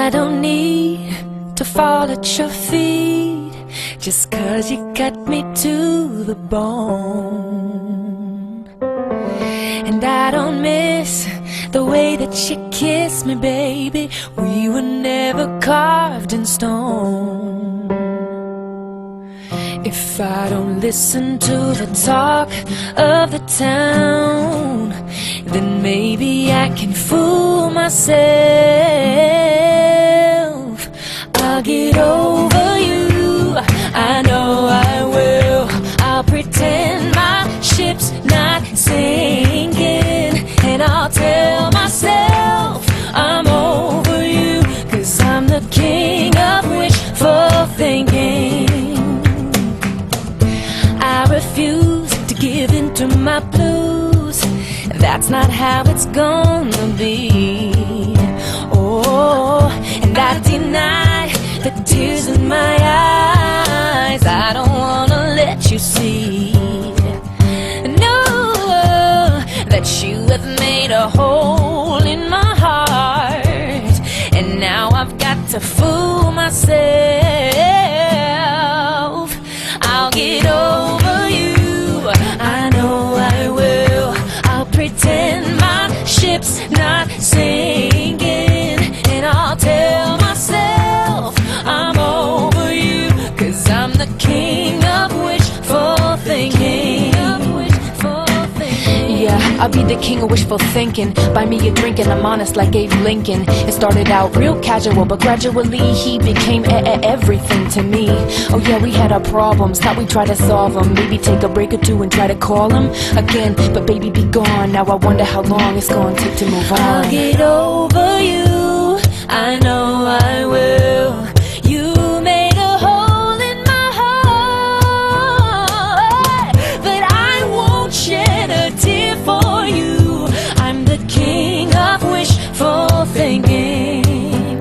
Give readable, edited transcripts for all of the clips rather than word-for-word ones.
I don't need to fall at your feet just 'cause you cut me to the bone. And I don't miss the way that you kiss me, baby. We were never carved in stone. If I don't listen to the talk of the town, then maybe I can fool myself. I'll get over you, I know I will. I'll pretend my ship's not sinking, and I'll tell myself I'm over you, 'cause I'm the king of wishful thinking. I refuse to give in to my blues. That's not how it's gonna be. Oh, and I deny the tears in my eyes. I don't wanna let you see. No, that you have made a hole in my heart, and now I've got to fool myself. I'll get over you, I know I will. I'll pretend my ship's not sinking, and I'll tell myself I'm over you, 'cause I'm the king of wishful thinking. Yeah, I'll be the king of wishful thinking. Buy me a drink and I'm honest like Abe Lincoln. It started out real casual, but gradually he became everything to me. Oh yeah, we had our problems, thought we'd try to solve them. Maybe take a break or two and try to call him again, but baby be gone. Now I wonder how long it's gonna take to move on. I'll get over you, I know I will. You made a hole in my heart, but I won't shed a tear for you. I'm the king of wishful thinking.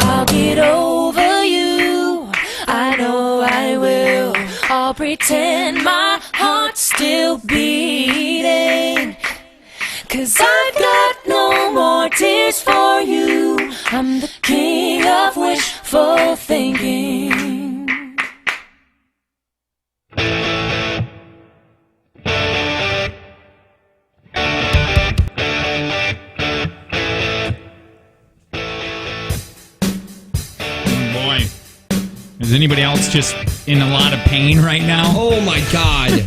I'll get over you, I know I will. I'll pretend my heart's still beating, 'cause I've got no more tears for you. I'm the king of wishful thinking. Boy, is anybody else just in a lot of pain right now? Oh my God.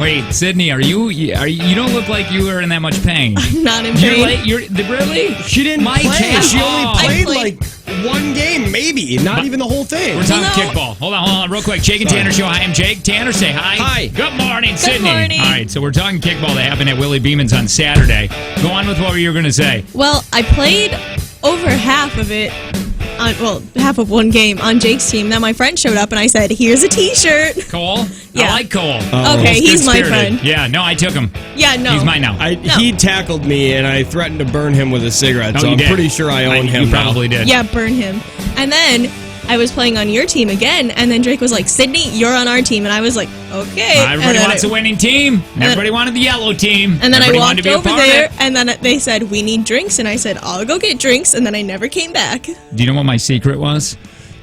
Wait, Sydney, you don't look like you are in that much pain. I'm not in You're pain. late. Really? She didn't My play. case. She only Oh. played I played. like one game, maybe. Not even the whole thing. We're talking No. kickball. Hold on, real quick. Jake and Tanner show. Hi, I'm Jake. Tanner, say hi. Hi. Good morning, Sydney. morning. All right, so we're talking kickball that happened at Willie Beeman's on Saturday. Go on with what you were going to say. Well, I played over half of it, half of one game on Jake's team. Then my friend showed up and I said, "Here's a T-shirt." Cole? Yeah. I like Cole. Okay, he's my friend. Yeah, no, I took him. Yeah, no. He's mine now. He tackled me, and I threatened to burn him with a cigarette, Oh, so you I'm did. pretty sure I own him You probably now. did. Yeah, burn him. And then I was playing on your team again, and then Drake was like, "Sydney, you're on our team," and I was like, "Okay." Everybody wants a winning team. Everybody wanted the yellow team. And then I Everybody wanted walked to be a over part of there, it. and then they said, "We need drinks," and I said, "I'll go get drinks," and then I never came back. Do you know what my secret was?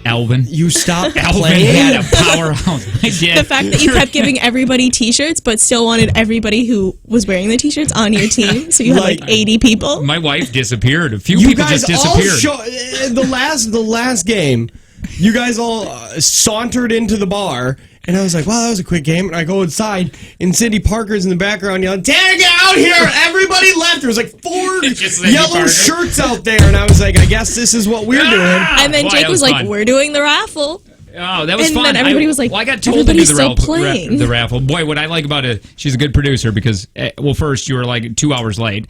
Alvin. You stopped Alvin playing? had a powerhouse. I did. The fact that you kept giving everybody T-shirts, but still wanted everybody who was wearing the T-shirts on your team, so you had like 80 people. My wife disappeared. A few You people guys just all disappeared. the last game, you guys all sauntered into the bar, and I was like, wow, that was a quick game. And I go inside, and Cindy Parker's in the background yelling, "Tanner, get out here!" Everybody left. There was like 4 Just Cindy yellow Parker. shirts out there, and I was like, I guess this is what we're doing. And then Boy, Jake that was was like, fun. "We're doing the raffle." Oh, that was And fun. then everybody was like, well, I got told to do everybody's the, still playing. the raffle. Boy, what I like about it, she's a good producer because, well, first, you were like 2 hours late.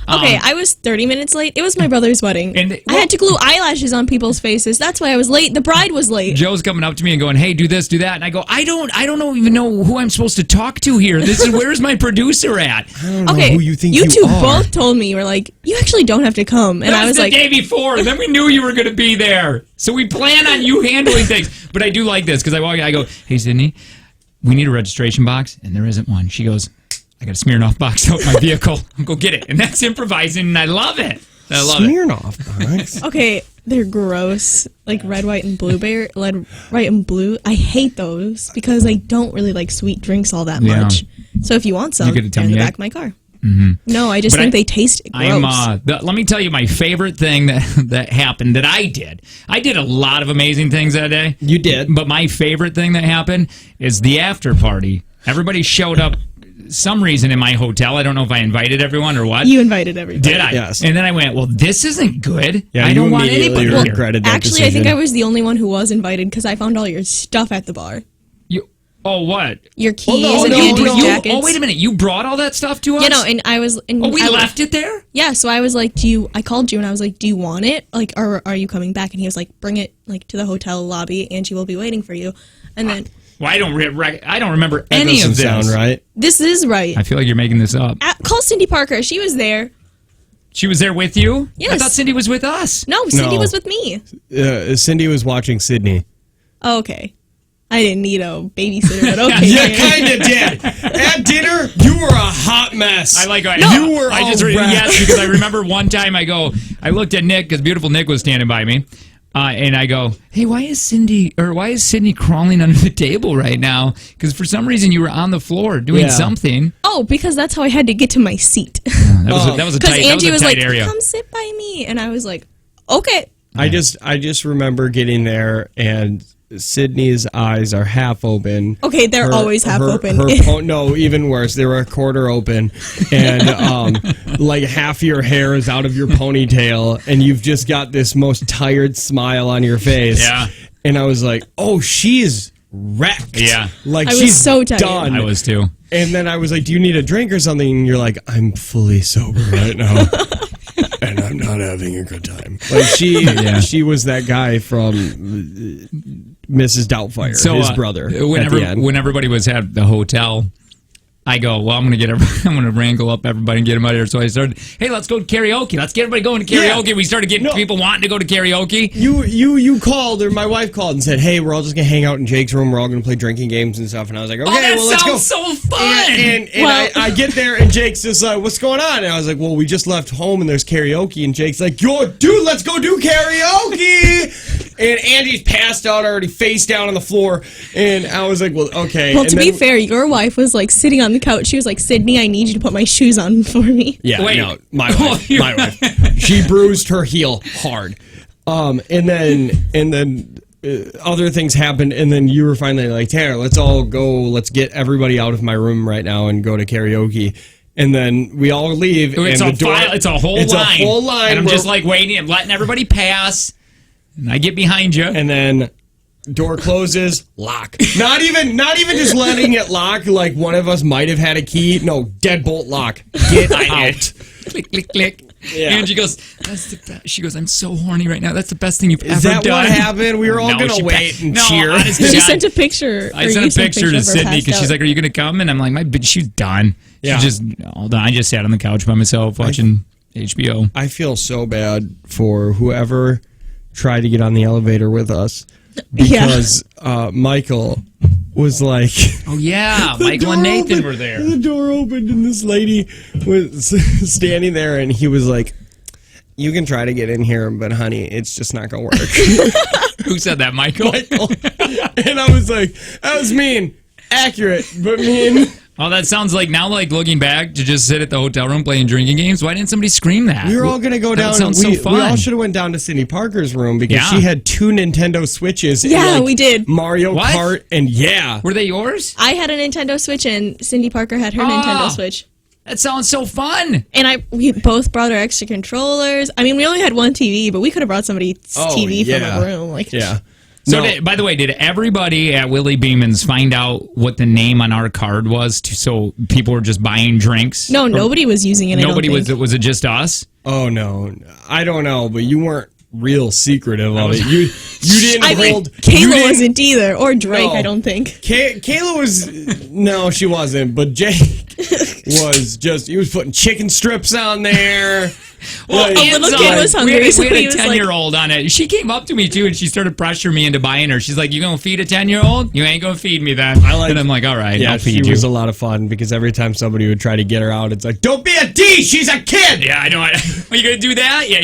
Okay, I was 30 minutes late. It was my brother's wedding. And- I had to glue eyelashes on people's faces. That's why I was late. The bride was late. Joe's coming up to me and going, "Hey, do this, do that," and I go, "I don't even know who I'm supposed to talk to here. This is where's my producer at?" I don't know Okay, who you think you two are. both told me, you were like, "You actually don't have to come." And That I was the like, day before. Then we knew you were going to be there, so we plan on you handling things. But I do like this because I walk in, I go, "Hey, Sydney, we need a registration box," and there isn't one. She goes, "I got a Smirnoff box out in my vehicle. I'll go get it," and that's improvising, and I love it. I love it. Smirnoff box. okay, They're gross. Like red, white, and blueberry. Red, white, and blue. I hate those because I don't really like sweet drinks all that Yeah. much. So if you want some, You get a they're in the tummy back ache? of my car. Mm-hmm. No, I just But think they taste gross. Let me tell you my favorite thing that happened that I did. I did a lot of amazing things that day. You did. But my favorite thing that happened is the after party. Everybody showed up some reason in my hotel. I don't know if I invited everyone or what. You invited everybody. Did I? Yes. And then I went, well, this isn't good. Yeah, I you don't want immediately anybody here. regretted that Actually, I think decision. I was the only one who was invited because I found all your stuff at the bar. Oh, what? Your keys no, and no, Andy's no. jackets. Oh, wait a minute. You brought all that stuff to us? You know, and I was. And Oh, we I, left it there? Yeah, so I was like, I called you and I was like, do you want it? Like, or are you coming back? And he was like, bring it like to the hotel lobby. Angie will be waiting for you. And then Well, I don't remember That any doesn't of this. sound right. this is right. I feel like you're making this up. Call Cindy Parker. She was there. She was there with you? I Yes. thought Cindy was with us. No, Cindy No. was with me. Cindy was watching Sydney. Oh, okay. I didn't need a babysitter, but okay. You man. kind of did. At dinner, you were a hot mess. I like You were I just all wrapped. yes, because I remember one time I looked at Nick because beautiful Nick was standing by me, and I go, hey, why is Sydney crawling under the table right now? Because for some reason you were on the floor doing Yeah. something. Oh, because that's how I had to get to my seat. That was a Because tight, Angie was like, area. come sit by me. And I was like, okay. I just remember getting there and Sydney's eyes are half open. Okay, they're always half open. No, even worse. They were a quarter open, and like half your hair is out of your ponytail, and you've just got this most tired smile on your face. Yeah. And I was like, "Oh, she is wrecked." Yeah. like I was she's so tired. done. I was too. And then I was like, "Do you need a drink or something?" And you're like, "I'm fully sober right now." And I'm not having a good time. Like she was that guy from Mrs. Doubtfire, his brother. When everybody was at the hotel, I go, well, I'm gonna wrangle up everybody and get them out of here. So I started, hey, let's go to karaoke. Let's get everybody going to karaoke. Yeah. We started getting people wanting to go to karaoke. You called, or my wife called and said, "Hey, we're all just gonna hang out in Jake's room. We're all gonna play drinking games and stuff." And I was like, "Okay, Oh, that well, let's go." sounds so fun. And Well- I get there, and Jake's just like, "What's going on?" And I was like, "Well, we just left home, and there's karaoke." And Jake's like, "Yo, dude, let's go do karaoke." And Andy's passed out already, face down on the floor. And I was like, "Well, okay." Well, And to be then- fair, your wife was like sitting on the couch. She was like, Sydney, I need you to put my shoes on for me. Yeah, Wait. no, my Oh, wife. you- My wife. She bruised her heel hard. And then other things happened, and then you were finally like, Tanner, let's all go. Let's get everybody out of my room right now and go to karaoke. And then we all leave. It's and a the door, it's a whole it's line. a whole line. And I'm where- just like waiting and letting everybody pass. And I get behind you. and then door closes, lock. Not even just letting it lock like one of us might have had a key. No, deadbolt lock. Get out. Click, click, click. Yeah. And she goes, that's the best. She goes, I'm so horny right now. That's the best thing you've Is ever that done. what happened? We were all No, gonna she wait and no, cheer. honest to She God. sent a picture. I or sent you a picture to of her Sydney passed because she's out. like, "Are you going to come?" And I'm like, "My bitch, she's done." Yeah. She just all done. I just sat on the couch by myself watching HBO. I feel so bad for whoever tried to get on the elevator with us because Michael was like, Oh yeah, the Michael door and Nathan opened- were there. The door opened and this lady was standing there, and he was like, "You can try to get in here, but honey, it's just not gonna work." Who said that, Michael? And I was like, "That was mean, accurate, but mean." Oh, that sounds like now, like looking back to just sit at the hotel room playing drinking games. Why didn't somebody scream that? We were all gonna go That down. sounds so We fun. all should have went down to Cindy Parker's room because Yeah. she had 2 Nintendo Switches. and, Yeah, like, we did. Mario What? Kart, and yeah. Were they yours? I had a Nintendo Switch and Cindy Parker had her Nintendo Switch. That sounds so fun. And we both brought our extra controllers. I mean, we only had one TV, but we could have brought somebody's TV from a room. Like, Yeah. So, No. by the way, did everybody at Willie Beeman's find out what the name on our card was? So people were just buying drinks. No, nobody was using it. Nobody I don't was. think. Was it just us? Oh no, I don't know, but you weren't real secretive of it. You didn't I mean, hold. you Kayla didn't- wasn't either, or Drake. No. I don't think. Kayla was. No, she wasn't. But Jake was just. He was putting chicken strips on there. Well, A little Anne's kid on- was hungry, We so had he a was 10-year-old on it. She came up to me too, and she started pressuring me into buying her. She's like, "You gonna feed a 10-year-old? You ain't gonna feed me then." And I'm like, "All right, Yeah, I'll she feed you." was a lot of fun because every time somebody would try to get her out, it's like, "Don't be a D. She's a kid." Yeah, I know. Are you gonna do that? Yeah,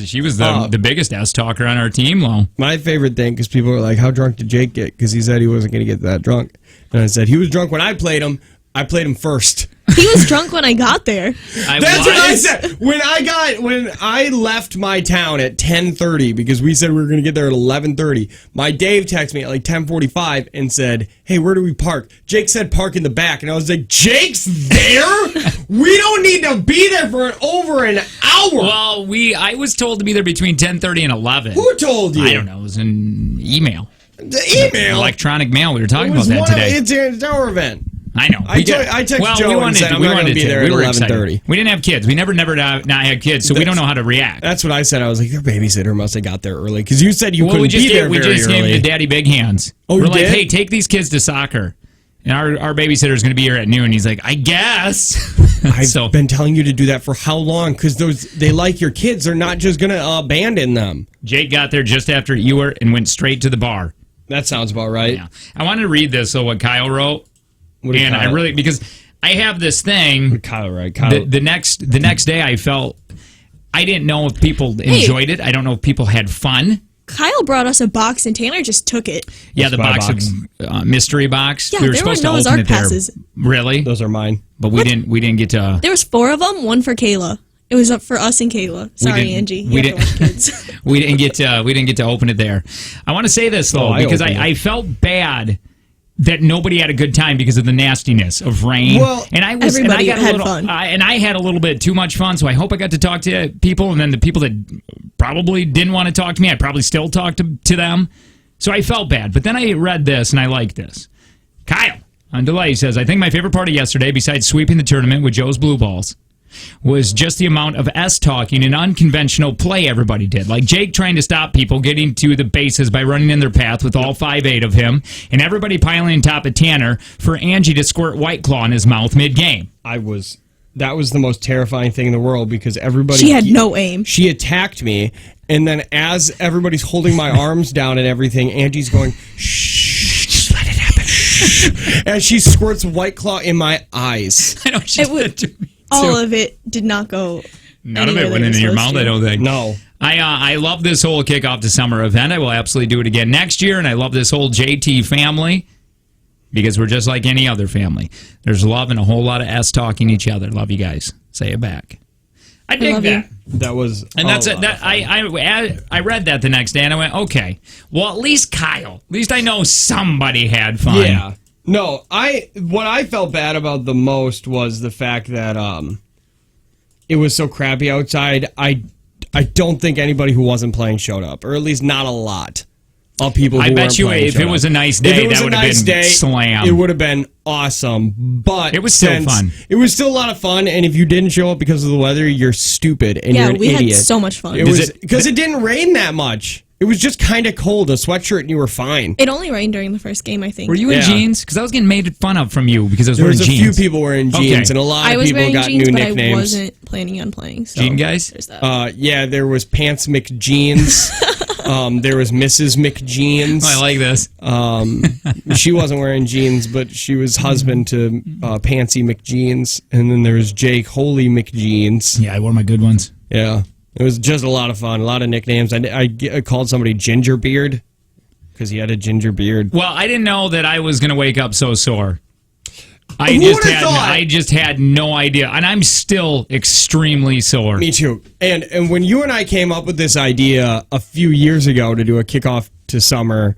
she was the biggest ass talker on our team. Well, My favorite thing, because people were like, "How drunk did Jake get?" Because he said he wasn't going to get that drunk, and I said he was drunk when I played him. I played him first. He was drunk when I got there. That's what I said. When I left my town at 10:30 because we said we were going to get there at 11:30. My Dave texted me at like 10:45 and said, "Hey, where do we park?" Jake said park in the back, and I was like, "Jake's there? We don't need to be there for over an hour." Well, I was told to be there between 10:30 and 11. Who told you? I don't know. It was an email. The email. Electronic mail. We were talking It was about that today. It's our event. I know. I texted Joe we and wanted said to, I'm we not wanted gonna be to. there We at were excited. 11:30. We didn't have kids. We never not had kids, so we don't know how to react. That's what I said. I was like, their babysitter must have got there early because you said you Well, couldn't we just be there we very just early. gave the daddy big hands. Oh, we're you like, did? hey, take these kids to soccer. And our babysitter's going to be here at noon. He's like, I guess. I've been telling you to do that for how long? Because they like your kids. They're not just going to abandon them. Jake got there just after you were and went straight to the bar. That sounds about right. Yeah. I wanted to read this, so what Kyle wrote. What did And Kyle- I really, because I have this thing. What did Kyle, right? Kyle. The next day, I felt I didn't know if people enjoyed it. I don't know if people had fun. Kyle brought us a box and Tanner just took it. Yeah, the my box of mystery box. Yeah, we were there were supposed to Noah's open Ark it there. passes. Really? Those are mine. But we didn't get to. There was 4 of them, 1 for Kayla. It was up for us and Kayla. Sorry, didn't- Angie. we You have to watch kids. we didn't get to open it there. I want to say this though I because opened it. I felt bad that nobody had a good time because of the nastiness of rain. Well, and I was everybody and I got had a little, fun. and I had a little bit too much fun. So I hope I got to talk to people, and then the people that probably didn't want to talk to me, I probably still talked to them. So I felt bad. But then I read this and I liked this. Kyle on delay says, I think my favorite part of yesterday, besides sweeping the tournament with Joe's Blue Balls, was just the amount of S-talking and unconventional play everybody did. Like Jake trying to stop people getting to the bases by running in their path with all 5'8" of him, and everybody piling on top of Tanner for Angie to squirt White Claw in his mouth mid-game. That was the most terrifying thing in the world because everybody. She had no aim. She attacked me, and then as everybody's holding my arms down and everything, Angie's going, shh, just let it happen, shh. As she squirts White Claw in my eyes. I know she It was- did to me. All too. of it did not go. None of anywhere it that went it was into your supposed mouth, to. I don't think. No. I love this whole kickoff to summer event. I will absolutely do it again next year, and I love this whole JT family because we're just like any other family. There's love and a whole lot of S talking each other. Love you guys. Say it back. I dig love you. that. That was. And that's a it. lot That of fun. I read that the next day, and I went, okay. Well, at least Kyle. At least I know somebody had fun. Yeah. No, what I felt bad about the most was the fact that it was so crappy outside. I don't think anybody who wasn't playing showed up, or at least not a lot of people who I bet weren't you playing if showed it was up. a nice If day, it was that a would have nice been day, slam. It would have been awesome, but It was still since- fun. It was still a lot of fun, and if you didn't show up because of the weather, you're stupid and Yeah, you're an we idiot. had so much fun. It Does was it- because it didn't rain that much. It was just kind of cold, a sweatshirt, and you were fine. It only rained during the first game, I think. Were you in Yeah. jeans? Because I was getting made fun of from you because I was There wearing was a jeans. few people wearing jeans, Okay. and a lot I of was people wearing got jeans, new but nicknames. I wasn't planning on playing. So Jean guys? There's that. Yeah, there was Pants McJeans. There was Mrs. McJeans. Oh, I like this. She wasn't wearing jeans, but she was husband to Pansy McJeans. And then there was Jake Holy McJeans. Yeah, I wore my good ones. Yeah. It was just a lot of fun, a lot of nicknames. I called somebody Gingerbeard because he had a ginger beard. Well, I didn't know that I was going to wake up so sore. Who would've thought? I just had no idea, and I'm still extremely sore. Me too. And when you and I came up with this idea a few years ago to do a kickoff to summer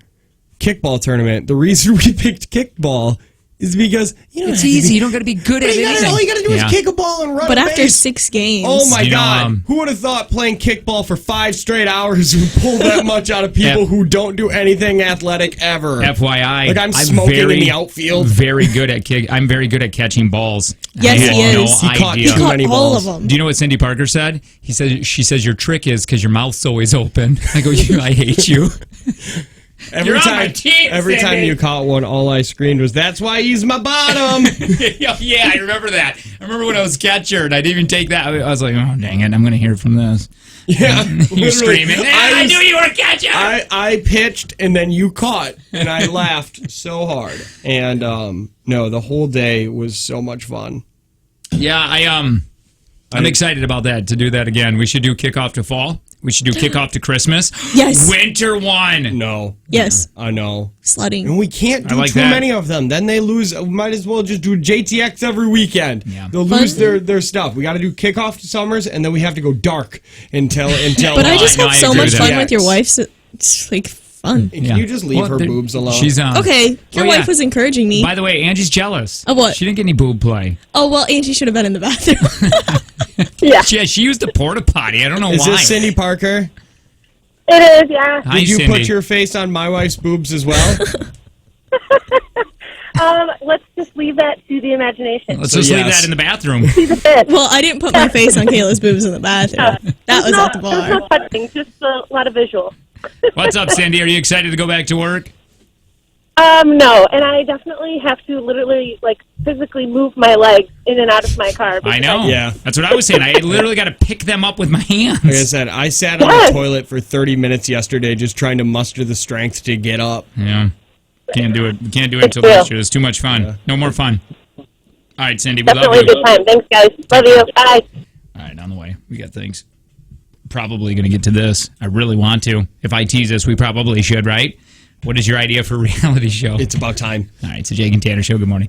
kickball tournament, the reason we picked kickball is because It's easy. You don't got to be good at anything. all you got to do Yeah. is kick a ball and run. But a after base. 6 games, Oh my You know, God! Who would have thought playing kickball for 5 straight hours would pull that much out of people Yeah. who don't do anything athletic ever? FYI, Like I'm smoking in the outfield. Very good at I'm very good at catching balls. Yes, I had he is. No He caught idea. too caught many all balls. of them. Do you know what Cindy Parker said? She says your trick is because your mouth's always open. I go, I hate you. You're on my team, every time Cindy. you caught one, all I screamed was, "That's why he's my bottom." Yeah, I remember that. I remember when I was catcher and I didn't even take that. I was like, oh, dang it, I'm going to hear from this. Yeah, You literally. screaming, I knew you were a catcher. I pitched and then you caught, and I laughed so hard. And no, the whole day was so much fun. Yeah, I'm excited about that, to do that again. We should do kickoff to fall. We should do kickoff to Christmas. Yes. Winter one. No, Yes. I know. Sledding. And we can't do like too that. many of them. Then they lose. We might as well just do JTX every weekend. Yeah. They'll lose their stuff. We got to do kickoff to summers, and then we have to go dark until. But I just no, have I so agree much with fun that. with your wife. So it's like fun. Can you just leave her boobs alone? She's Okay, your Oh, wife yeah. was encouraging me. By the way, Angie's jealous. Of what? She didn't get any boob play. Oh well, Angie should have been in the bathroom. Yeah, She used the porta potty. I don't know Is why. this Cindy Parker? it is. Yeah. Hi, Did you Cindy. put your face on my wife's boobs as well? Let's just leave that to the imagination. Let's So just leave yes. that in the bathroom. Well, I didn't put my face on Kayla's boobs in the bathroom. That was at the There's bar. no touching, just a lot of visual. What's up, Cindy? Are you excited to go back to work? No, and I definitely have to literally, physically move my legs in and out of my car. I know. Yeah. That's what I was saying. I literally got to pick them up with my hands. Like I said, I sat on the toilet for 30 minutes yesterday just trying to muster the strength to get up. Yeah. Can't do it. Can't do it until next year. It's too much fun. No more fun. All right, Cindy, we love Definitely a you. good time. Thanks, guys. Love you. Bye. All right, on the way. We got things. Probably going to get to this. I really want to. If I tease this, we probably should, right? What is your idea for a reality show? It's about time. All right, it's the Jake and Tanner Show. Good morning.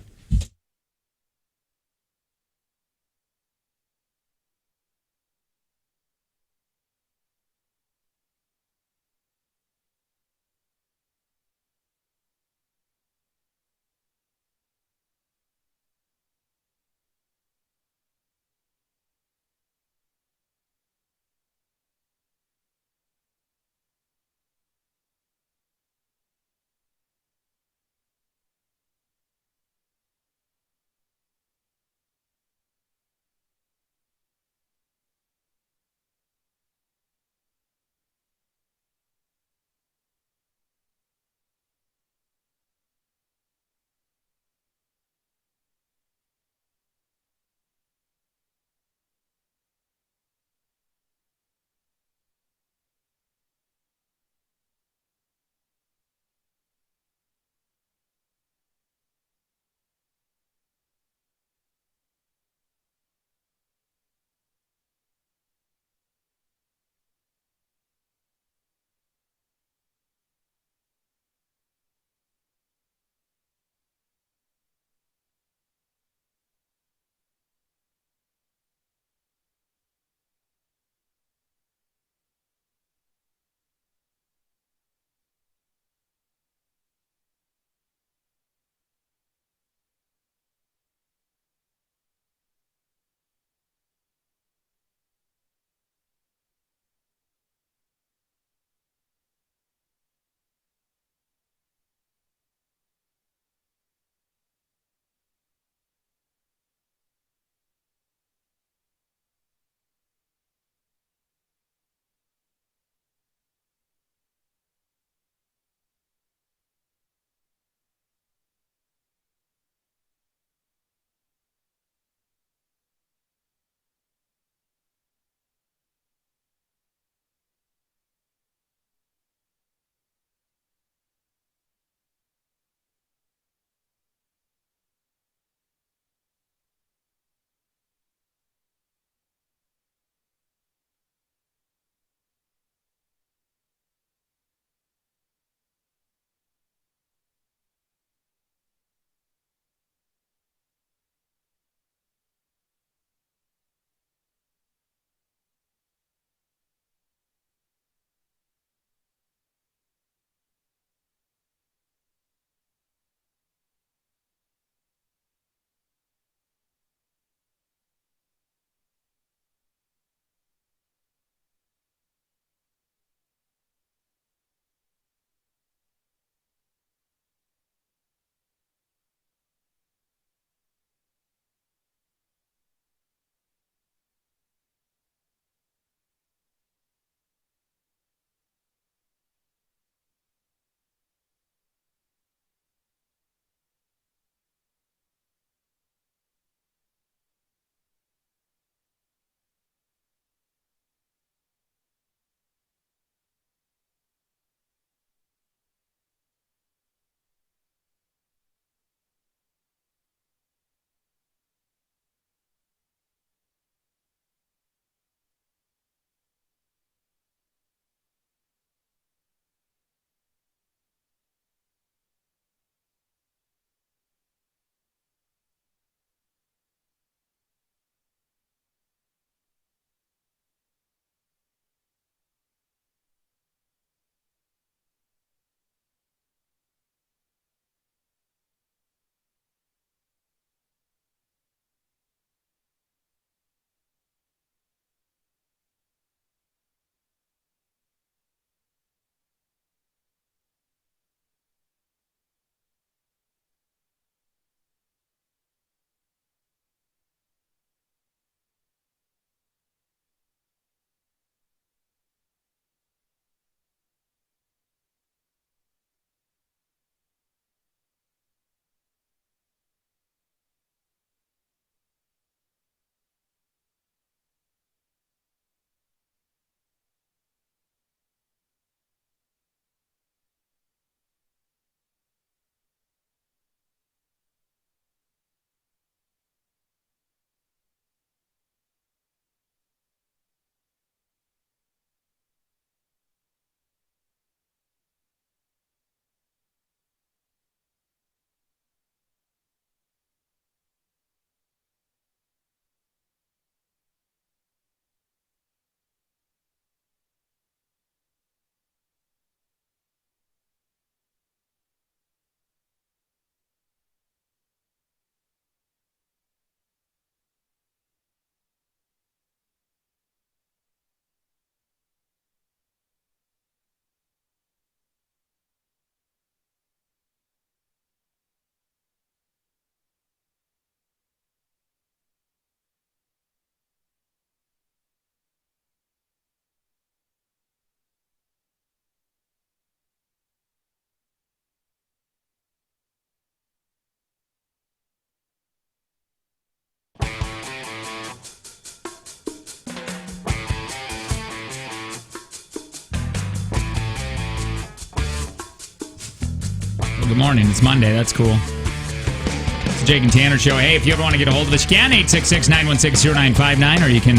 Well, good morning. It's Monday. That's cool. It's the Jake and Tanner Show. Hey, if you ever want to get a hold of us, you can, 866-916-0959, or you can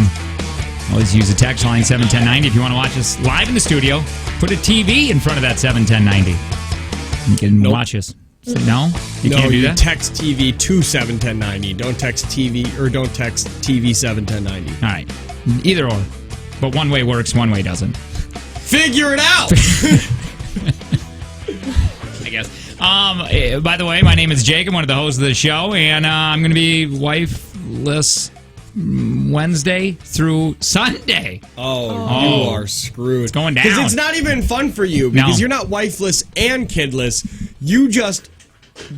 always use the text line 71090 if you want to watch us live in the studio. Put a TV in front of that 71090. You can watch us. So, no? You can't do that? Text TV to 71090. Don't text TV or don't text TV 71090. All right. Either or. But one way works, one way doesn't. Figure it out. I guess. By the way, my name is Jake. I'm one of the hosts of the show, and I'm going to be wifeless Wednesday through Sunday. Oh, you are screwed. It's going down. Because it's not even fun for you because you're not wifeless and kidless. You just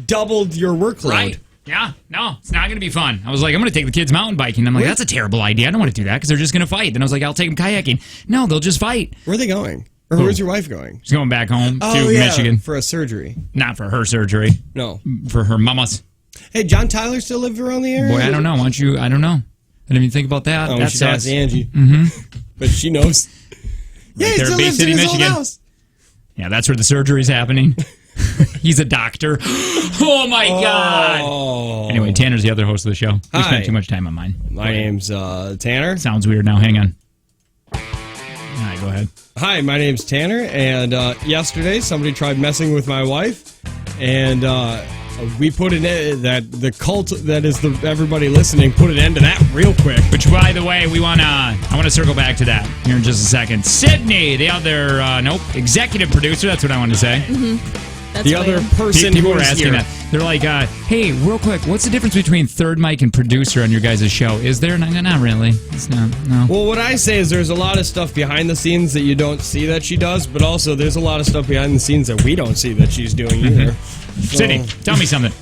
doubled your workload. Right. Yeah. No, it's not going to be fun. I was like, I'm going to take the kids mountain biking. I'm like, that's a terrible idea. I don't want to do that because they're just going to fight. Then I was like, I'll take them kayaking. No, they'll just fight. Where are they going? Or where's your wife going? She's going back home to yeah, Michigan. For a surgery. Not for her surgery. No. For her mama's. Hey, John Tyler still live around the area? Boy, I don't know. Why don't you? I don't know. I didn't even think about that. Oh, That we should ask sucks. Angie. Mm-hmm. But she knows. Yeah, he there in still Bay lives City, in his Michigan. old house. Yeah, that's where the surgery's happening. He's a doctor. Oh, my God. Anyway, Tanner's the other host of the show. We Hi. spent too much time on mine. My name's Tanner. Sounds weird now. Hang on. All right, go ahead. Hi, my name's Tanner, and yesterday somebody tried messing with my wife, and we put an end that the cult that is the everybody listening put an end to that real quick. Which, by the way, I want to circle back to that here in just a second. Sydney, the other, executive producer. That's what I wanted to say. That's The who I other am. person People who were was asking here. that. They're like, hey, real quick, what's the difference between third mic and producer on your guys' show? Is there? Not really. It's not. No. Well, what I say is there's a lot of stuff behind the scenes that you don't see that she does, but also there's a lot of stuff behind the scenes that we don't see that she's doing either. Sydney, tell me something.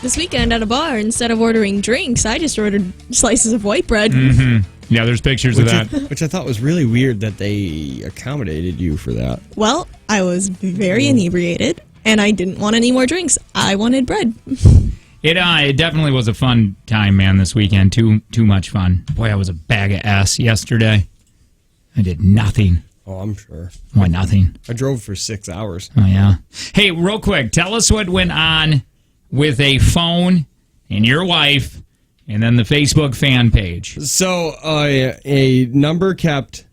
This weekend at a bar, instead of ordering drinks, I just ordered slices of white bread. Yeah, there's pictures of that. Which I thought was really weird that they accommodated you for that. Well, I was very inebriated, and I didn't want any more drinks. I wanted bread. It definitely was a fun time, man, this weekend. Too much fun. Boy, I was a bag of ass yesterday. I did nothing. Oh, I'm sure. Why nothing? I drove for 6 hours. Oh, yeah. Hey, real quick, tell us what went on with a phone and your wife and then the Facebook fan page. So a number kept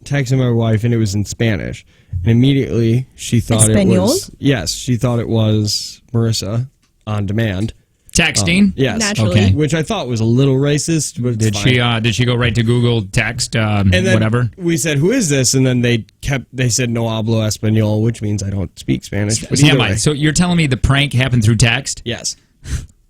texting my wife, and it was in Spanish. And immediately she thought Espanol? it was... Yes, she thought it was Marissa on demand. Texting? Yes. Naturally. Okay. Which I thought was a little racist, but it's fine. Did she go right to Google text And then whatever? we said, "Who is this?" And then they said, "No hablo español," which means I don't speak Spanish. But Stand either by. way. So you're telling me the prank happened through text? Yes.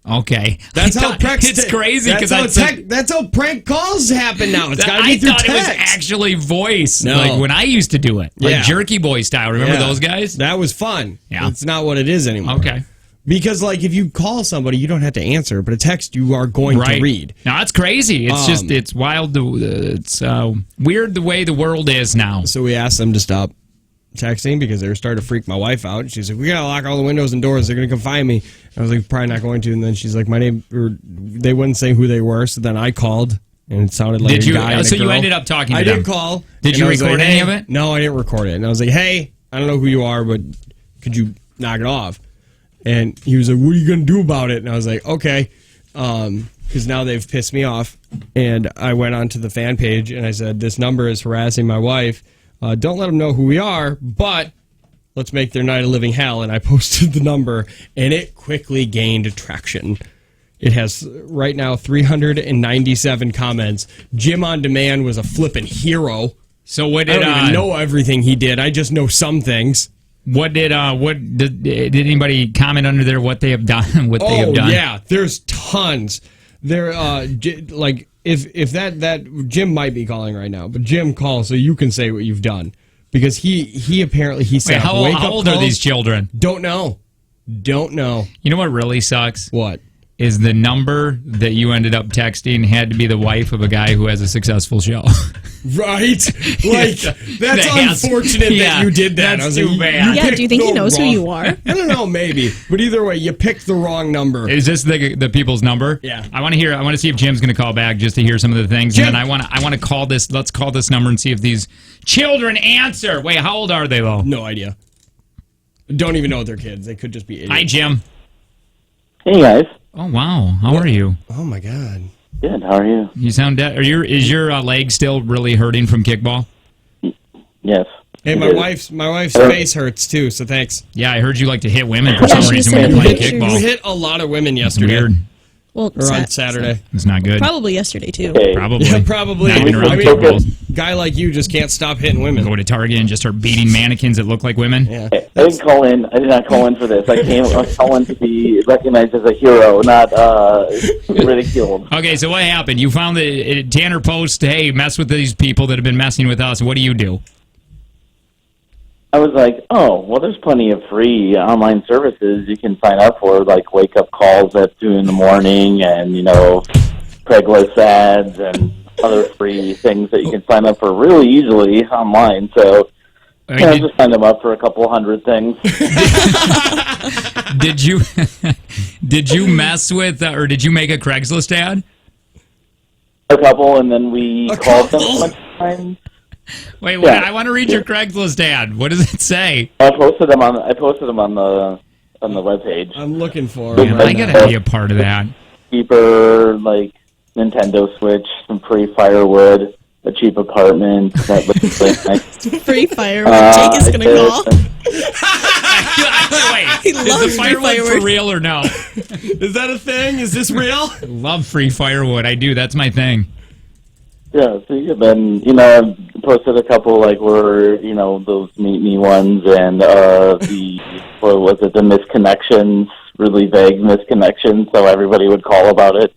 Okay. That's I how thought- pranks. It's crazy because that's how prank calls happen now. It's got to I be through thought text. it was actually voice, No. like when I used to do it, like Yeah. Jerky Boy style. Remember Yeah. those guys? That was fun. Yeah. It's not what it is anymore. Okay. Because like if you call somebody, you don't have to answer, but a text you are going Right. to read. No, it's crazy. It's just it's wild. It's weird the way the world is now. So we asked them to stop texting because they were starting to freak my wife out. She's like, "We gotta lock all the windows and doors. They're gonna come find me." I was like, "Probably not going to." And then she's like, "My name," or they wouldn't say who they were. So then I called, and it sounded like Did a you? guy and a So you girl. ended up talking to I them. did call. Did and you I was record like, any "Hey." of it? No, I didn't record it. And I was like, "Hey, I don't know who you are, but could you knock it off?" And he was like, "What are you gonna do about it?" And I was like, "Okay," because now they've pissed me off. And I went onto the fan page and I said, "This number is harassing my wife. Don't let them know who we are, but let's make their night a living hell." And I posted the number, and it quickly gained traction. It has right now 397 comments. Jim on Demand was a flippin' hero. So what I did don't even know everything he did. I just know some things. What did did anybody comment under there what they have done? What they have done? Yeah, there's tons. There, like if that Jim might be calling right now, but Jim, call so you can say what you've done because he apparently he said Wait, how old are these children? Don't know. You know what really sucks? What? Is the number that you ended up texting had to be the wife of a guy who has a successful show. Right? Like, that's That's- unfortunate yeah, that you did that. that's I was too like, bad. Yeah, picked do you think he the knows who wrong- you are? I don't know, maybe. But either way, you picked the wrong number. Is this the people's number? Yeah. I want to see if Jim's going to call back just to hear some of the things. Jim! And then I want to call this. Let's call this number and see if these children answer. Wait, how old are they though? No idea. Don't even know if they're kids. They could just be idiots. Hi, Jim. Hey guys. Oh, wow. How are you? Oh my god. Good. How are you? You sound dead. Is your leg still really hurting from kickball? Yes. Hey, my wife's face hurts too. So thanks. Yeah, I heard you like to hit women for Yeah, some she reason said when you're playing pictures. You kickball. hit a lot of women It's yesterday. weird. Well, Or on Saturday. It's not good. probably yesterday too. Hey. Probably. Yeah, probably. Not even around I mean, kickballs. guy like you just can't stop hitting women. Go to Target and just start beating mannequins that look like women. Yeah. I didn't call in. I did not call in for this. I was calling to be recognized as a hero, not ridiculed. Okay, so what happened? You found that Tanner post, hey, mess with these people that have been messing with us. What do you do? I was like, oh, well, there's plenty of free online services you can sign up for, like wake-up calls at 2 in the morning and, Craigslist ads and other free things that you can sign up for really easily online. So I mean, I just signed them up for a couple hundred things. did you did you mess with or did you make a Craigslist ad? A couple, and then we A called them couple? a bunch of times. Wait, Yeah. I want to read your Craigslist ad. What does it say? I posted them on the webpage. I'm looking for Yeah, him. I right gotta now. be a part of that. Cheaper, like Nintendo Switch, some free firewood, a cheap apartment. That looks really nice. Free firework. Jake is gonna call. Wait, He is loves the free firewood for fireworks. real or no? Is that a thing? Is this real? Love free firewood. I do. That's my thing. Yeah, so then I posted a couple like those meet me ones and what was it, the misconnections, really vague misconnections, so everybody would call about it.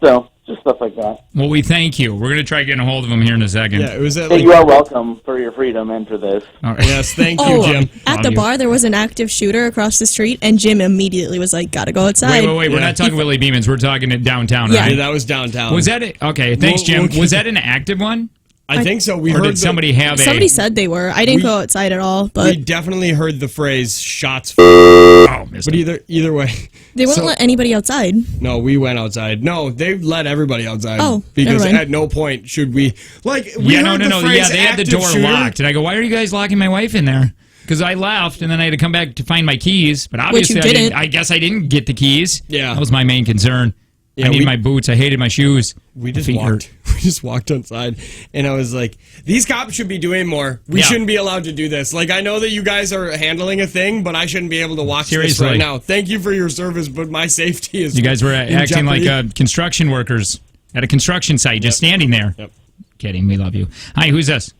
So just stuff like that. Well, we thank you. We're gonna try getting a hold of him here in a second. Yeah, it was at Hey, like. you are welcome for your freedom and for this. All right. Yes, thank you, Oh, Jim. at Love the you. bar, there was an active shooter across the street, and Jim immediately was like, "Gotta go outside." Wait. We're Yeah. not talking Willie Beemans. We're talking at downtown, Yeah. right? Yeah, that was downtown. Was that it? Okay, thanks, We'll- Jim. Was that an active one? I think so. We Or heard did somebody have a... Somebody said they were. I didn't We- go outside at all, We but definitely heard the phrase "shots." Oh, missed But it. either way, they won't So- let anybody outside. no, we went outside. No, they let everybody outside. Oh, because never mind. at no point should we we Yeah, heard no. the phrase Yeah, they had the active door shooter. locked. And I go, why are you guys locking my wife in there? Because I left, and then I had to come back to find my keys. But obviously, you didn't. I guess I didn't get the keys. Yeah. That was my main concern. Yeah, I need we- my boots. I hated my shoes. We My just feet walked. hurt. We just walked outside, and I was like, "These cops should be doing more. We Yeah. shouldn't be allowed to do this. Like, I know that you guys are handling a thing, but I shouldn't be able to watch this Seriously. right now. Thank you for your service, but my safety is." You guys were in acting jeopardy. like construction workers at a construction site, just standing there. Yep. Kidding. We love you. Hi, who's this?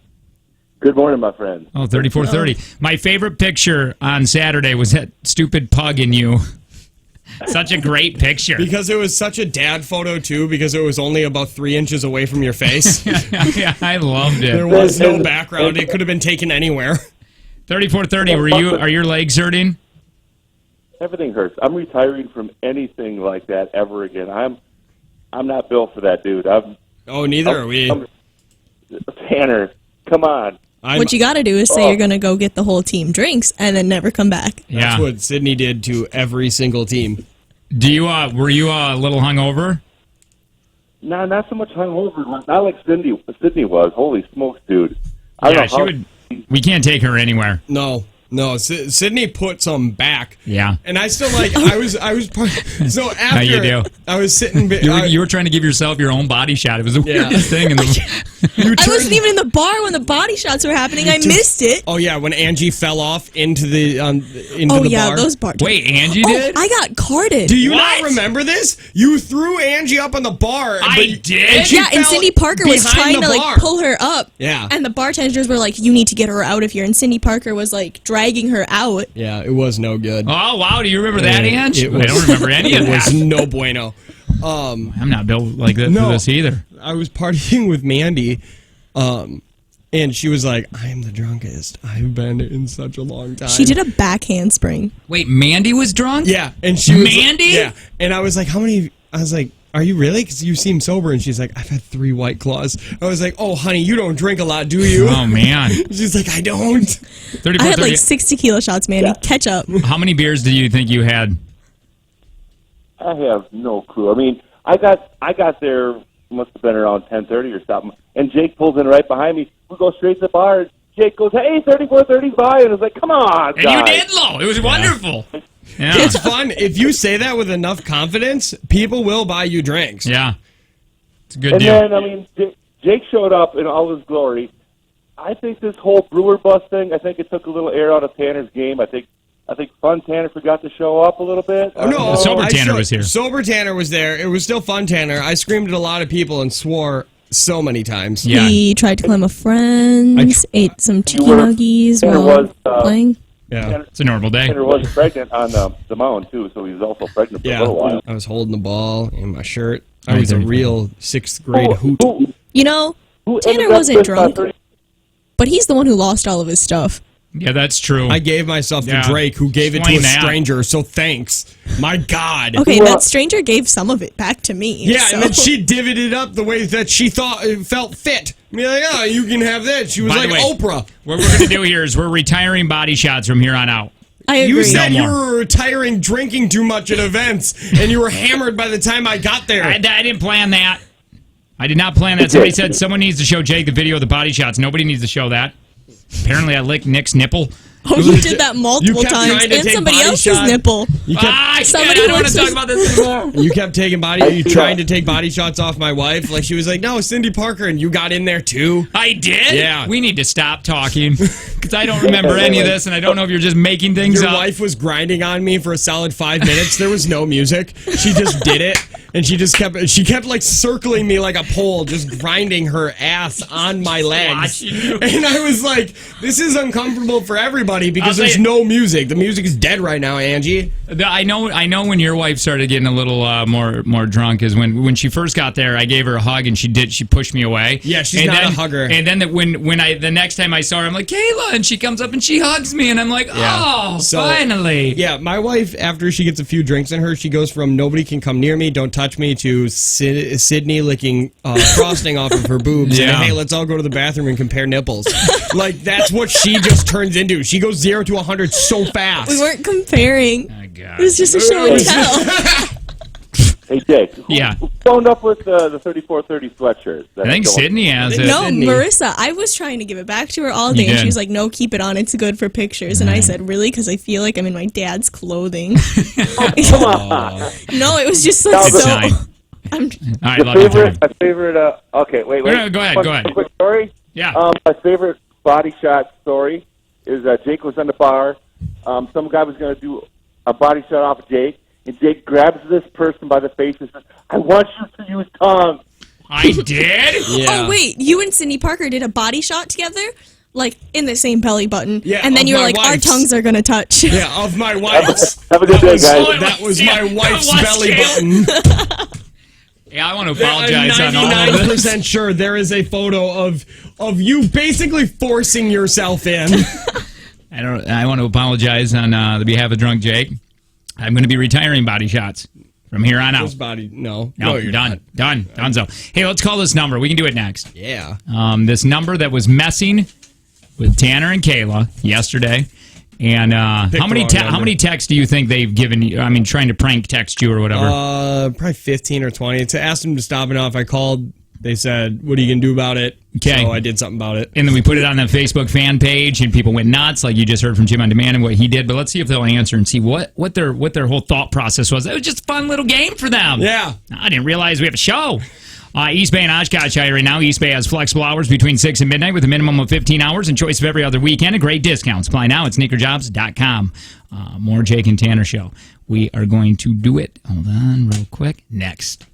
Good morning, my friend. Oh, 3430. My favorite picture on Saturday was that stupid pug in you. Such a great picture. Because it was such a dad photo too, because it was only about 3 inches away from your face. Yeah, I loved There it. was no background. It could have been taken anywhere. 3430. Are your legs hurting? Everything hurts. I'm retiring from anything like that ever again. I'm not built for that, dude. Oh, neither are we. Tanner, come on. What you gotta do is say you're gonna go get the whole team drinks and then never come back. Yeah. That's what Sydney did to every single team. Do you were you a little hungover? No, not so much hungover. Not like Sydney was. Holy smokes, dude. I don't Yeah, know she how, would. We can't take her anywhere. No. Sydney put some back. Yeah. And I still like. I was part. So after you do. I was sitting. You were trying to give yourself your own body shot. It was the Yeah. weirdest thing. In the, I wasn't even in the bar when the body shots were happening. I missed it. Oh yeah, when Angie fell off into the into Oh the yeah, bar. those bars. wait, Angie Oh, did? I got carded. Do you What? not remember this? You threw Angie up on the bar. I but- did? and she Yeah, and fell Cindy Parker was behind trying the to bar. like pull her up. Yeah. And the bartenders were like, "You need to get her out of here." And Cindy Parker was like dragging her out. Yeah, it was no good. Oh wow! Do you remember that, Ange? It I don't remember any of It was that. no bueno. I'm not built like that No. for this either. I was partying with Mandy, and she was like, "I am the drunkest I've been in such a long time." She did a back handspring. Wait, Mandy was drunk? Yeah, and she was Mandy? Yeah, and I was like, "How many?" I was like, "Are you really?" Because you seem sober, and she's like, "I've had 3 White Claws." I was like, "Oh, honey, you don't drink a lot, do you?" Oh man. She's like, "I don't." 34, I had like 30. 6 tequila shots, Mandy. Catch up. How many beers do you think you had? I have no clue. I mean, I got there, must have been around 10:30 or something, and Jake pulls in right behind me. We go straight to the bar. Jake goes, "Hey, 34-35," and I was like, "Come on, And you guys." did, Lo. It was wonderful. Yeah. It's fun. If you say that with enough confidence, people will buy you drinks. Yeah. It's a good And deal. then, I mean, Jake showed up in all his glory. I think this whole Brewer bus thing, I think it took a little air out of Tanner's game. I think Fun Tanner forgot to show up a little bit. Oh, no, Sober Tanner was here. Sober Tanner was there. It was still Fun Tanner. I screamed at a lot of people and swore so many times. Yeah. He tried to climb a friend's, ate some chicken were- nuggies Tanner while was, playing. Yeah. It's a normal day. Tanner was pregnant on the mound, too, so he was also pregnant for a little while. I was holding the ball in my shirt. I Oh, was a he's real 6th grade hoot. You know, Who Tanner ended up wasn't with, drunk, 30 but he's the one who lost all of his stuff. Yeah, that's true. I gave myself Yeah. to Drake, who gave it to Explain a that. stranger, so thanks. My God. Okay, Well- that stranger gave some of it back to me. Yeah, so. and then she divvied it up the way that she thought it felt fit. I mean, like, oh, you can have that. She was By the like way, Oprah. What we're going to do here is we're retiring body shots from here on out. I agree. You said No you more. were retiring drinking too much at events, and you were hammered by the time I got there. I didn't plan that. I did not plan that. Somebody said someone needs to show Jake the video of the body shots. Nobody needs to show that. Apparently, I licked Nick's nipple. Oh, you did that multiple kept times, trying to and take somebody body else's shot. nipple. You kept, I Somebody don't want wants to to- talk about this anymore. you kept taking you trying to take body shots off my wife. Like she was like, no, Cindy Parker, and you got in there too. I did? Yeah. We need to stop talking because I don't remember any of this, and I don't know if you're just making things Your up. wife was grinding on me for a solid 5 minutes. There was no music. She just did it, and she kept like circling me like a pole, just grinding her ass on my legs. Watching you. And I was like, this is uncomfortable for everybody because I'll there's say- no music. The music is dead right now, Angie. I know when your wife started getting a little more drunk is when she first got there. I gave her a hug and she pushed me away. Yeah, she's and not then, a hugger. And then the next time I saw her, I'm like, Kayla, and she comes up and she hugs me, and I'm like, oh, So- finally. Yeah, my wife, after she gets a few drinks in her, she goes from nobody can come near me, don't touch me, to Sydney licking frosting off of her boobs. Yeah. And, hey, let's all go to the bathroom and compare nipples. Like, that's what she just turns into. She goes 0 to 100 so fast. We weren't comparing. Oh, God. It was just a show and tell. Hey, Jake. Yeah. Who phoned up with the 34-30 sweatshirt? I think Sydney has it. No, Sydney. Marissa, I was trying to give it back to her all day, You and did. she was like, no, keep it on. It's good for pictures. And I said, really? Because I feel like I'm in my dad's clothing. Come on. No, it was just like Now, It's so. time. I'm, All right, love you, Tom. My favorite. Okay, wait. No, go ahead, Quick- go ahead. Quick story. Yeah. My favorite body shot story is Jake was on the bar. Some guy was going to do a body shot off of Jake, and Jake grabs this person by the face and says, "I want you to use tongue." I did? Yeah. Oh, wait. You and Cindy Parker did a body shot together? Like, in the same belly button. Yeah, and then of you were my like, wife's. our tongues are going to touch. Yeah, of my wife's. Have a good day, guys. That was my wife's That was belly you. button. Yeah, I want to I'm apologize on all of this. 99% sure there is a photo of you basically forcing yourself in. I want to apologize on the behalf of Drunk Jake. I'm going to be retiring body shots from here on out. His body, no. No, you're done. not. Done. So, hey, let's call this number. We can do it next. Yeah. This number that was messing with Tanner and Kayla yesterday. And how the many wrong how number. many texts do you think they've given you? I mean, trying to prank text you or whatever. Probably 15 or 20. To ask them to stop it off, I called. They said, what are you going to do about it? Okay. So I did something about it. And then we put it on the Facebook fan page, and people went nuts, like you just heard from Jim on Demand and what he did. But let's see if they'll answer and see what their whole thought process was. It was just a fun little game for them. Yeah. I didn't realize we have a show. East Bay and Oshkosh High right now. East Bay has flexible hours between 6 and midnight with a minimum of 15 hours and choice of every other weekend and great discounts. Apply now at sneakerjobs.com. More Jake and Tanner show. We are going to do it. Hold on real quick. Next.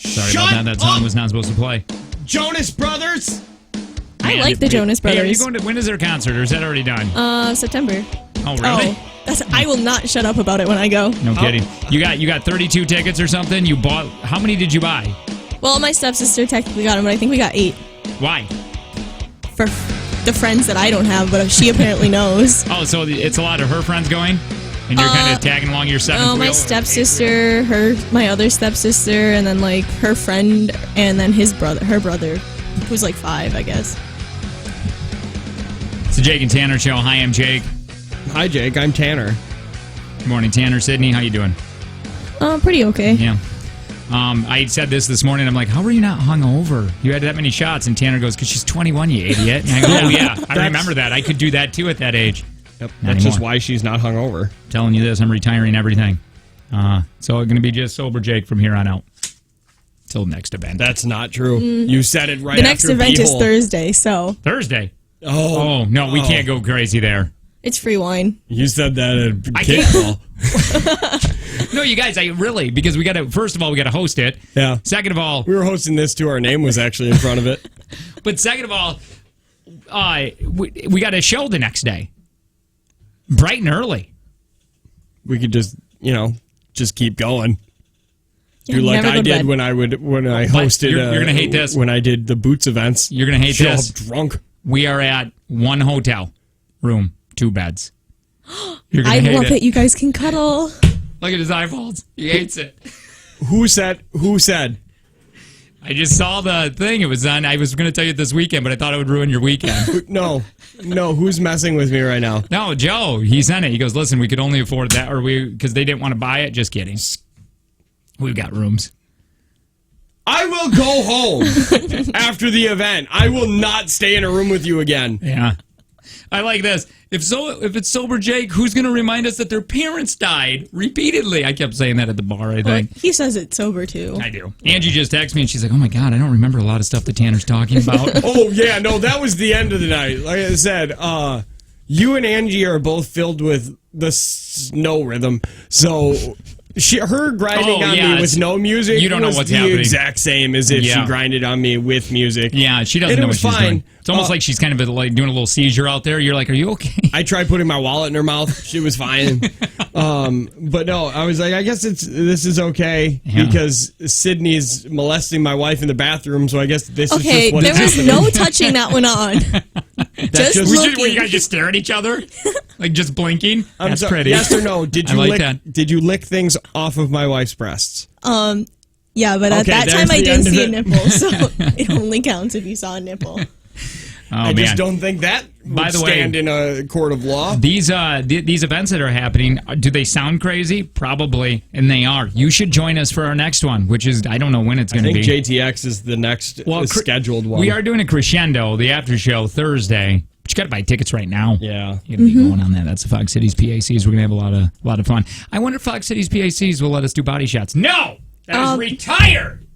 Sorry Shut about that. That song up! was not supposed to play. Jonas Brothers. I Man, like the Jonas Hey, are you Brothers. going to, when is their concert, or is that already done? September. Oh, really? I will not shut up about it when I go. No kidding. You got 32 tickets or something? You bought, how many did you buy? Well, my stepsister technically got them, but I think we got 8 Why? for the friends that I don't have, but she apparently knows. Oh, so it's a lot of her friends going? And you're kind of tagging along your seventh Oh, my wheel? stepsister, my other stepsister, and then like her friend, and then her brother, who's like 5, I guess. It's the Jake and Tanner Show. Hi, I'm Jake. Hi, Jake. I'm Tanner. Good morning, Tanner. Sydney, how you doing? Pretty okay. Yeah. I said this morning. I'm like, how are you not hungover? You had that many shots. And Tanner goes, because she's 21, you idiot. And I go, oh, yeah, I remember that. I could do that, too, at that age. Yep. Not That's just anymore. why she's not hungover. Telling you this, I'm retiring everything. So I'm going to be just sober Jake from here on out. Till next event. That's not true. You said it right The next after event is Beehole. Thursday, so Thursday. Oh, No, we can't go crazy there. it's free wine. You said that at I kickball. No, you guys, because we got to, first of all, we got to host it. Yeah. Second of all, We were hosting this too. Our name was actually in front of it. but second of all, we got a show the next day. Bright and early. We could just, just keep going. Yeah, Do like never I go to did bed. when I But hosted. you're gonna hate this. When I did the Boots events. You're going to hate Show this. up drunk. We are at one hotel room, 2 beds. You're gonna I hate love it. it. You guys can cuddle. Look at his eyeballs. He hates it. Who said? I just saw the thing. It was on. I was going to tell you this weekend, but I thought it would ruin your weekend. No. Who's messing with me right now? No, Joe. He sent it. He goes, listen, we could only afford that, because they didn't want to buy it. Just kidding. We've got rooms. I will go home after the event. I will not stay in a room with you again. Yeah. I like this. If it's sober Jake, who's going to remind us that their parents died repeatedly? I kept saying that at the bar, I think. He says it's sober too. I do. Angie just texted me and she's like, oh my God, I don't remember a lot of stuff that Tanner's talking about. Oh yeah, no, that was the end of the night. Like I said, you and Angie are both filled with the snow rhythm. So her grinding on me with no music You don't know was what's the happening. exact same as if she grinded on me with music. Yeah, she doesn't And it know what was she's fine. doing. It's almost like she's kind of like doing a little seizure out there. You're like, are you okay? I tried putting my wallet in her mouth. She was fine. But no, I was like, I guess this is okay because Sydney's molesting my wife in the bathroom. So I guess this is Okay, just what there is was happening. no touching that went on. Just just- Were you looking. guys just stare at each other? Like just blinking? I'm That's sorry, pretty. yes or no? Did I you like lick? that. Did you lick things off of my wife's breasts? Yeah, but at Okay, that there's time I the didn't end of see a it. nipple, so it only counts if you saw a nipple. Oh, I man. just don't think that would By the way- stand in a court of law. These events that are happening, do they sound crazy? Probably, and they are. You should join us for our next one, which is, I don't know when it's I going to think be. JTX is the next Well, scheduled one. We are doing a crescendo, the after show, Thursday. But you got to buy tickets right now. Yeah. You got to be going on that. That's the Fox Cities PACs. We're going to have a lot of fun. I wonder if Fox Cities PACs will let us do body shots. No! That is retired!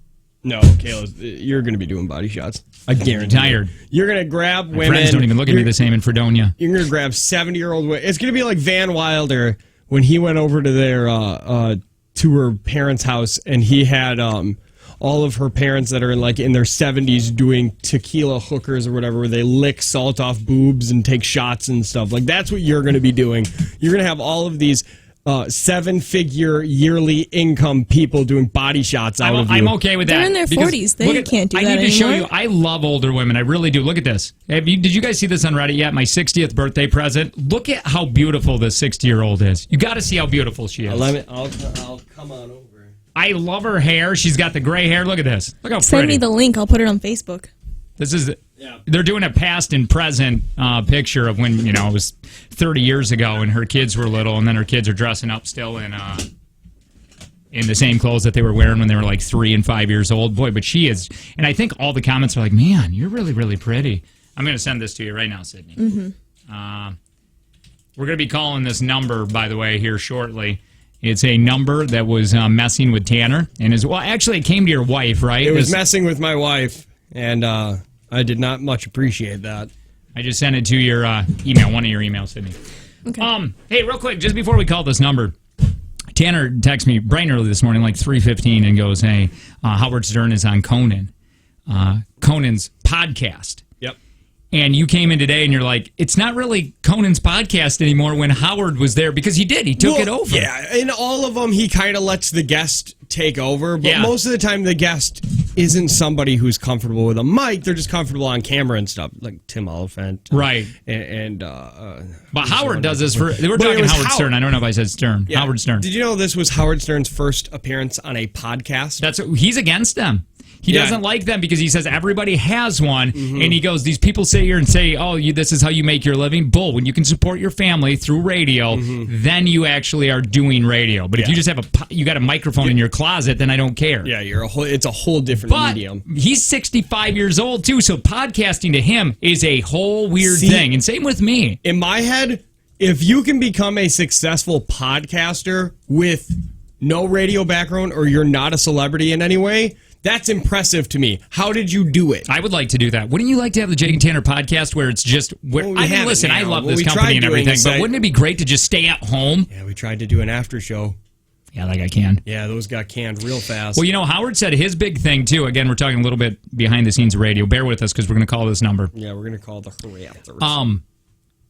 No, Kayla, you're going to be doing body shots. I guarantee. Retired. You're going to grab My women. friends don't even look at me the same in Fredonia. You're going to grab 70-year-old women. It's going to be like Van Wilder when he went over to their to her parents' house and he had all of her parents that are in their 70s doing tequila hookers or whatever, where they lick salt off boobs and take shots and stuff. Like that's what you're going to be doing. You're going to have all of these 7-figure yearly income people doing body shots out of you. I'm okay with that. They're in their because 40s. They look at- can't do I that need to show you. anymore. I love older women. I really do. Look at this. Did you guys see this on Reddit yet? My 60th birthday present. Look at how beautiful this 60-year-old is. You got to see how beautiful she is. I'll come on over. I love her hair. She's got the gray hair. Look at this. Look how Send pretty. me the link. I'll put it on Facebook. This is. They're doing a past and present picture of when it was 30 years ago and her kids were little, and then her kids are dressing up still in the same clothes that they were wearing when they were like 3 and 5 years old. Boy, but she is. And I think all the comments are like, "Man, you're really, really pretty." I'm going to send this to you right now, Sydney. We're going to be calling this number, by the way, here shortly. It's a number that was messing with Tanner, and actually, it came to your wife, right? It was messing with my wife, and I did not much appreciate that. I just sent it to your email, one of your emails, Sydney. Okay. Hey, real quick, just before we call this number, Tanner texted me bright and early this morning, like 3:15, and goes, "Hey, Howard Stern is on Conan, Conan's podcast." Yep. And you came in today and you're like, it's not really Conan's podcast anymore when Howard was there, because he did. He took it over. Yeah, in all of them, he kind of lets the guest take over. But Yeah. most of the time, the guest isn't somebody who's comfortable with a mic. They're just comfortable on camera and stuff, like Tim Oliphant. Right. But Howard does this for, we're But it talking was Howard Stern. I don't know if I said Stern. Yeah. Howard Stern. Did you know this was Howard Stern's first appearance on a podcast? He's against them. He Yeah. doesn't like them because he says everybody has one, and he goes, these people sit here and say, oh, this is how you make your living. Bull. When you can support your family through radio, then you actually are doing radio. But if you just have you got a microphone in your closet, then I don't care. Yeah, it's a whole different But medium. he's 65 years old too, so podcasting to him is a whole weird See- thing. And same with me. In my head, if you can become a successful podcaster with no radio background, or you're not a celebrity in any way, that's impressive to me. How did you do it? I would like to do that. Wouldn't you like to have the Jake and Tanner podcast where it's just Well, we I have mean, it listen, I now. love Well, this we company tried and doing everything, this, but wouldn't it be great to just stay at home? Yeah, we tried to do an after show. Yeah, like I can. Yeah, those got canned real fast. Well, Howard said his big thing too. Again, we're talking a little bit behind the scenes of radio. Bear with us because we're going to call this number. Yeah, we're going to call the Raptors.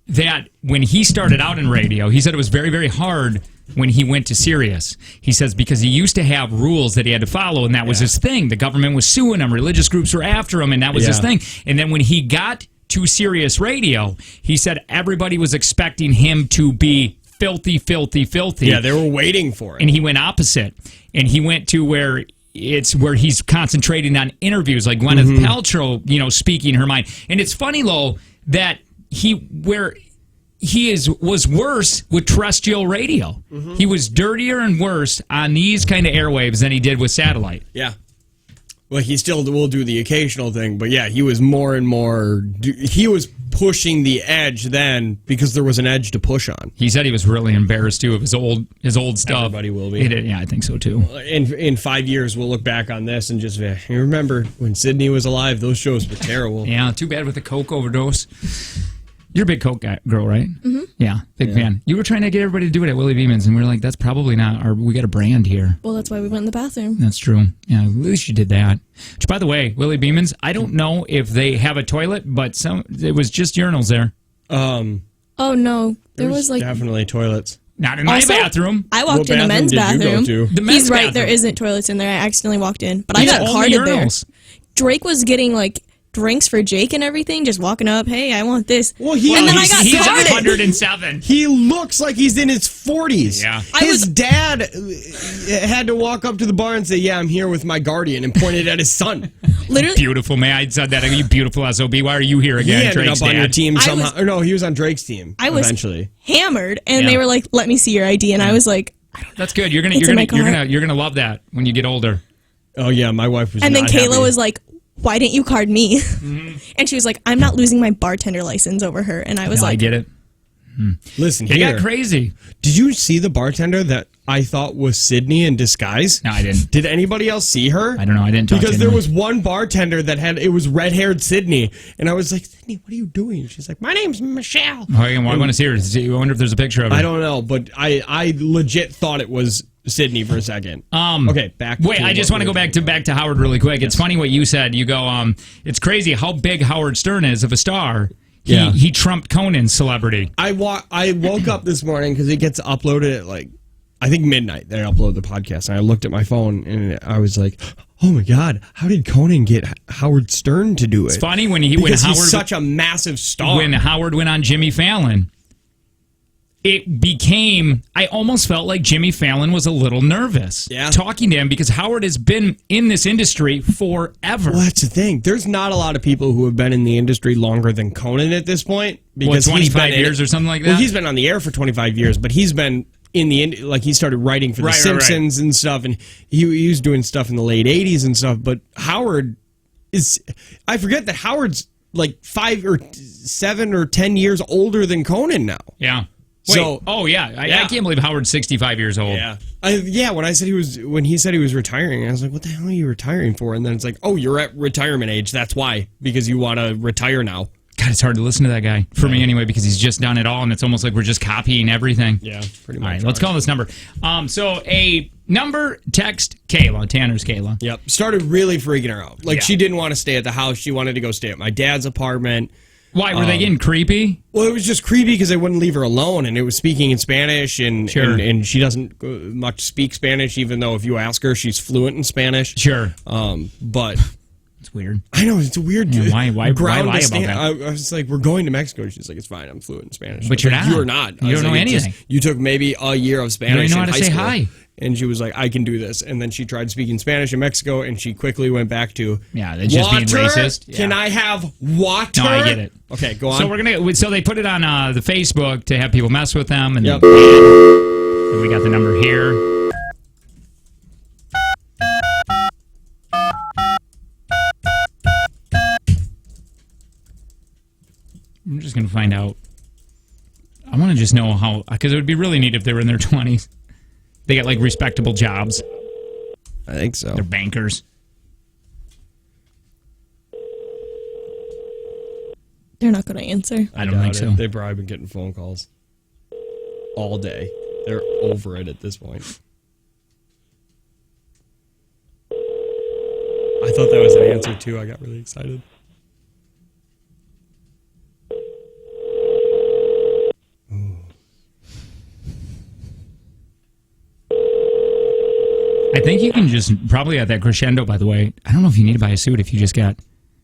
That when he started out in radio, he said it was very, very hard when he went to Sirius. He says because he used to have rules that he had to follow, and that was his thing. The government was suing him, religious groups were after him, and that was his thing. And then when he got to Sirius Radio, he said everybody was expecting him to be filthy, filthy, filthy. Yeah, they were waiting for it. And he went opposite. And he went to where he's concentrating on interviews, like Gwyneth Paltrow, speaking her mind. And it's funny, though, that was worse with terrestrial radio. He was dirtier and worse on these kind of airwaves than he did with satellite. Yeah. Well, he still will do the occasional thing, but yeah, he was more and more. He was pushing the edge then because there was an edge to push on. He said he was really embarrassed too of his old stuff. Everybody will be. He did, yeah, I think so too. In 5 years, we'll look back on this and just you remember when Sydney was alive? Those shows were terrible. Yeah, too bad with the coke overdose. You're a big Coke girl, right? Mm-hmm. Yeah, big fan. You were trying to get everybody to do it at Willie Beeman's, and we were like, that's probably not, we got a brand here. Well, that's why we went in the bathroom. That's true. Yeah, at least you did that. Which, by the way, Willie Beeman's, I don't know if they have a toilet, but it was just urinals there. Oh, no. There was like... definitely toilets. Not in my Also, bathroom. I walked What in the bathroom men's did you go bathroom. to? The men's He's right. bathroom. There isn't toilets in there. I accidentally walked in, but These I got only carded there. urinals. Drake was getting like drinks for Jake and everything, just walking up. Hey, I want this. Well, and then I got He's carded. 107. He looks like he's in his 40s. Yeah. His dad had to walk up to the bar and say, yeah, I'm here with my guardian, and pointed at his son. Literally, Beautiful, man. I said that. You beautiful SOB. Why are you here He again, ended Drake's up on your dad? team I somehow. was- Or no, he was on Drake's team I was eventually. hammered, and Yeah. they were like, "Let me see your ID," and I was like, That's good. You're It's in my car. you're gonna love that when you get older. Oh, yeah, my wife was and then not Kayla happy. was like, "Why didn't you card me?" And she was like, "I'm not losing my bartender license over her," and I was No, I like, get it. Listen, It here. got crazy. Did you see the bartender that I thought was Sydney in disguise? No, I didn't. Did anybody else see her? I don't know. I didn't talk Because to there anyone. was one bartender that it was red-haired Sydney, and I was like, Sydney, what are you doing? She's like, my name's Michelle. Oh, I want to see her. I wonder if there's a picture of her. I don't know, but I legit thought it was Sydney for a second. Okay, back. Wait, to I just what want to we go were back to Howard really quick. It's funny what you said. You go, it's crazy how big Howard Stern is of a star. Yeah. He trumped Conan's celebrity. I woke up this morning because it gets uploaded at like, I think midnight. They upload the podcast, and I looked at my phone and I was like, "Oh my god, how did Conan get Howard Stern to do it?" It's funny when because Howard he's such a massive star. when Howard went on Jimmy Fallon. It became, I almost felt like Jimmy Fallon was a little nervous talking to him because Howard has been in this industry forever. Well, that's the thing. There's not a lot of people who have been in the industry longer than Conan at this point. Because 25 years or something like that? Well, he's been on the air for 25 years, but he's been in the like he started writing for The Simpsons and stuff, and he was doing stuff in the late 80s and stuff. But Howard is, I forget that Howard's like 5 or 7 or 10 years older than Conan now. Yeah. Wait, So- I can't believe Howard's 65 years old. Yeah. When he said he was retiring, I was like, "What the hell are you retiring for?" And then it's like, "Oh, you're at retirement age. That's why, because you want to retire now." God, it's hard to listen to that guy for me anyway because he's just done it all, and it's almost like we're just copying everything. Yeah, pretty All much. right, let's call this number. So a number, text Kayla, Tanner's Kayla. Yep. Started really freaking her out. Like, Yeah. she didn't want to stay at the house. She wanted to go stay at my dad's apartment. Why were they getting creepy? Well, it was just creepy because they wouldn't leave her alone, and it was speaking in Spanish, and Sure. and she doesn't much speak Spanish, even though if you ask her, she's fluent in Spanish. Sure, But it's weird. I know it's a weird. Yeah, why ground lie to about stand. that? I was like, we're going to Mexico. She's like, it's fine. I'm fluent in Spanish. But I was you're like, not. You're not. I You was don't know like, it just- anything. you took maybe a year of Spanish. know how in to high say school. hi. And she was like, I can do this. And then she tried speaking Spanish in Mexico, and she quickly went back to, Yeah, that's just being water? racist. Can Yeah. I have water? No, I get it. Okay, go on. So we're gonna. So they put it on the Facebook to have people mess with them, and Yep. and we got the number here. I'm just gonna find out. I want to just know how, because it would be really neat if they were in their 20s. They got like respectable jobs. I think so. They're bankers. They're not going to answer. I don't think Doubt so. it. They've probably been getting phone calls all day. They're over it at this point. I thought that was an answer too. I got really excited. I think you can just probably at that crescendo. By the way, I don't know if you need to buy a suit if you just got.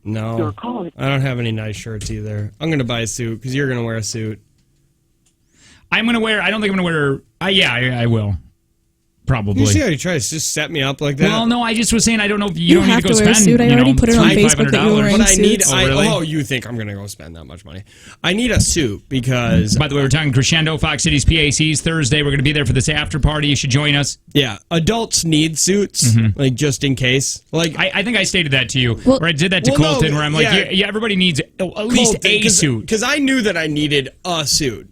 No, I don't have any nice shirts either. I'm gonna buy a suit because you're gonna wear a suit. I'm gonna wear. I don't think I'm gonna wear. Yeah, I will. Probably. You see how you try to just set me up like that? Well, no, I just was saying I don't know if you, You don't need have to go to wear a spend. suit. I you already know, put it on $500. Facebook that you were wearing but I need. suits. really? You think I'm gonna go spend that much money? I need a suit because By the way, we're talking Crescendo, Fox Cities PACs Thursday. We're going to be there for this after party. You should join us. yeah, adults need suits like just in case. Like I think I stated that to you, Well- or I did that to Well, no, Colton, where I'm like, yeah. yeah, everybody needs at least a suit. because I knew that I needed a suit.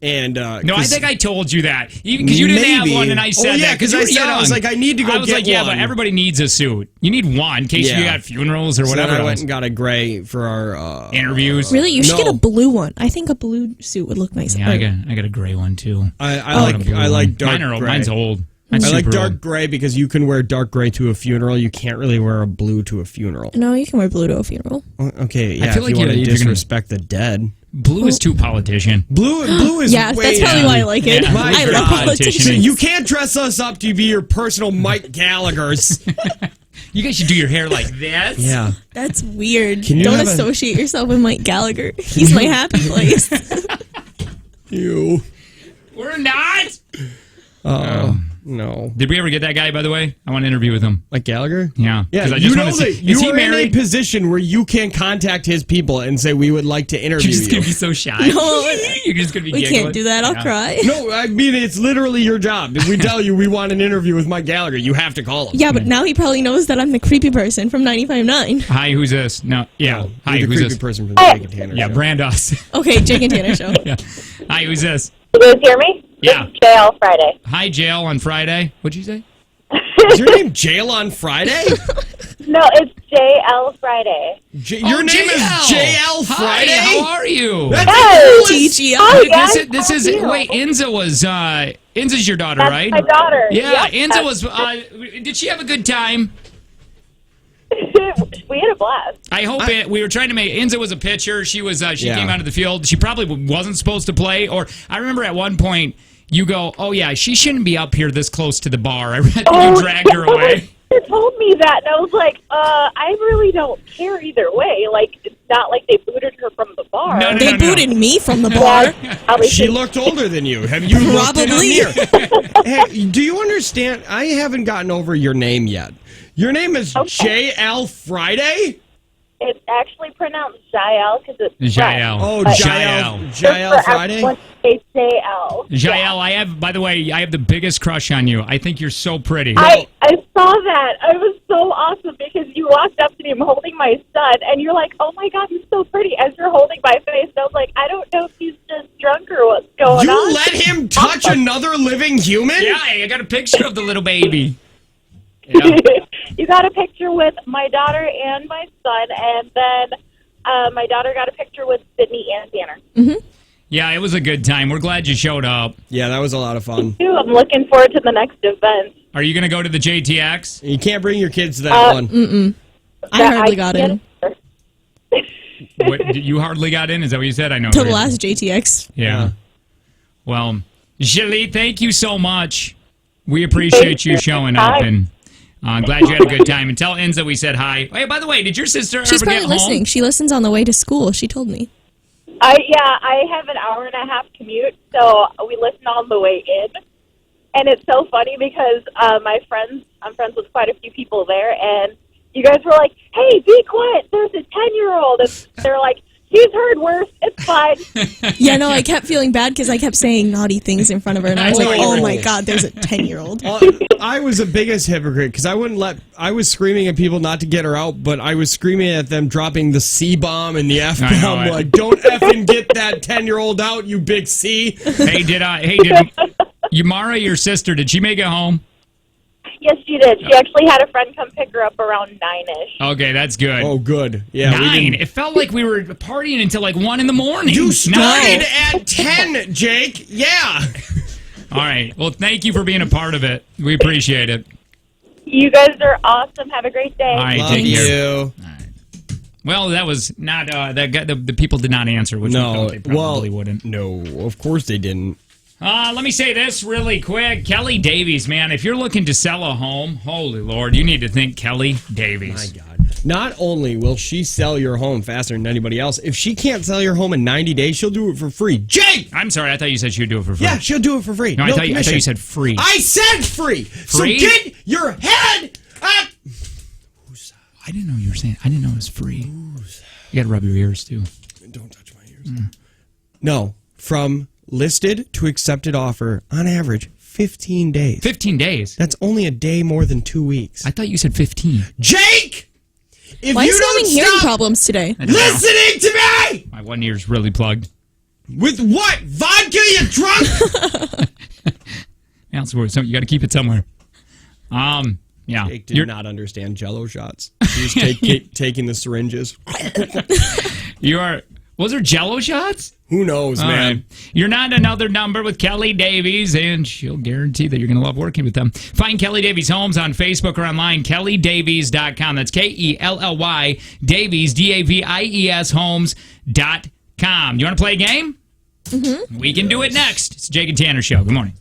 And No, I think I told you that because you didn't have Maybe. one, and I said Oh, yeah, that because 'cause I said, I was like, I need to go I was get like, yeah, one. but everybody needs a suit. You need one in case you Yeah. got funerals or So whatever. then I went else. and got a gray for our Interviews. Really? You should No. get a blue one. I think a blue suit would look nice. Yeah, I got a gray one too. I want a blue like one. dark Mine are old. gray. Mine's old. Mine's I like super dark old. gray because you can wear dark gray to a funeral. You can't really wear a blue to a funeral. No, you can wear blue to a funeral. Okay, yeah. feel if like you want to you're gonna- disrespect the dead. Blue is too politician. Blue is Yeah, way that's probably why I like it. Yeah, My I God. love politicians. Politician. You can't dress us up to be your personal Mike Gallagher's. You guys should do your hair like this. Yeah. That's weird. Can you Don't have a- associate yourself with Mike Gallagher. He's my happy place. You. We're not. No. Did we ever get that guy, by the way? I want to interview with him. Like Gallagher? Yeah. Yeah, 'Cause I you just know want to that see. you Is he are in a married? position where you can contact his people and say, we would like to interview You're just you. going to be so shy. No, You're just going to be we giggling. can't do that. I'll Yeah. cry. No, I mean, it's literally your job. If we tell you we want an interview with Mike Gallagher, you have to call him. Yeah, but now he probably knows that I'm the creepy person from 95.9. Hi, who's this? No. Yeah. No, Hi, you're the who's creepy this? person from the Jake and Tanner Yeah, show. Brandos. Okay, Jake and Tanner show. Yeah. Hi, who's this? You guys hear me? Yeah. This is JL Friday. Hi, Jail on Friday. What'd you say? Is your name Jail on Friday? No, it's JL Friday. Your name is JL Friday? Hi, how are you? That's Hey! TGI. Hi, This guys. this How is are you? wait. Enza was Enza's your daughter, That's right? my daughter. Yeah, Yep, Enza was. Did she have a good time? we had a blast. I hope it. We were trying to make. Enza was a pitcher. She was. She Yeah. came onto the field. She probably wasn't supposed to play. Or I remember at one point you go, "Oh yeah, she shouldn't be up here this close to the bar." I read you dragged her away. They told me that, and I was like, I really don't care either way. Like, it's not like they booted her from the bar. No, no, They no. booted me from the bar. Probably She should- looked older than you. Have you looked in a Probably. mirror? Hey, do you understand? I haven't gotten over your name yet. Your name is Okay. JL Friday? It's actually pronounced Jael because it's Jael. Oh, But- Jael. Just Jael for Friday? everyone, It's JL. Jael, I have. By the way, I have the biggest crush on you. I think you're so pretty. I saw that. I was so awesome because you walked up to me. I'm holding my son, and you're like, "Oh my God, he's so pretty." As you're holding my face, and I was like, "I don't know if he's just drunk or what's going on." You let him touch another living human? Yeah, I got a picture of the little baby. Yeah. You got a picture with my daughter and my son, and then my daughter got a picture with Sydney and Tanner. Yeah, it was a good time. We're glad you showed up. Yeah, that was a lot of fun. Too. I'm looking forward to the next event. Are you going to go to the JTX? You can't bring your kids to that one. I hardly got in What, you hardly got in? Is that what you said? I know. to the last JTX. Yeah. Well, Julie, thank you so much. We appreciate you showing up, and glad you had a good time. And tell Enza we said hi. Hey, by the way, did your sister She's ever get probably listening. home? She listens on the way to school. She told me. I have an hour and a half commute, so we listen on the way in. And it's so funny because I'm friends with quite a few people there, and you guys were like, "Hey, be quiet! There's a 10-year-old." And they're like, "He's heard worse. It's fine." Yeah, no, I kept feeling bad because I kept saying naughty things in front of her, and I was like, "Oh my god, there's a 10-year-old." I was the biggest hypocrite because I wouldn't let. I was screaming at people not to get her out, but I was screaming at them dropping the C bomb and the F I know bomb. it. Like, don't effing get that 10-year-old out, you big C. Hey, did Yumara, your sister, did she make it home? Yes, she did. She actually had a friend come pick her up around 9-ish. Okay, that's good. Oh, good. Yeah, we 9. didn't. It felt like we were partying until like 1 in the morning. You started 9. at 10, Jake. Yeah. All right. Well, thank you for being a part of it. We appreciate it. You guys are awesome. Have a great day. All right, Love take care. you. Well, that was not the people did not answer, which we No, felt they probably well, wouldn't. no, of course they didn't. Let me say this really quick. Kelly Davies, man, if you're looking to sell a home, holy Lord, you need to think Kelly Davies. My God. Not only will she sell your home faster than anybody else, if she can't sell your home in 90 days, she'll do it for free. Jake! I'm sorry, I thought you said she would do it for free. Yeah, she'll do it for free. No, I thought you commission. said free. I said free. Free? So get your head up. I didn't know you were saying. I didn't know it was free. You got to rub your ears too. Don't touch my ears. No, from listed to accepted offer, on average, 15 days. 15 days. That's only a day more than 2 weeks. I thought you said 15. Jake! If Why you is he having don't hearing stop problems today? I don't know. listening to me! My one ear's really plugged. With what? Vodka, you drunk? Yeah, so you got to keep it somewhere. Yeah. Jake did not understand Jello shots. He was taking the syringes. You are. Was there Jello shots? Who knows, All man? right. You're not another number with Kelly Davies, and she'll guarantee that you're going to love working with them. Find Kelly Davies Homes on Facebook or online, kellydavies.com. That's Kelly Davies, Davies, homes.com. You want to play a game? Mm-hmm. We can do it next. It's the Jake and Tanner Show. Good morning.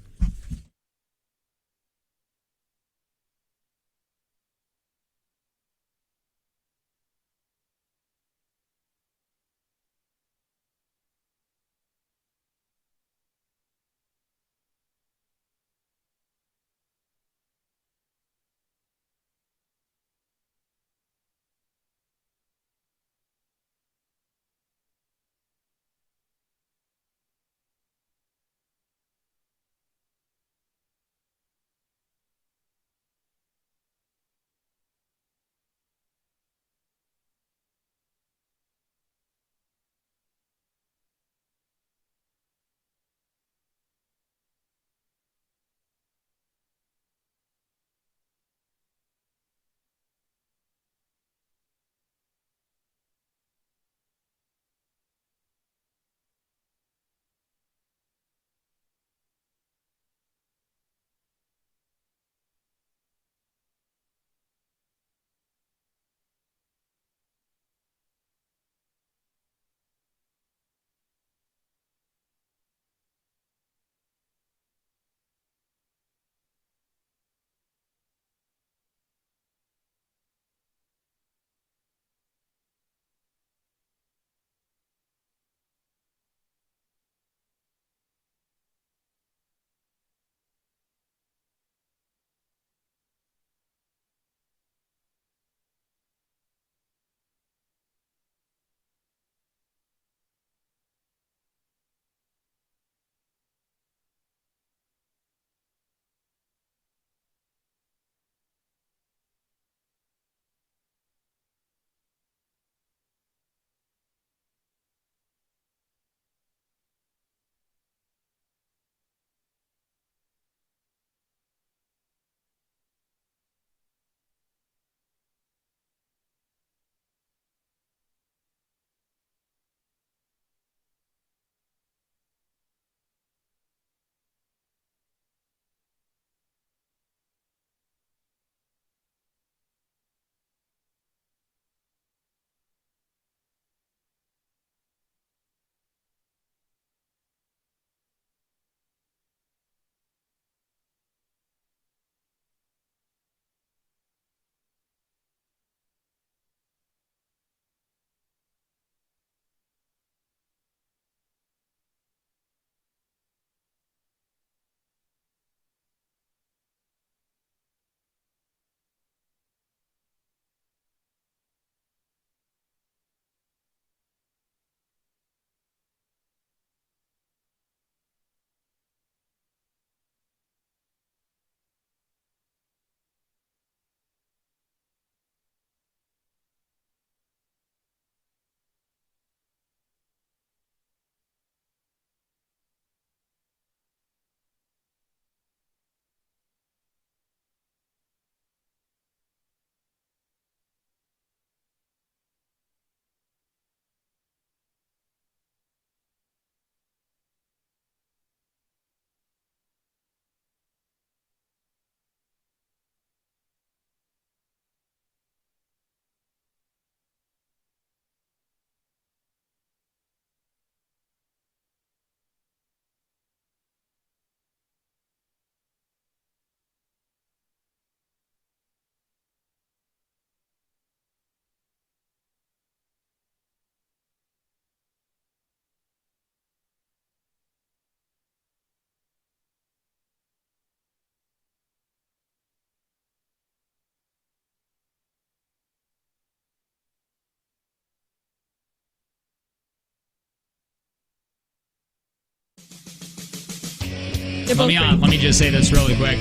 Let me just say this really quick.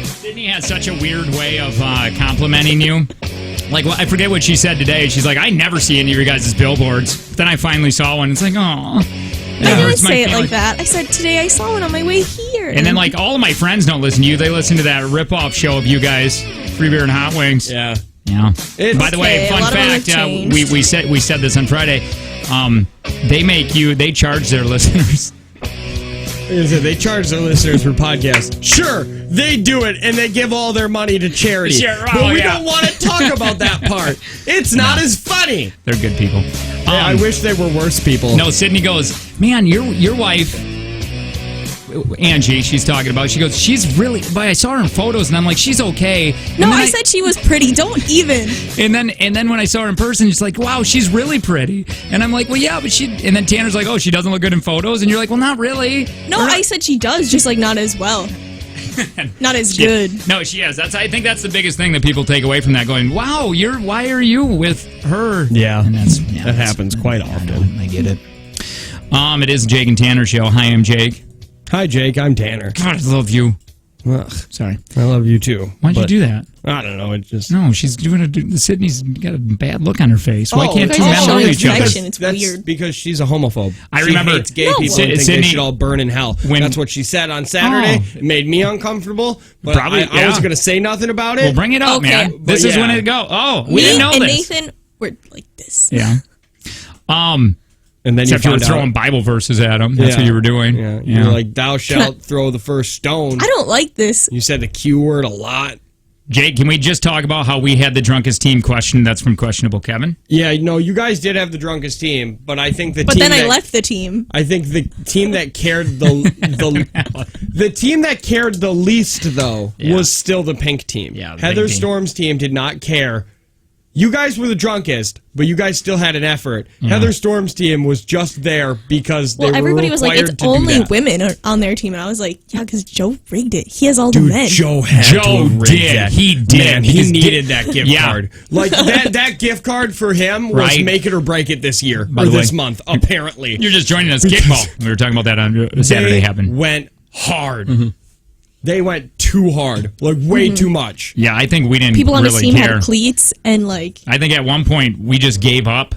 Sydney has such a weird way of complimenting you. Like, I forget what she said today. She's like, I never see any of your guys' billboards. Then I finally saw one. It's like, oh. I didn't say it like that. I said, today I saw one on my way here. And then, like, all of my friends don't listen to you. They listen to that rip-off show of you guys, Free Beer and Hot Wings. Yeah. Yeah. By the way, Okay, a fun lot of them have fact, changed. we said this on Friday. They charge their listeners. They charge their listeners for podcasts. Sure, they do it, and they give all their money to charity. Sure, but we yeah. don't want to talk about that part. It's not as funny. They're good people. Yeah, I wish they were worse people. No, Sydney goes, man, your wife, Angie, she's talking about, she goes, she's really, but I saw her in photos, and I'm like, she's okay. And No, then I said she was pretty. Don't even. And then when I saw her in person, she's like, wow, she's really pretty. And I'm like, well, yeah, but and then Tanner's like, oh, she doesn't look good in photos. And you're like, well, not really. No, I said she does, just like not as well. Not as good. No, she is. I think that's the biggest thing that people take away from that, going, wow, why are you with her? Yeah, and that happens quite often. I get it. It is Jake and Tanner show. Hi, I'm Jake. Hi, Jake. I'm Tanner. God, I love you. Ugh, Sorry. I love you too. Why'd you do that? I don't know. It just No, she's doing Sydney's got a bad look on her face. Why can't you two guys men are love showing each other? affection. It's that's weird. because she's a homophobe. I She remember- hates gay No, people and thinks Sydney- they should all burn in hell. That's what she said on Saturday. Oh. It made me uncomfortable. But Probably, I wasn't going to say nothing about it. Well, bring it up, Okay. man. But This is yeah. when it go. Oh, we Me didn't know and this. Nathan were like this. Yeah. And then Except you you were found throwing out. Bible verses at him. That's Yeah. what you were doing. Yeah. You're like, thou shalt throw the first stone. I don't like this. You said the Q word a lot. Jake, can we just talk about how we had the drunkest team question? That's from Questionable Kevin. Yeah, no, you guys did have the drunkest team, but I think the But team then I that- left the team. I think the team that cared the team that cared the least though was still the pink team. Yeah, the Heather pink team. Storm's team did not care. You guys were the drunkest, but you guys still had an effort. Heather Storm's team was just there because they Well, were everybody was like, required it's to do only that. women on their team. And I was like, yeah, because Joe rigged it. He has all the Dude, men. Joe had Joe to rig did. that. He did. Man, He he just needed did. that gift Yeah. card. Like that gift card for him was Right. make it or break it this year By or the way, this month. Apparently, You're just joining us kickball. We were talking about that on Saturday. they Happened. went hard. They went too hard, like way too much. Yeah, I think we didn't People on really his team care. had cleats and like, I think at one point we just gave up.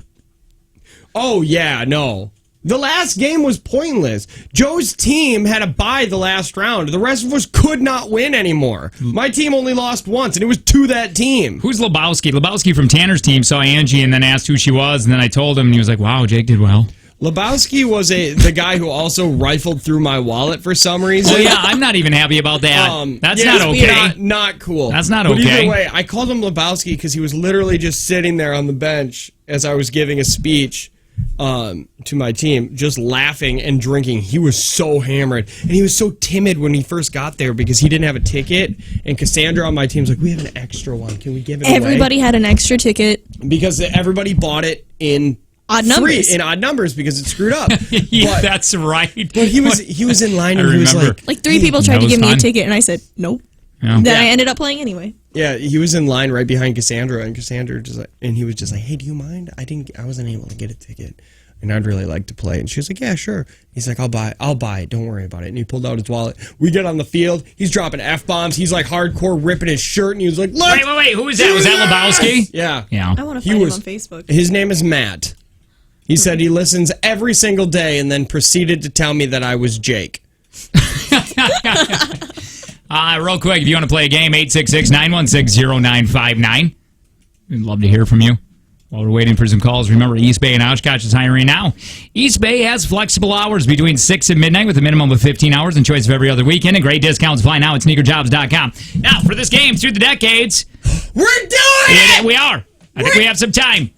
Oh yeah, no. The last game was pointless. Joe's team had a bye the last round. The rest of us could not win anymore. My team only lost once, and it was to that team. Who's Lebowski? Lebowski from Tanner's team saw Angie and then asked who she was, and then I told him, and he was like, wow, Jake did well. Lebowski was the guy who also rifled through my wallet for some reason. Oh, yeah, I'm not even happy about that. That's yeah, not okay. Not cool. That's not but okay. Either way, I called him Lebowski because he was literally just sitting there on the bench as I was giving a speech to my team, just laughing and drinking. He was so hammered, and he was so timid when he first got there because he didn't have a ticket. And Cassandra on my team's like, "We have an extra one. Can we give it everybody had an extra ticket. away?" Because everybody bought it in Odd numbers. in odd numbers because it's screwed up. Yeah, but, that's right. but he was in line and I he was remember. like, Like 3 people tried That to was give me a fun. ticket, and I said nope. Yeah. Then I ended up playing anyway. yeah, he was in line right behind Cassandra, and Cassandra just like, and he was just like, "Hey, do you mind? I wasn't able to get a ticket, and I'd really like to play." And she was like, "Yeah, sure." He's like, I'll buy it. Don't worry about it." And he pulled out his wallet. We get on the field. He's dropping F-bombs. He's like hardcore ripping his shirt, and he was like, "Look!" Wait. Who was that? Was that Lebowski? Yeah. Yeah. I want to He find was- him on Facebook. His name is Matt. He said he listens every single day, and then proceeded to tell me that I was Jake. Real quick, if you want to play a game, 866-916-0959. We'd love to hear from you. While we're waiting for some calls, remember East Bay and Oshkosh is hiring now. East Bay has flexible hours between 6 and midnight with a minimum of 15 hours and choice of every other weekend, and great discounts apply now at sneakerjobs.com. Now, for this game, through the decades, We're doing it! we are. I think we have some time.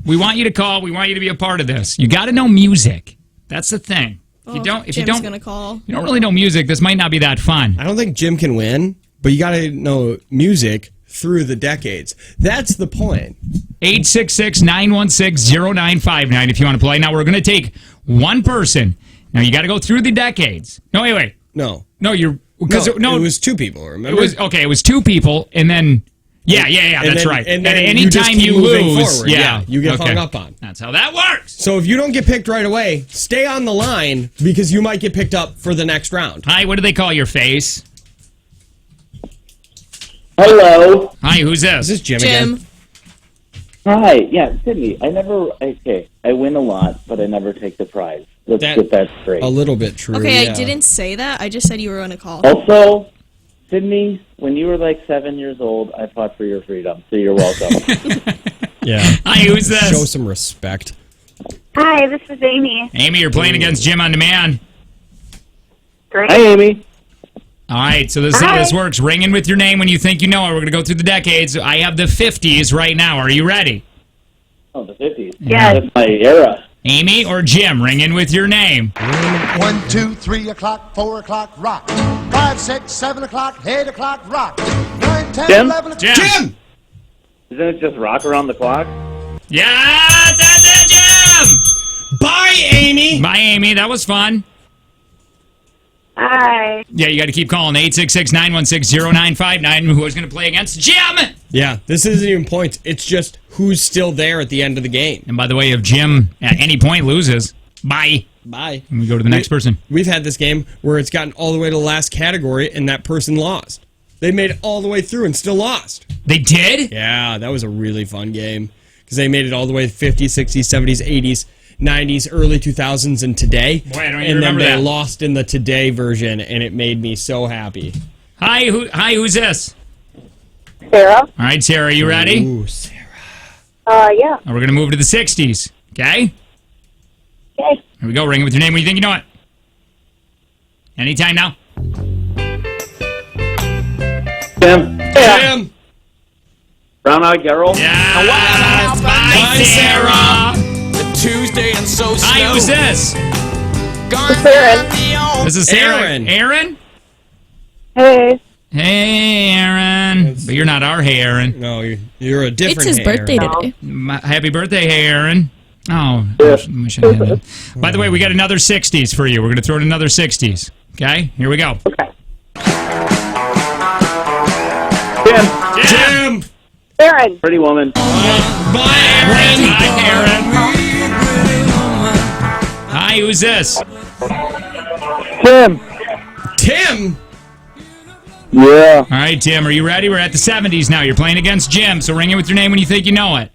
We want you to call. We want you to be a part of this. You got to know music. That's the thing. If you don't gonna call. you don't really know music, this might not be that fun. I don't think Jim can win, but you got to know music through the decades. That's the point. 866-916-0959 if you want to play. Now, we're going to take one person. Now, you got to go through the decades. No, wait. No. No, you're... Because It was 2 people, remember? It was 2 people, and then Yeah, And that's then- right. and At then any you just time keep you moving lose, forward. Yeah, you get hung up on. That's how that works. So if you don't get picked right away, stay on the line because you might get picked up for the next round. Hi, what do they call your face? Hello. Hi, who's Is this? this Jim, Jim. again? Hi. Yeah, Sydney. I win a lot, but I never take the prize. Let's get that straight. A little bit true. Okay, yeah. I didn't say that. I just said you were on a call. Also, Sydney, when you were like 7 years old, I fought for your freedom, so you're welcome. Yeah. Hi, who's this? Show some respect. Hi, this is Amy. Amy, you're playing against Jim on Demand. Great. Hi, Amy. All right, so this is how this works. Ring in with your name when you think you know it. We're going to go through the decades. I have the 50s right now. Are you ready? Oh, the 50s. Yes. That's my era. Amy or Jim, ring in with your name. 1, 2, 3 o'clock, 4 o'clock, rock. 5, 6, 7 o'clock, 8 o'clock, rock. 9, 10, Jim? 11 o'clock. Jim! Isn't it just rock around the clock? Yes, that's it, Jim! Bye, Amy. Bye, Amy. That was fun. Hi. Yeah, you got to keep calling 866-916-0959. Who is going to play against Jim? Yeah, this isn't even points. It's just who's still there at the end of the game. And by the way, if Jim at any point loses, bye. Bye. And we go to the next person. We've had this game where it's gotten all the way to the last category and that person lost. They made it all the way through and still lost. They did? Yeah, that was a really fun game because they made it all the way to 50s, 60s, 70s, 80s, 90s, early 2000s, and today. Boy, I don't even and then remember they that. lost in the today version, and it made me so happy. Hi, who's this? Sarah. All right, Sarah, you ready? Ooh, Sarah. Yeah. And we're going to move to the 60s, okay? Okay. Here we go. Ring it with your name when you think you know it. Anytime now. Jim. Jim. Brown Eyed Girl. Yeah. Bye, Sarah. Tuesday and so Hi, who's this? Aaron. This is Sarah. Aaron. Aaron? Hey. Hey, Aaron. But you're not our Hey, Aaron. No, you're a different It's his hair. birthday today. Happy birthday, Hey, Aaron. Oh, we should have it. By the way, we got another 60s for you. We're going to throw in another 60s. Okay, here we go. Okay. Jim. Aaron. Pretty Woman. Bye, Aaron. Hi, Aaron. Hi, who's this? Tim. Tim. Yeah. All right, Tim, are you ready? We're at the 70s now. You're playing against Jim, so ring it with your name when you think you know it.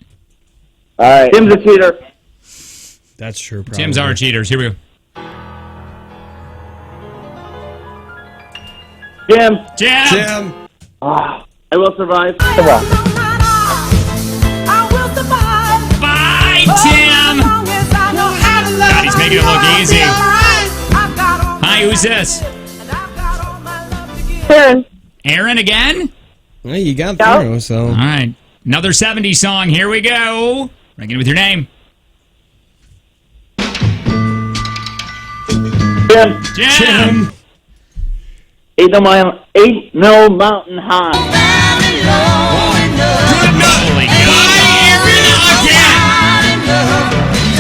All right. Tim's a cheater. That's true. Probably. Tim's our cheaters. Here we go. Jim. Jim. Tim. I will survive. Bye, Tim. God, he's making it look easy. Hi, who's this? Aaron. Aaron again? Well, you got Yeah. through, so. All right. Another 70s song. Here we go. Ring it with your name. Jim. Jim. Ain't no mountain high. Holy God.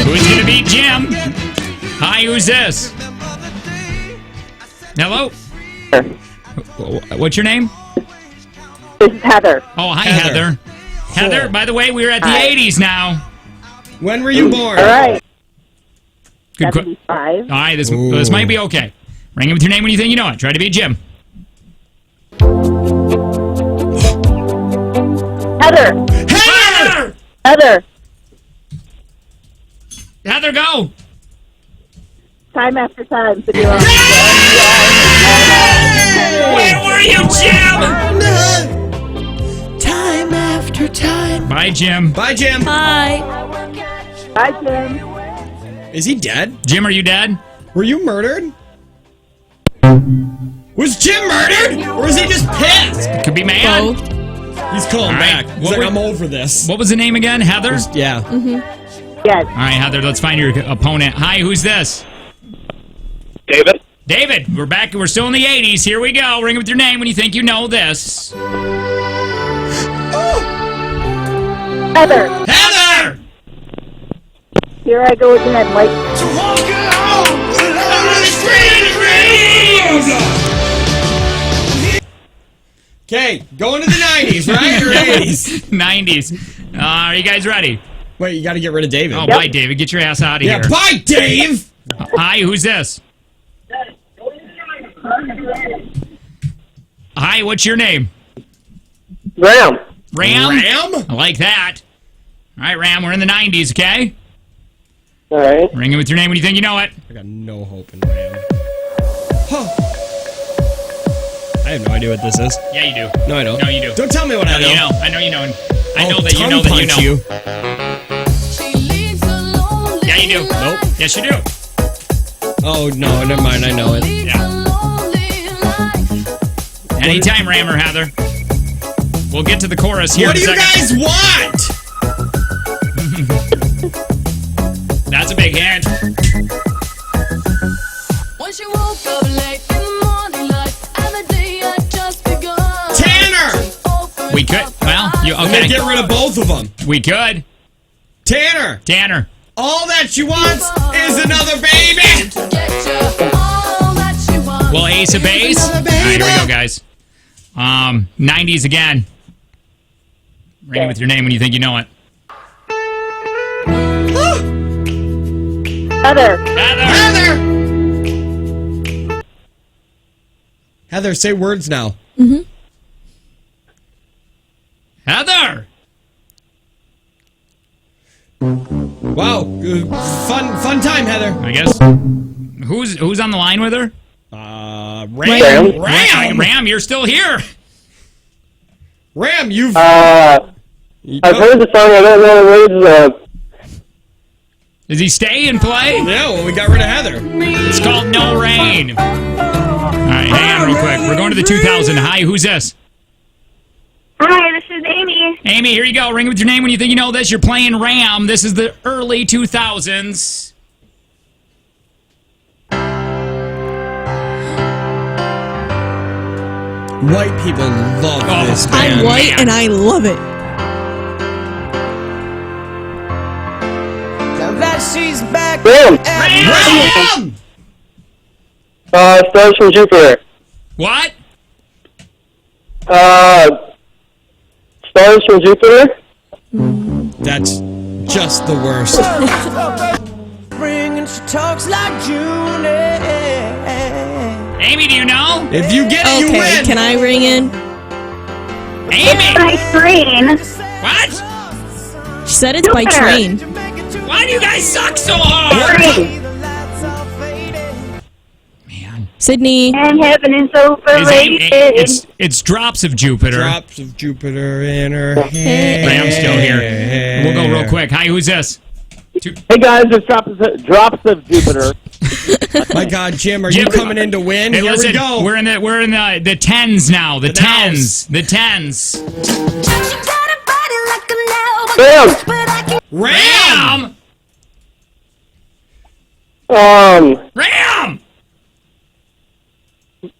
Who's going to beat Jim? Hi, who's this? Hello? What's your name? This is Heather. Oh, hi, Heather. Heather. Heather, by the way, we're at the 80s now. When were you born? All right. Good 75. All right, this Ooh. might be okay. Ring it with your name when you think you know it. Try to beat Jim. Heather. Heather! Heather. Heather, go! Time after time. So Where were you, Jim? Time after time. Bye, Jim. Bye, Jim. Hi. Bye, Jim. Is he dead? Jim, are you dead? Were you murdered? Was Jim murdered? Or was he just pissed? Could be mad. Both. He's calling All right. back. He's What like, were- I'm over this. What was the name again? Heather? Yeah. Yes. All right, Heather, let's find your opponent. Hi, who's this? David. David, we're back. We're still in the 80s. Here we go. Ring it with your name when you think you know this. Heather. Heather! Here I go again. Like, Okay, going to the 90s, right? Or 80s? 90s. Are you guys ready? Wait, you got to get rid of David. Oh, bye, David. Get your ass out of yeah, here. bye, Dave! Hi, who's this? Hi, what's your name? Ram. Ram? Ram? I like that. All right, Ram, we're in the 90s, okay? All right. Ring in with your name when you think you know it. I got no hope in Ram. Huh. I have no idea what this is. Yeah, you do. No, I don't. No, you do. Don't tell me what I know. You know. I know you know. I know I'll that you know that you tongue know. punch Yeah, you do. Nope. Yes, you do. Oh, no, never mind. I know it. Yeah. Anytime, Ram or Heather. We'll get to the chorus here What do in a you second. guys want? That's a big hint. Once you woke up late in the morning light, and the day had just begun. Tanner! We could. Well, you I'm going okay? to get rid of both of them. We could. Tanner! Tanner. All that she wants is another baby! Get you all that you want. Well, ace of base. All Another right, here we baby. go, guys. 90s again. Ring it with your name when you think you know it. Heather. Heather. Heather! Heather, say words now. Heather. Wow. Fun time, Heather. I guess. Who's on the line with her? Ram. Ram, you're still here. Ram, you've... I've heard the song. I don't know the words. Does he stay and play? Yeah, well, we got rid of Heather. It's called No Rain. All right, hang on real quick. We're going to the 2000. Hi, who's this? Hi, this is Amy. Amy, here you go. Ring it with your name when you think you know this. You're playing Ram. This is the early 2000s. White people love Oh, this band. I'm white man. and I love it. Ram. Ram! Stars from Jupiter. What? Stars from Jupiter. That's just the worst. Amy, do you know? If you get it, you Okay, win. can I ring in? Amy! My screen. What? She said it's by Jupiter. train. Why do you guys suck so hard? Screen. Man. Sydney. And heaven is overrated. It's Drops of Jupiter. Drops of Jupiter in her hand. Ram's still here. We'll go real quick. Hi, who's this? Hey guys, it's Drops of Jupiter. My God, Jim, are Jim, you coming in to win? Hey, Here listen, we go. we're in the tens now. The tens. The tens. Ram. Ram! Ram. Ram!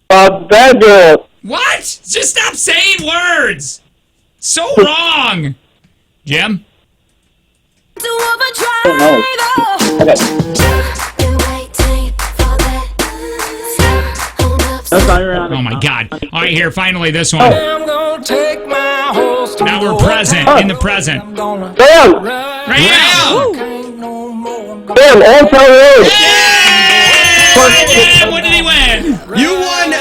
Bad girl. What? Just stop saying words. So wrong. Jim? Oh my God. All right, here, finally, this one. Now we're present, in the present. Ram. Ram! Ram. Old Town Road. Yeah! What did he win? You won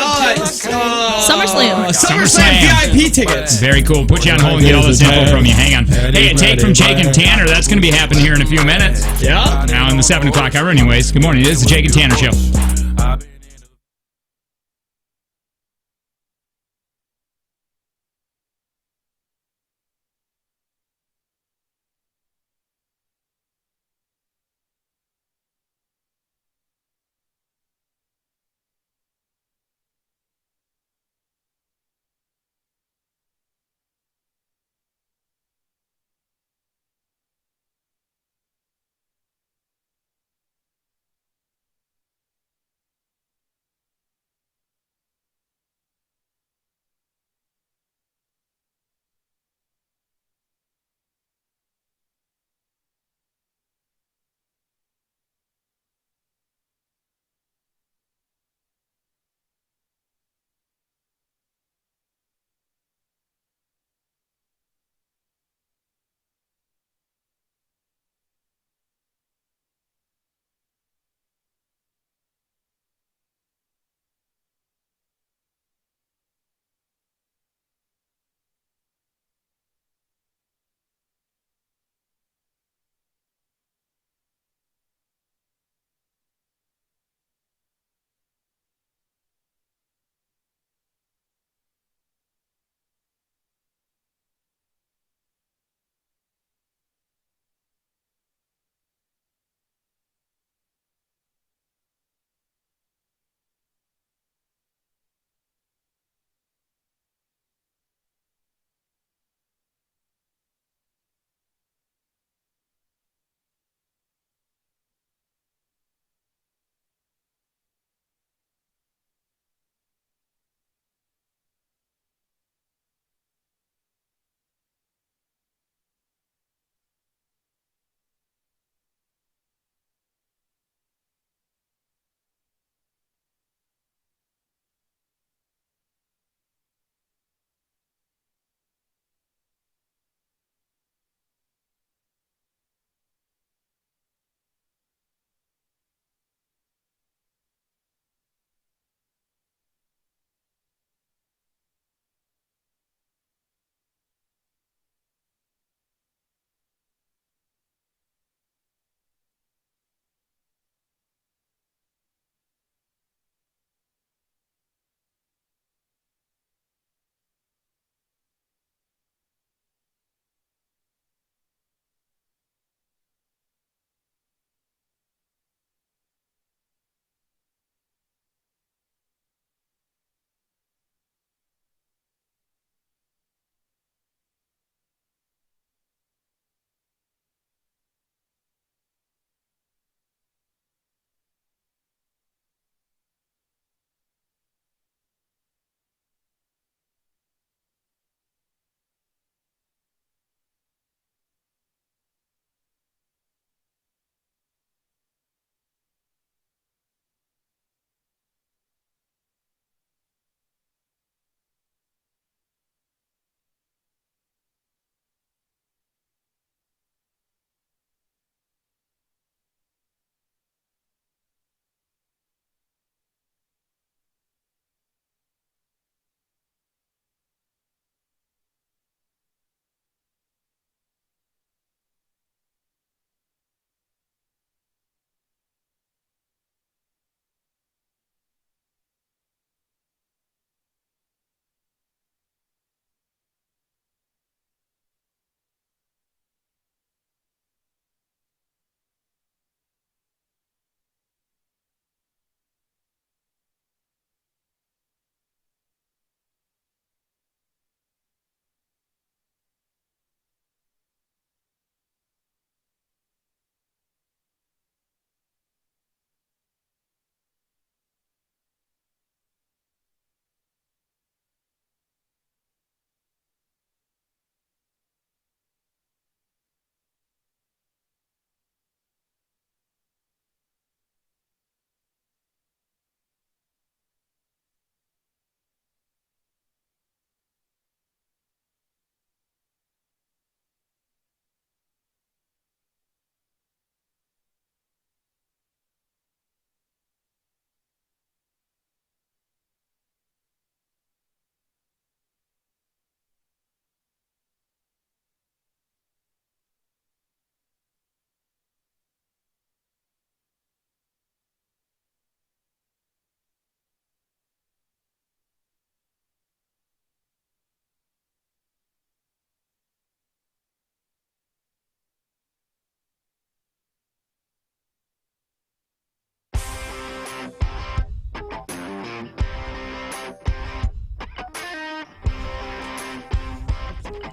SummerSlam. SummerSlam VIP tickets. Very cool. Put you on hold and get all this info from you. Hang on. Hey, a take from Jake and Tanner. That's going to be happening here in a few minutes. Yeah. Now in the 7 o'clock hour, anyways. Good morning. This is the Jake and Tanner Show.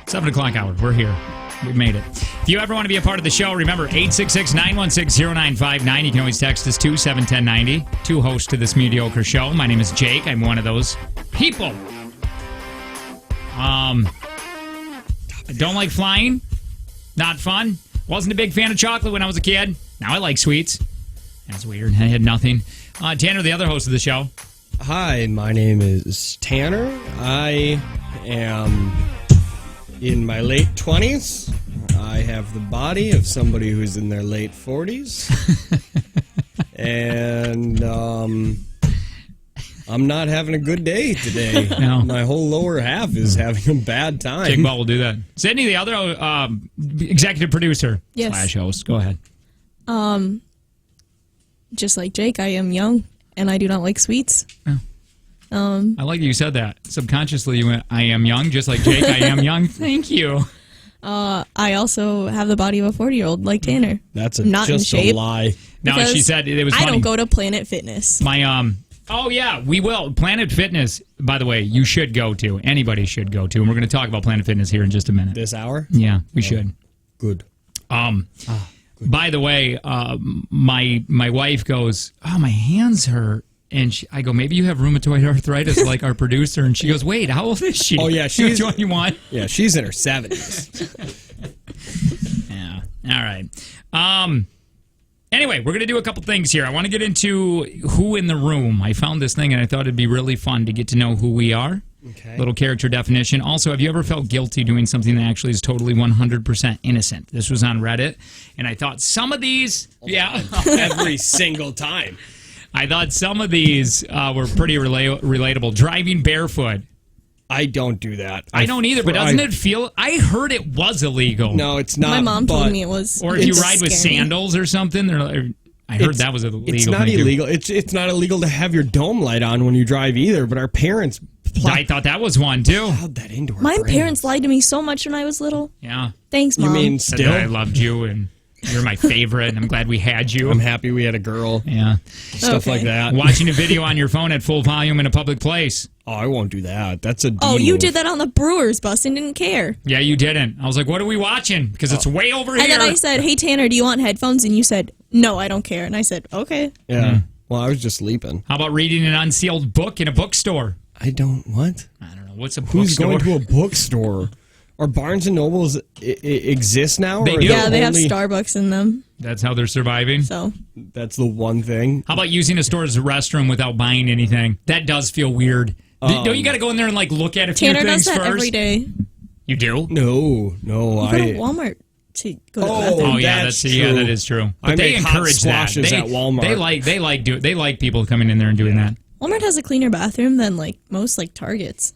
7 o'clock hour. We're here. We made it. If you ever want to be a part of the show, remember 866-916-0959. You can always text us to 71090. Two hosts to this mediocre show. My name is Jake. I'm one of those people. I don't like flying. Not fun. Wasn't a big fan of chocolate when I was a kid. Now I like sweets. That's weird. I had nothing. Tanner, the other host of the show. Hi, my name is Tanner. I am in my late 20s. I have the body of somebody who's in their late 40s. And I'm not having a good day today. No. My whole lower half is having a bad time. Jake Ball will do that. Sydney, the other executive producer Yes. / host. Go ahead. Just like Jake, I am young and I do not like sweets. I like that you said that. Subconsciously, you went, I am young, just like Jake, I am young. Thank you. I also have the body of a 40-year-old like Tanner. That's Not just in shape. a lie. No, Because she said it was funny. I don't go to Planet Fitness. My oh yeah, we will. Planet Fitness, by the way, you should go to. Anybody should go to. And we're going to talk about Planet Fitness here in just a minute. This hour? Yeah, we should. Good. By the way, my wife goes, "Oh, my hands hurt." And I go, "Maybe you have rheumatoid arthritis like our producer." And she goes, "Wait, how old is she?" Oh, yeah, she's she's- 21. Yeah, she's in her 70s. Yeah. All right. Anyway, we're going to do a couple things here. I want to get into who in the room. I found this thing and I thought it'd be really fun to get to know who we are. Okay. Little character definition. Also, have you ever felt guilty doing something that actually is totally 100% innocent? This was on Reddit, and I thought some of these, Every single time. I thought some of these were pretty relatable. Driving barefoot. I don't do that. I don't either, but doesn't it feel? I heard it was illegal. No, it's not. My mom but told me it was. Or if you it's ride with scary. sandals or something, I heard that was illegal. It's not thing, too. illegal. It's not illegal to have your dome light on when you drive either. But our parents I thought that was one too. plowed that into our My brains. parents lied to me so much when I was little. Yeah. Thanks, You Mom. mean Said still? that I loved you and you're my favorite and I'm glad we had you. I'm happy we had a girl. Yeah. Stuff Okay. like that. Watching a video on your phone at full volume in a public place. Oh, I won't do that. That's a D Oh, you move. did that on the Brewers bus and didn't care. Yeah, you didn't. I was like, what are we watching? Because it's way over here. And then I said, "Hey Tanner, do you want headphones?" And you said, "No, I don't care." And I said, "Okay." Yeah. Well, I was just sleeping. How about reading an unsealed book in a bookstore? I don't. What? I don't know. What's a Who's bookstore? going to a bookstore? Are Barnes and Nobles exist now? They or do. is it Yeah, they have only- Starbucks in them. That's how they're surviving. So That's the one thing. How about using a store's restroom without buying anything? That does feel weird. Don't you got to go in there and like look at a few Tanner things does that first? every day. You do? No. You go to I. Walmart to go to the Oh, bathroom. Oh yeah, That's that's yeah, true. that is true. But I they make hot encourage that. splashes at Walmart. They like people coming in there and doing that. Walmart has a cleaner bathroom than like most like Targets.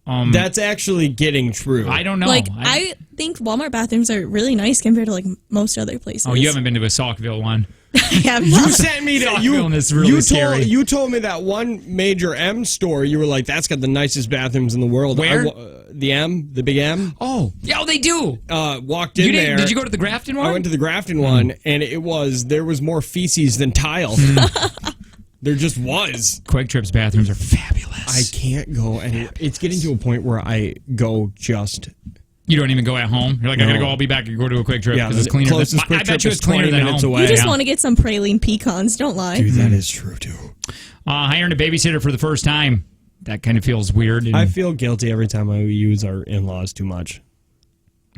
That's actually getting true. I don't know. Like I think Walmart bathrooms are really nice compared to like most other places. Oh, you haven't been to a Saukville one. I have You not. sent me that. Saukville is really scary. You told me that one major M store. You were like, "That's got the nicest bathrooms in the world." Where? The Big M. Oh, yeah, they do. Walked in You there. did you go to the Grafton one? I went to the Grafton one, and there was more feces than tile. There just was. Quick Trip's bathrooms are fabulous. I can't go anywhere. It's getting to a point where I go just. You don't even go at home. You're like, I gotta go. I'll be back and go to a Quick Trip Yeah, because it's the cleaner. closest I Quick bet Trip you is it's cleaner 20 than minutes home. away. You just Yeah. want to get some praline pecans. Don't lie. Dude, that is true too. Hiring a babysitter for the first time. That kind of feels weird. And, I feel guilty every time I use our in-laws too much.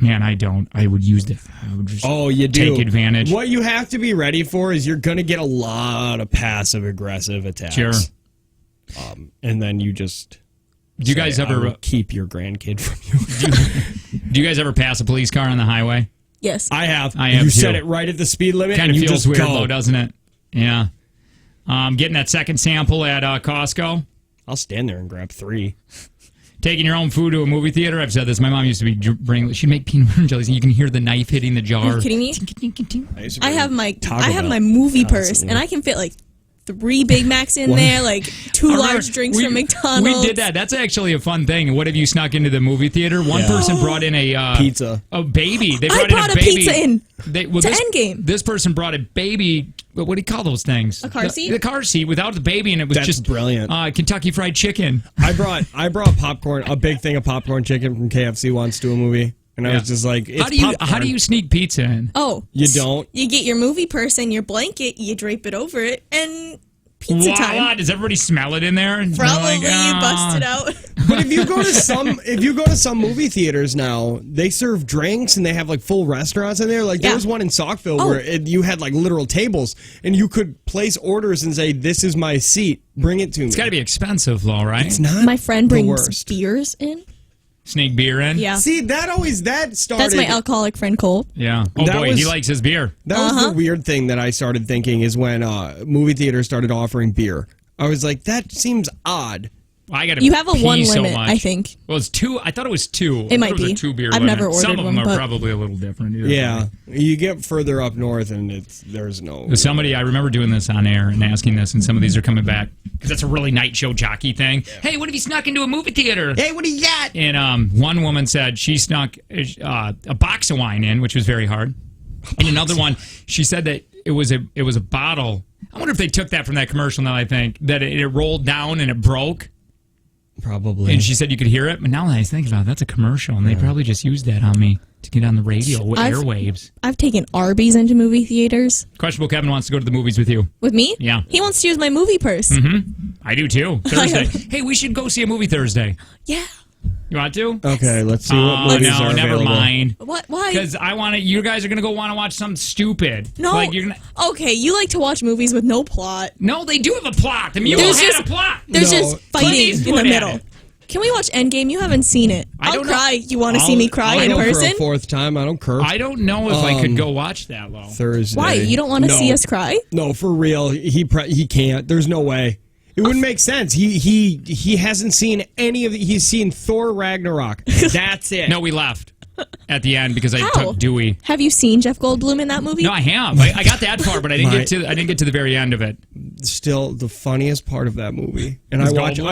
man, I don't. I would use it. I would just Oh, you do. take advantage. What you have to be ready for is you're going to get a lot of passive-aggressive attacks. Sure. And then you just. Do you guys say, ever "I will keep your grandkid from you? do you guys ever pass a police car on the highway? Yes. I have. I have You too. set it right at the speed limit, Kind and of you feels just weird go. though, doesn't it? Yeah. Getting that second sample at Costco. I'll stand there and grab 3. Taking your own food to a movie theater. I've said this. My mom used to bring. She'd make peanut butter and jellies, and you can hear the knife hitting the jar. Are you kidding me? used to I bring have my Taco Bell my movie purse, constantly. and I can fit like 3 Big Macs in there, like 2 I remember large drinks from McDonald's. We did that. That's actually a fun thing. What have you snuck into the movie theater? One person brought in a Pizza. a baby. They I brought brought in a pizza in They, to Endgame. This person brought a baby what do you call those things? A car seat? The car seat without the baby, and it was That's just brilliant. Kentucky Fried Chicken. I brought popcorn, a big thing of popcorn chicken from KFC once to a movie, and I was just like, it's How do you sneak pizza in? Oh, You don't. You get your movie purse and your blanket, you drape it over it, and pizza Voila, time. does everybody smell it in there? And they're Probably like, you bust it "Ah." out. But if you go to some movie theaters now, they serve drinks and they have like full restaurants in there. Like there Yeah. was one in Saukville Oh. where you had like literal tables and you could place orders and say, "This is my seat. Bring it to me." It's got to be expensive, though, right? It's not. My friend the brings worst. beers in. Sneak beer in? Yeah. See, that started. That's my alcoholic friend Cole. Yeah. Oh, That boy, was- he likes his beer. That was the weird thing that I started thinking is when movie theaters started offering beer. I was like, that seems odd. I got You have a one so limit, much. I think. Well, it's 2. I thought it was 2. It might was be. a 2 beer I've limit. never ordered Some of them one, are but- probably a little different. Either Yeah, way. you get further up north and there's no. Somebody, I remember doing this on air and asking this, and some of these are coming back because that's a really night show jockey thing. Hey, what if you snuck into a movie theater? Hey, what do you got? And one woman said she snuck a box of wine in, which was very hard. And another one, she said that it was a bottle. I wonder if they took that from that commercial. Now I think that it rolled down and it broke. Probably. And she said you could hear it. But now that I think about it, that's a commercial, and they probably just used that on me to get on the radio with I've- airwaves. I've taken Arby's into movie theaters. Questionable Kevin wants to go to the movies with you. With me? Yeah. He wants to use my movie purse. I do too. Thursday. Hey, we should go see a movie Thursday. Yeah. You want to? Okay, let's see what Oh, movies no, are never available. mind. What? Why? Because I want to. You guys are gonna go want to watch something stupid. No. Like you're gonna. Okay, you like to watch movies with no plot. No, they do have a plot. The mule There's had just- a plot. There's No, just Clint fighting in Eastwood the had middle. it. Can we watch Endgame? You haven't seen it. I I'll don't know. cry. You want to see me cry I'll in go For person? a fourth time, I don't care. I don't know if I could go watch that though. Thursday. Why? You don't want to No. see us cry? No, for real. He can't. There's no way. It wouldn't make sense. He hasn't seen any of the. He's seen Thor Ragnarok. That's it. No, we left at the end because I How? took Dewey. Have you seen Jeff Goldblum in that movie? No, I have. I got that far, but I didn't get to the very end of it. Still the funniest part of that movie, and I Is watch Goldblum?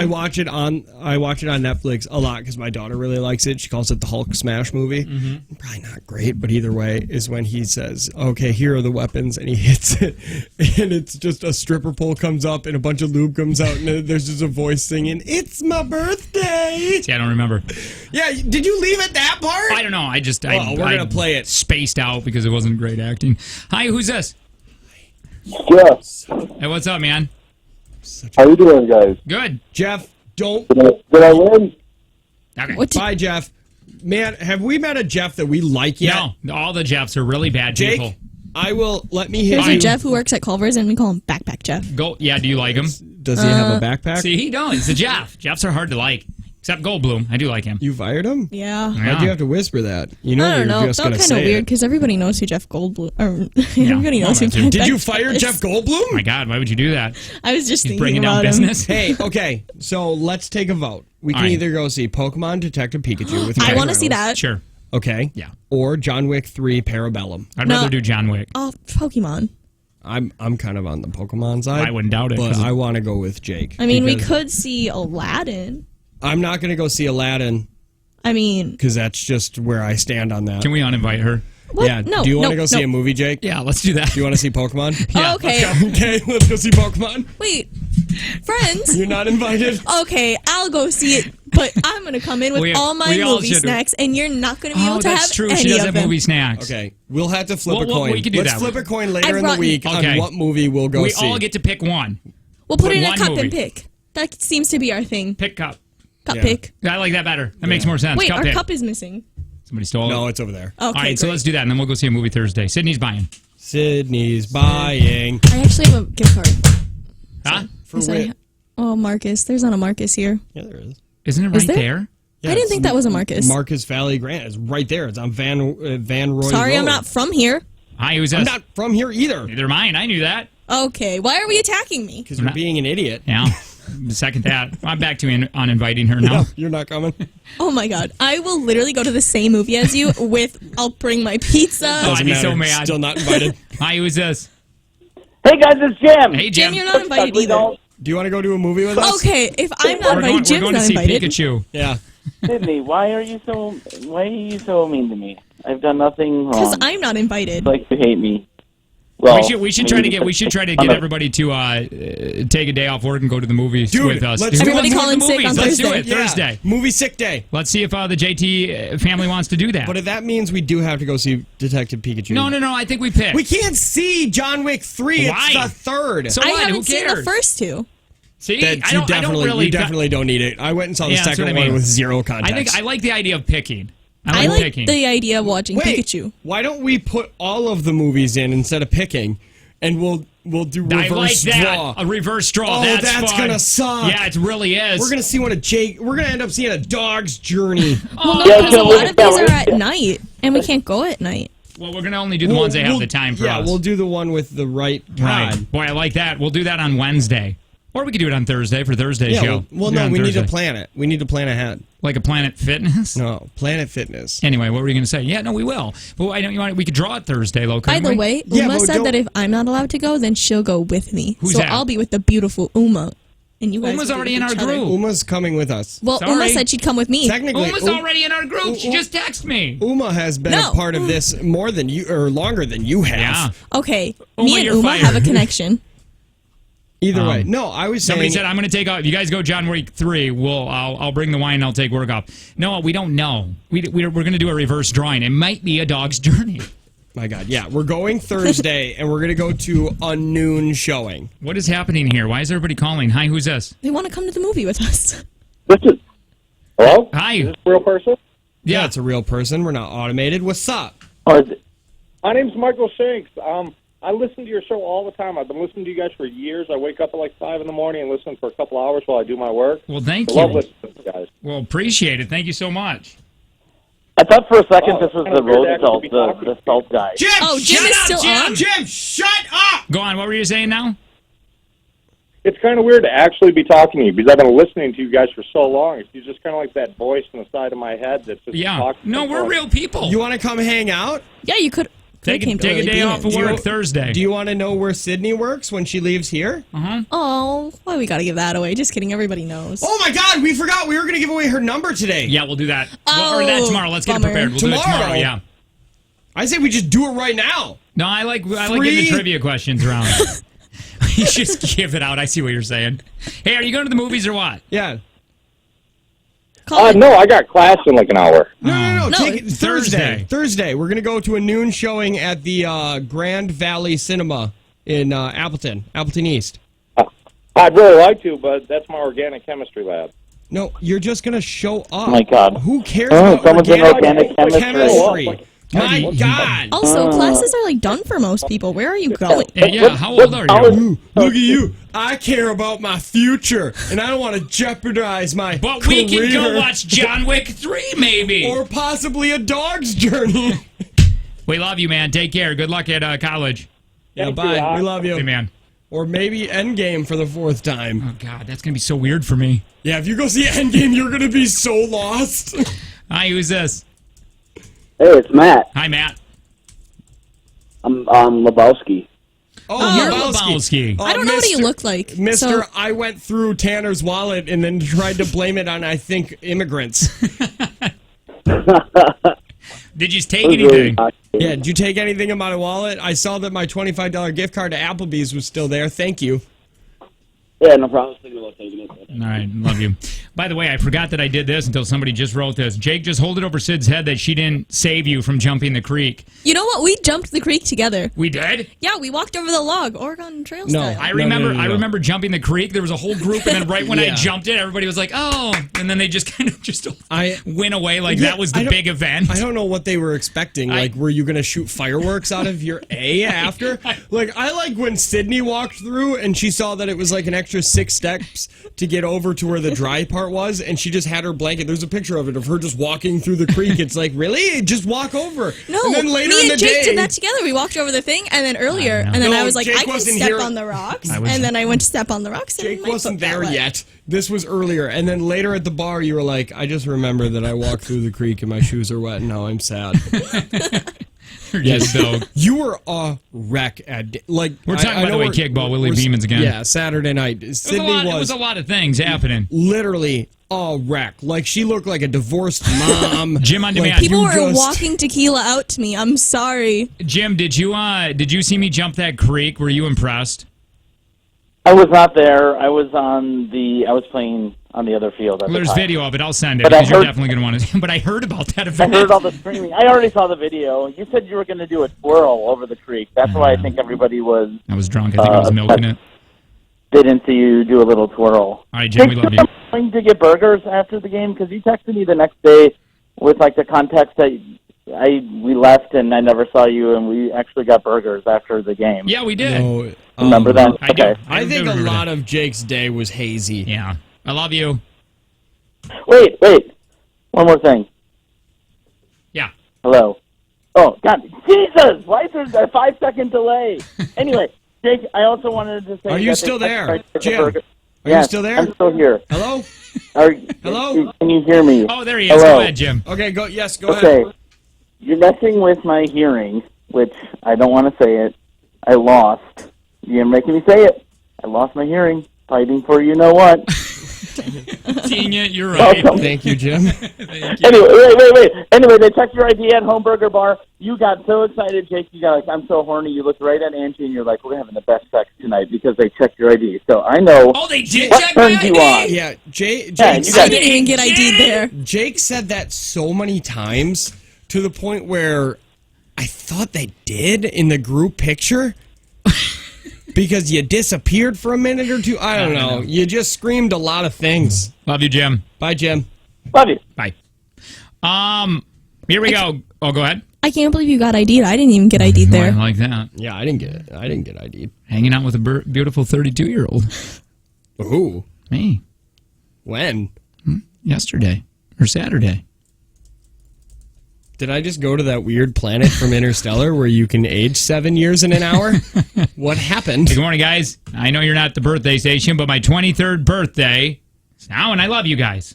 I watch it on Netflix a lot because my daughter really likes it. She calls it the Hulk smash movie. Mm-hmm. Probably not great, but either way is when he says, "Okay, here are the weapons," and he hits it, and it's just a stripper pole comes up and a bunch of lube comes out, and there's just a voice singing, "It's my birthday." See, I don't remember. Yeah, did you leave at that part? I don't know. Well, we're gonna play it. Spaced out because it wasn't great acting. Hi, who's this? Yes. Hey, what's up, man? How you doing, guys? Good. Jeff, don't. Did I win? Okay. What? Bye, Jeff. Man, have we met a Jeff that we like yet? No, all the Jeffs are really bad Jake, people. I will let me hit There's you. a Jeff who works at Culver's, and we call him Backpack Jeff. Go. Yeah. Do you like him? Does he have a backpack? See, he don't. It's a Jeff. Jeffs are hard to like, except Goldblum. I do like him. You fired him? Yeah. Why'd you have to whisper that? You know I don't you're know. just Felt gonna kind of say weird it. because everybody knows who Jeff Goldblum. Or everybody knows who. that's it. Did you Backpack fire is. Jeff Goldblum? Oh my God, why would you do that? I was just He's thinking bringing down about him. business. Hey, okay. So let's take a vote. We can All right. either go see Pokemon Detective Pikachu with I Ryan want to see Reynolds. that. Sure. Okay. Yeah. Or John Wick 3 Parabellum. I'd No. rather do John Wick. Oh, Pokemon. I'm kind of on the Pokemon side. I wouldn't doubt it, But 'cause I want to go with Jake. I mean, we because could see Aladdin. I'm not going to go see Aladdin I mean, because that's just where I stand on that. Can we uninvite her? what? Yeah. No. Do you want to no, go see no. a movie, Jake? Yeah, let's do that. Do you want to see Pokemon? Yeah, Oh, okay. Okay, let's go see Pokemon. Wait, friends. You're not invited. Okay, I'll go see it, but I'm gonna come in with We- all my we all movie should- snacks, and you're not gonna be Oh, able to that's have true. any She does of have them. movie snacks. Okay, we'll have to flip Well, a coin. we can do Let's that. flip a coin I later in the brought- week Okay. on what movie we'll go We see. all get to pick one. We'll put it in a One cup movie. and pick. That seems to be our thing. Pick cup. Cup Yeah. pick. I like that better. That makes more sense. Wait, cup our pick. cup is missing. Somebody stole no, it. it's over there. Okay, All right, so great. let's do that, and then we'll go see a movie Thursday. Sydney's buying. Sydney's buying I actually have a gift card. Huh? for Is Wit. that- Oh, Marcus. There's not a Marcus here. Yeah, there is. Isn't it Is right there? there? Yeah, I didn't it's think that was a Marcus. Marcus Valley Grant is right there. It's on Van Roy Sorry, Road. I'm not from here. Hi, who's I'm this? not from here either. Neither mine. I knew that. Okay, why are we attacking me? Because you're being an idiot. Yeah. Second that. I'm back to on inviting her now. No, you're not coming. Oh my god, I will literally go to the same movie as you with, I'll bring my pizza. Oh, I'd Doesn't be so matter. mad. Still not invited. Hi, who's this? Hey guys, it's Jim. Hey, Jim, Jim. you're not invited We either. don't- Do you want to go to a movie with us? Okay, if I'm not We're invited, going Jim's to not see invited. Pikachu. Yeah. Sydney, why are you so mean to me? I've done nothing wrong. Because I'm not invited. You like to hate me. Well, we should try to get everybody to take a day off work and go to the movies Dude, with us. let's Dude, do Everybody it. call in sick on Let's do Thursday. it Thursday. Movie sick day. Let's see if the JT family wants to do that. But if that means we do have to go see Detective Pikachu. No. I think we picked. We can't see John Wick 3. Why? It's the third. So I what? Who haven't seen cares? the first two. See, That I you don't definitely really. don't need it. I went and saw the Yeah, that's second what I one mean. with zero context. I like the idea of picking. I like picking. the idea of watching Wait, Pikachu. why don't we put all of the movies in instead of picking, and we'll do I reverse like that. draw. A reverse draw. Oh, that's that's fun. gonna suck. Yeah, it really is. We're gonna end up seeing a dog's journey. Well, no, Yeah, because a so lot look of these at are that. at night, and we can't go at night. Well, we're gonna only do the ones that have the time for yeah, us. we'll do the one with the right Right. time. Boy, I like that. We'll do that on Wednesday. Or we could do it on Thursday for Thursday's Yeah, show. well, Do it no, on we need to Thursday. plan it. We need to plan ahead. Like a Planet Fitness? No, Planet Fitness. Anyway, what were you going to say? Yeah, no, we will. Well, I don't. We could draw it Thursday, though. By couldn't the we? way, Yeah, Uma but said don't- that if I'm not allowed to go, then she'll go with me. Who's so that? I'll be with the beautiful Uma, and you guys. Uma's will be already with in our each other. group. Uma's coming with us. Well, Sorry. Uma said she'd come with me. Technically, Uma's already in our group. She just texted me. Uma has been No. a part of this more than you, or longer than you have. Yeah. Okay, Uma, me and you're Uma fired. have a connection. Either way, no, I was Somebody saying. said I'm going to take off. If you guys go John Wick 3, I'll bring the wine and I'll take work off. No, we don't know. We're going to do a reverse drawing. It might be a dog's journey. My God, yeah, we're going Thursday, and we're gonna go to a noon showing. What is happening here? Why is everybody calling? Hi, who's this? They want to come to the movie with us. This is hello. Hi. Is this a real person? Yeah, it's a real person. We're not automated. What's up? Or is it? My name's Michael Shanks. I listen to your show all the time. I've been listening to you guys for years. I wake up at like 5 in the morning and listen for a couple hours while I do my work. Well, thank I love you. listening to you guys. Well, appreciate it. Thank you so much. I thought for a second this was kind the of weird road to actually salt, be the talking. salt guy. Jim, Oh, Jim shut is up, still Jim. on? Jim, shut up. Go on. What were you saying now? It's kind of weird to actually be talking to you because I've been listening to you guys for so long. It's just kind of like that voice on the side of my head that's just Yeah. talking. No, we're real people. You want to come hang out? Yeah, you could. Take came to a early day off of beans. work Thursday. Do you want to know where Sydney works when she leaves here? Oh, why we gotta give that away? Just kidding. Everybody knows. Oh my God, we forgot we were gonna give away her number today. Yeah, we'll do that. Or that Oh, tomorrow. Let's get it bummer. prepared. We'll do it Tomorrow? tomorrow. Yeah. I say we just do it right now. No, I like getting Free? the trivia questions around. You just give it out. I see what you're saying. Hey, are you going to the movies or what? Yeah. Call it. No, I got class in like an hour. No. No, Take it it's Thursday. Thursday. We're gonna go to a noon showing at the Grand Valley Cinema in Appleton East. I'd really like to, but that's my organic chemistry lab. No, you're just gonna show up. My God. Who cares Oh, about someone's in organic organic chemistry? My God. Also, classes are like done for most people. Where are you going? Yeah, how old are you? Ooh, look at you. I care about my future, and I don't want to jeopardize my But we can go career watch John Wick 3, maybe. or possibly a dog's journey. We love you, man. Take care. Good luck at college. Yeah, bye. We love you. Hey, man. Or maybe Endgame for the fourth time. Oh, God, that's going to be so weird for me. Yeah, if you go see Endgame, you're going to be so lost. Hi, who's this? Hey, it's Matt. Hi, Matt. I'm Lebowski. Oh, You're Lebowski. Lebowski. I don't know what he looked like. Mister, So, I went through Tanner's wallet and then tried to blame it on, I think, immigrants. Did you take anything? Yeah, did you take anything in my wallet? I saw that my $25 gift card to Applebee's was still there. Thank you. Yeah, no problem. I was thinking about taking it. All right, love you. By the way, I forgot that I did this until somebody just wrote this. Jake, just hold it over Sid's head that she didn't save you from jumping the creek. you know what? We jumped the creek together. We did? Yeah, we walked over the log, Oregon Trail No. style. I remember. no. I remember jumping the creek. There was a whole group, and then right when I Yeah. jumped it, everybody was like, "Oh!" And then they just kind of just I went away like Yeah, that was I the don't- big event. I don't know what they were expecting. Like, were you going to shoot fireworks out of your A after? Like, I like when Sydney walked through and she saw that it was like an extra 6 steps to get over to where the dry part was, and she just had her blanket. There's a picture of it of her just walking through the creek. It's like, really? Just walk over. No, and then later me in the and Jake day, did that together. We walked over the thing, and then earlier, and then No, I was like, Jake I can wasn't step here. on the rocks, I was- and then I went to step on the rocks. And Jake my wasn't foot got there wet. yet. This was earlier. And then later at the bar, you were like, I just remember that I walked through the creek and my shoes are wet and now I'm sad. Yes, so You were a wreck at like. we're talking I by the know way kickball Willie we're- Beemans again. Yeah, Saturday night. It Sydney was a lot of things happening. literally a wreck. Like she looked like a divorced mom. Jim on Like, demand. People you were just- walking tequila out to me. I'm sorry. Jim, did you see me jump that creek? Were you impressed? I was not there. I was playing on the other field. At Well, the there's time. video of it. I'll send it But I because you're heard- definitely going to want to. But I heard about that I event. heard all the screaming. I already saw the video. You said you were going to do a twirl over the creek. That's why I think everybody was. I was drunk. I think I was milking it. They didn't see you do a little twirl. All right, Jim, we love you. Going to get burgers after the game because you texted me the next day with like the context that we left and I never saw you and we actually got burgers after the game. Yeah, we did. No, Remember that? I do. Okay. I think a remember lot that. of Jake's day was hazy. Yeah, I love you. Wait. One more thing. Yeah. Hello. Oh, God. Jesus! Why is there a 5-second delay? Anyway, Jake, I also wanted to say... Are you that still they- there, the Jim? burger- Are Yes, you still there? I'm still here. Hello? Hello? Can you hear me? Oh, there he is. Hello. Go ahead, Jim. Okay, go. Yes, go Okay. ahead. You're messing with my hearing, which I don't want to say it. I lost. You're making me say it. I lost my hearing. Fighting for you know what. Seeing it, you're right. Welcome. Thank you, Jim. Anyway, wait. Anyway, they checked your ID at Homeburger Bar. You got so excited, Jake. You got like, I'm so horny. You looked right at Angie and you're like, we're having the best sex tonight because they checked your ID. So I know Oh, they did what check my turns you ID? on. Yeah, Jake Yeah, you said, got I didn't even get ID'd there. Jake said that so many times to the point where I thought they did in the group picture. Because you disappeared for a minute or two. I don't know. You just screamed a lot of things. Love you, Jim. Bye, Jim. Love you. Bye. Here we go. Oh, go ahead. I can't believe you got ID'd. I didn't even get ID'd I there. like that. Yeah, I didn't get it. I didn't get ID'd. Hanging out with a beautiful 32-year-old. Ooh. Me. When? Yesterday or Saturday. Did I just go to that weird planet from Interstellar where you can age 7 years in an hour? What happened? Good morning, guys. I know you're not the birthday station, but my 23rd birthday. Now, and I love you guys.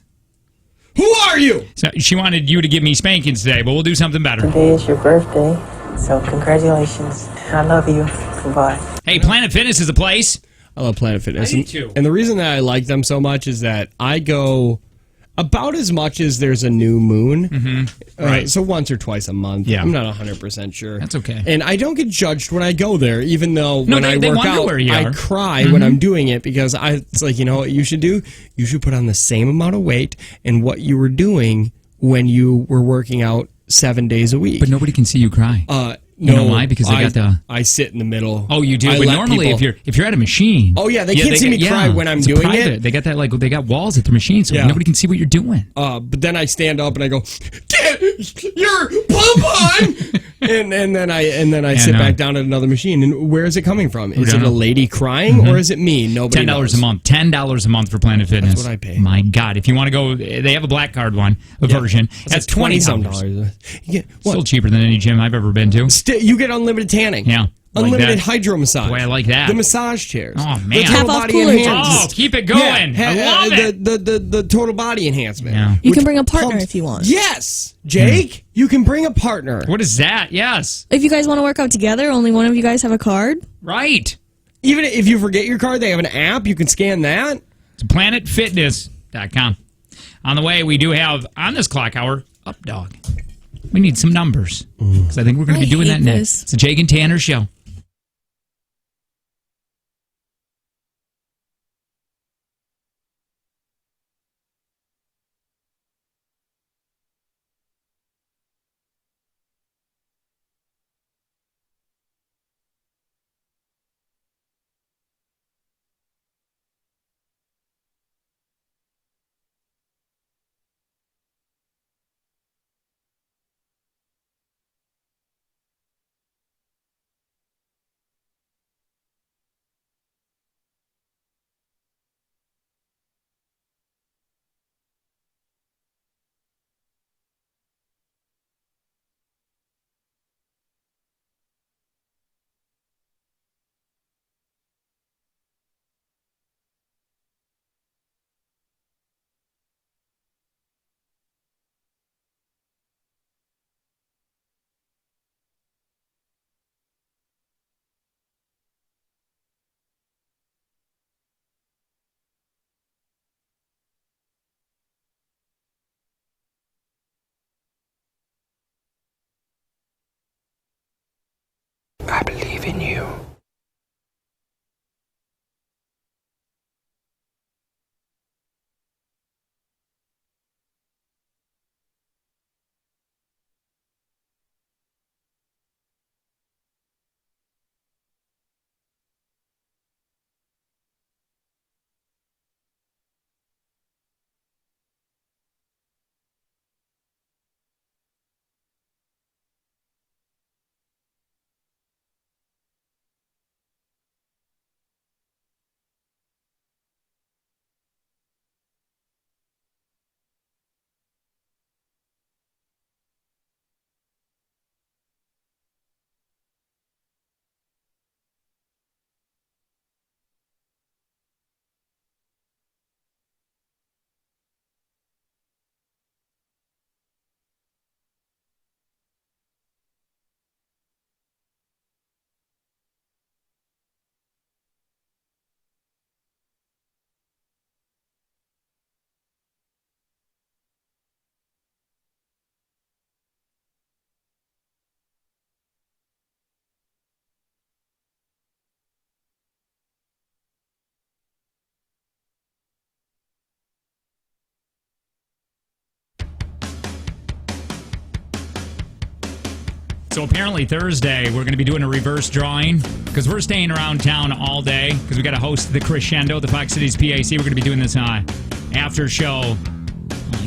Who are you? So she wanted you to give me spankings today, but we'll do something better. Today is your birthday, so congratulations. I love you. Goodbye. Hey, Planet Fitness is a place. I love Planet Fitness. I do too. And the reason that I like them so much is that I go about as much as there's a new moon. Mm-hmm. Right. So once or twice a month. Yeah. I'm not 100% sure. That's okay. And I don't get judged when I go there, even though No, when they I work wonder out, where you I are. cry when I'm doing it because it's like, you know what you should do? You should put on the same amount of weight and what you were doing when you were working out 7 days a week. But nobody can see you cry. No, You know why? Because they got the- I sit in the middle. Oh, you do. I but let normally, people- if you're at a machine. Oh, yeah, they can't see me cry when I'm it's doing private. it. They got that they got walls at the machine, so Yeah. nobody can see what you're doing. But then I stand up and I go, "Get your pump on!" and then I sit no. back down at another machine. And where is it coming from? Is don't it a know. lady crying or is it me? Nobody $10 knows. a month. $10 a month for Planet Fitness. what I pay. My God, if you want to go, they have a black card one, version. That's $20 $20. Yeah, what? Still cheaper than any gym I've ever been to. You get unlimited tanning. Yeah. Like Unlimited that. hydro massage. Boy, I like that. The massage chairs. Oh, The man. total Half off body cooler enhancement. Oh, keep it going. Yeah, I love it. The total body enhancement. Yeah. You can Which bring a partner pumps- if you want. Yes, Jake, you can bring a partner. What is that? Yes. If you guys want to work out together, only one of you guys have a card. Right. Even if you forget your card, they have an app. You can scan that. It's planetfitness.com. On the way, we do have, on this clock hour, Up Dog. We need some numbers. Because I think we're going to be I doing that hate next. this. It's the Jake and Tanner Show. So apparently Thursday we're going to be doing a reverse drawing because we're staying around town all day because we got to host the Crescendo, the Fox Cities PAC. We're going to be doing this after show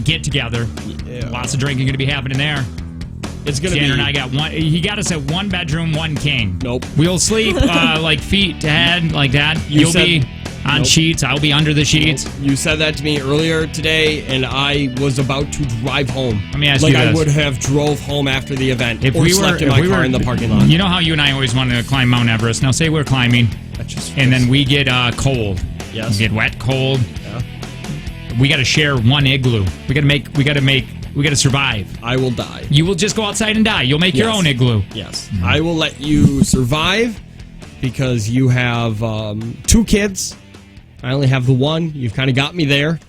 get together. Yeah. Lots of drinking going to be happening there. It's going to be. Tanner and I got one. He got us at one bedroom, one king. Nope. We'll sleep like feet to head like that. You'll be on sheets. I'll be under the sheets. Nope. You said that to me earlier today, and I was about to drive home. Let me ask you this. I would have drove home after the event If or we slept were, in if my we car were, in the parking lot. You know how you and I always wanted to climb Mount Everest. Now say we're climbing, and then we get cold. Yes. We get wet, cold. Yeah. We got to share one igloo. We got to survive. I will die. You will just go outside and die. You'll make your own igloo. Yes. I will let you survive because you have 2 kids. I only have the one. You've kind of got me there.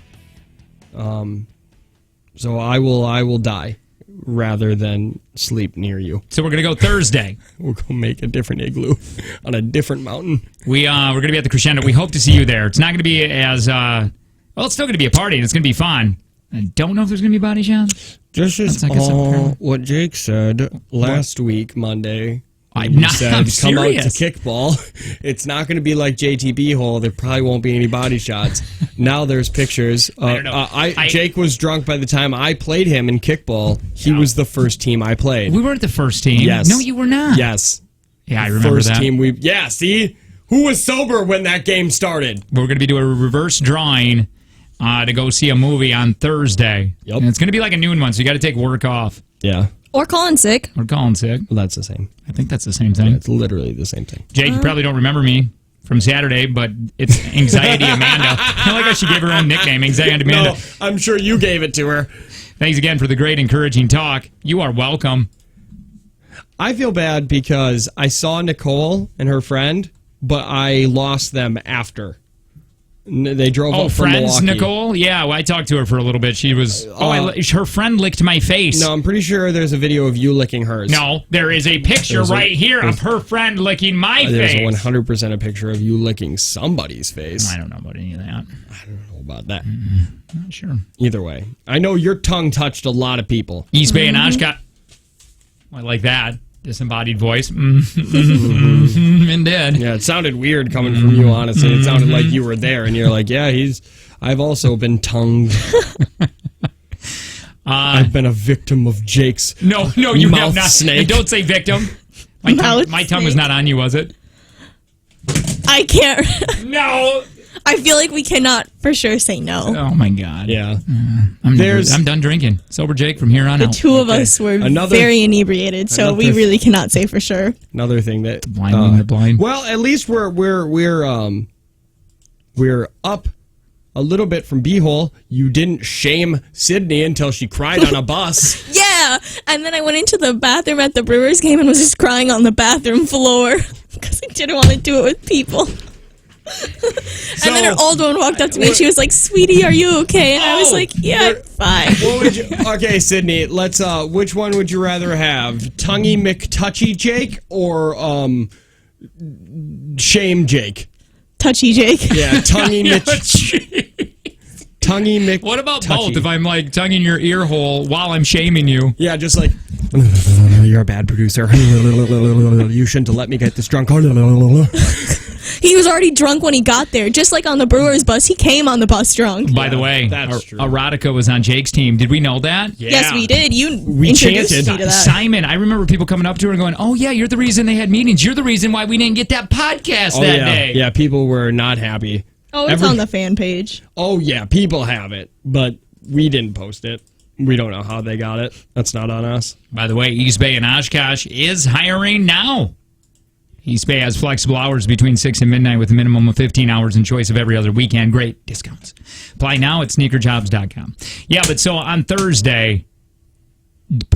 So I will die rather than sleep near you. So we're going to go Thursday. We'll go make a different igloo on a different mountain. We're going to be at the Crescendo. We hope to see you there. It's not going to be as well, it's still going to be a party and it's going to be fun. I don't know if there's going to be body shots. This is all what Jake said last week, Monday. I'm not said, I'm come out to serious. kickball. It's not going to be like JTB hole. There probably won't be any body shots. Now there's pictures. I don't know. Jake was drunk by the time I played him in kickball. He was the first team I played. We weren't the first team. Yes. No, you were not. Yes. Yeah, I remember first that. Team see? Who was sober when that game started? We're going to be doing a reverse drawing to go see a movie on Thursday. Yep. And it's going to be like a noon one, so you got to take work off. Yeah. Or calling sick. Or calling sick. Well, that's the same. I think that's the same thing. Yeah, it's literally the same thing. Jake, you probably don't remember me from Saturday, but it's Anxiety Amanda. I like how she gave her own nickname, Anxiety Amanda. No, I'm sure you gave it to her. Thanks again for the great encouraging talk. You are welcome. I feel bad because I saw Nicole and her friend, but I lost them after. They drove up from friends, Milwaukee. Nicole? Yeah, well, I talked to her for a little bit. She was... her friend licked my face. No, I'm pretty sure there's a video of you licking hers. No, there is a picture right here of her friend licking my there's face. There's 100% a picture of you licking somebody's face. I don't know about any of that. I don't know about that. Not sure. Either way. I know your tongue touched a lot of people. East Bay and Oshkosh. I like that. Disembodied voice. And did. Yeah, it sounded weird coming from you, honestly. It sounded like you were there, and you're like, yeah, I've also been tongued. I've been a victim of Jake's No, you mouth have not. snake. And don't say victim. My tongue was not on you, was it? I can't. No. I feel like we cannot for sure say no. Oh, my God. Yeah. I'm done drinking. Sober Jake from here on The out. two of us were very inebriated, so we really cannot say for sure. Another thing that blind leading the blind. Well, at least we're up a little bit from B-hole. You didn't shame Sydney until she cried on a bus. Yeah, and then I went into the bathroom at the Brewers game and was just crying on the bathroom floor because I didn't want to do it with people. And then her old one walked up to me and she was like, "Sweetie, are you okay?" And I was like, "Yeah, I'm fine." What would you, okay, Sydney, let's which one would you rather have? Tonguey McTouchy Jake or Shame Jake? Touchy Jake. Yeah, Tonguey Tonguey Mc. What about both? If I'm like tonguing your ear hole while I'm shaming you? Yeah, just like you're a bad producer. You shouldn't have let me get this drunk. He was already drunk when he got there. Just like on the Brewers bus, he came on the bus drunk. By the way, that's true. Erotica was on Jake's team. Did we know that? Yeah. Yes, we did. We introduced chanted. me to that. Simon, I remember people coming up to her and going, "Oh yeah, you're the reason they had meetings. You're the reason why we didn't get that podcast that day." Yeah, people were not happy. Oh, it's on the fan page. Oh yeah, people have it, but we didn't post it. We don't know how they got it. That's not on us. By the way, East Bay and Oshkosh is hiring now. East Bay has flexible hours between 6 and midnight with a minimum of 15 hours and choice of every other weekend. Great discounts. Apply now at sneakerjobs.com. Yeah, but so on Thursday,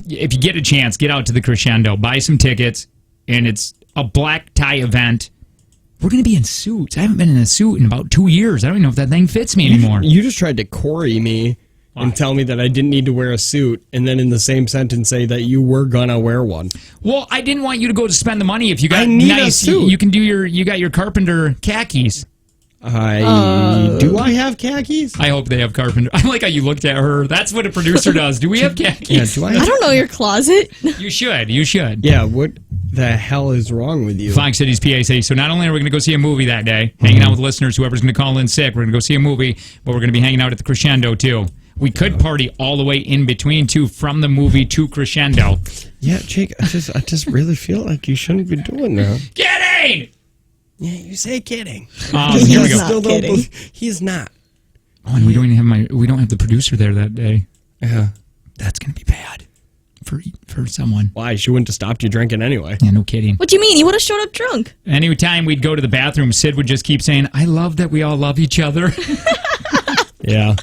if you get a chance, get out to the Crescendo, buy some tickets, and it's a black tie event. We're going to be in suits. I haven't been in a suit in about 2 years. I don't even know if that thing fits me anymore. You just tried to Corey me and tell me that I didn't need to wear a suit, and then in the same sentence say that you were gonna wear one. Well, I didn't want you to go to spend the money if you got I need nice. a suit. You can do you got your carpenter khakis. Do I have khakis? I hope they have carpenter. I like how you looked at her. That's what a producer does. Do we have khakis? Yeah, do I have I don't know your closet. You should. You should. Yeah, what the hell is wrong with you? Fox Cities PAC. So not only are we going to go see a movie that day, hanging out with listeners, whoever's going to call in sick, we're going to go see a movie, but we're going to be hanging out at the Crescendo too. We could party all the way in between too, from the movie to Crescendo. Yeah, Jake, I just really feel like you shouldn't be doing that. Kidding! Yeah, you say kidding. Here we go. Still don't believe, he's not. Oh, and we don't have the producer there that day. Yeah. That's going to be bad for someone. Why? She wouldn't have stopped you drinking anyway. Yeah, no kidding. What do you mean? You would have showed up drunk. Anytime we'd go to the bathroom, Sid would just keep saying, I love that we all love each other. Yeah.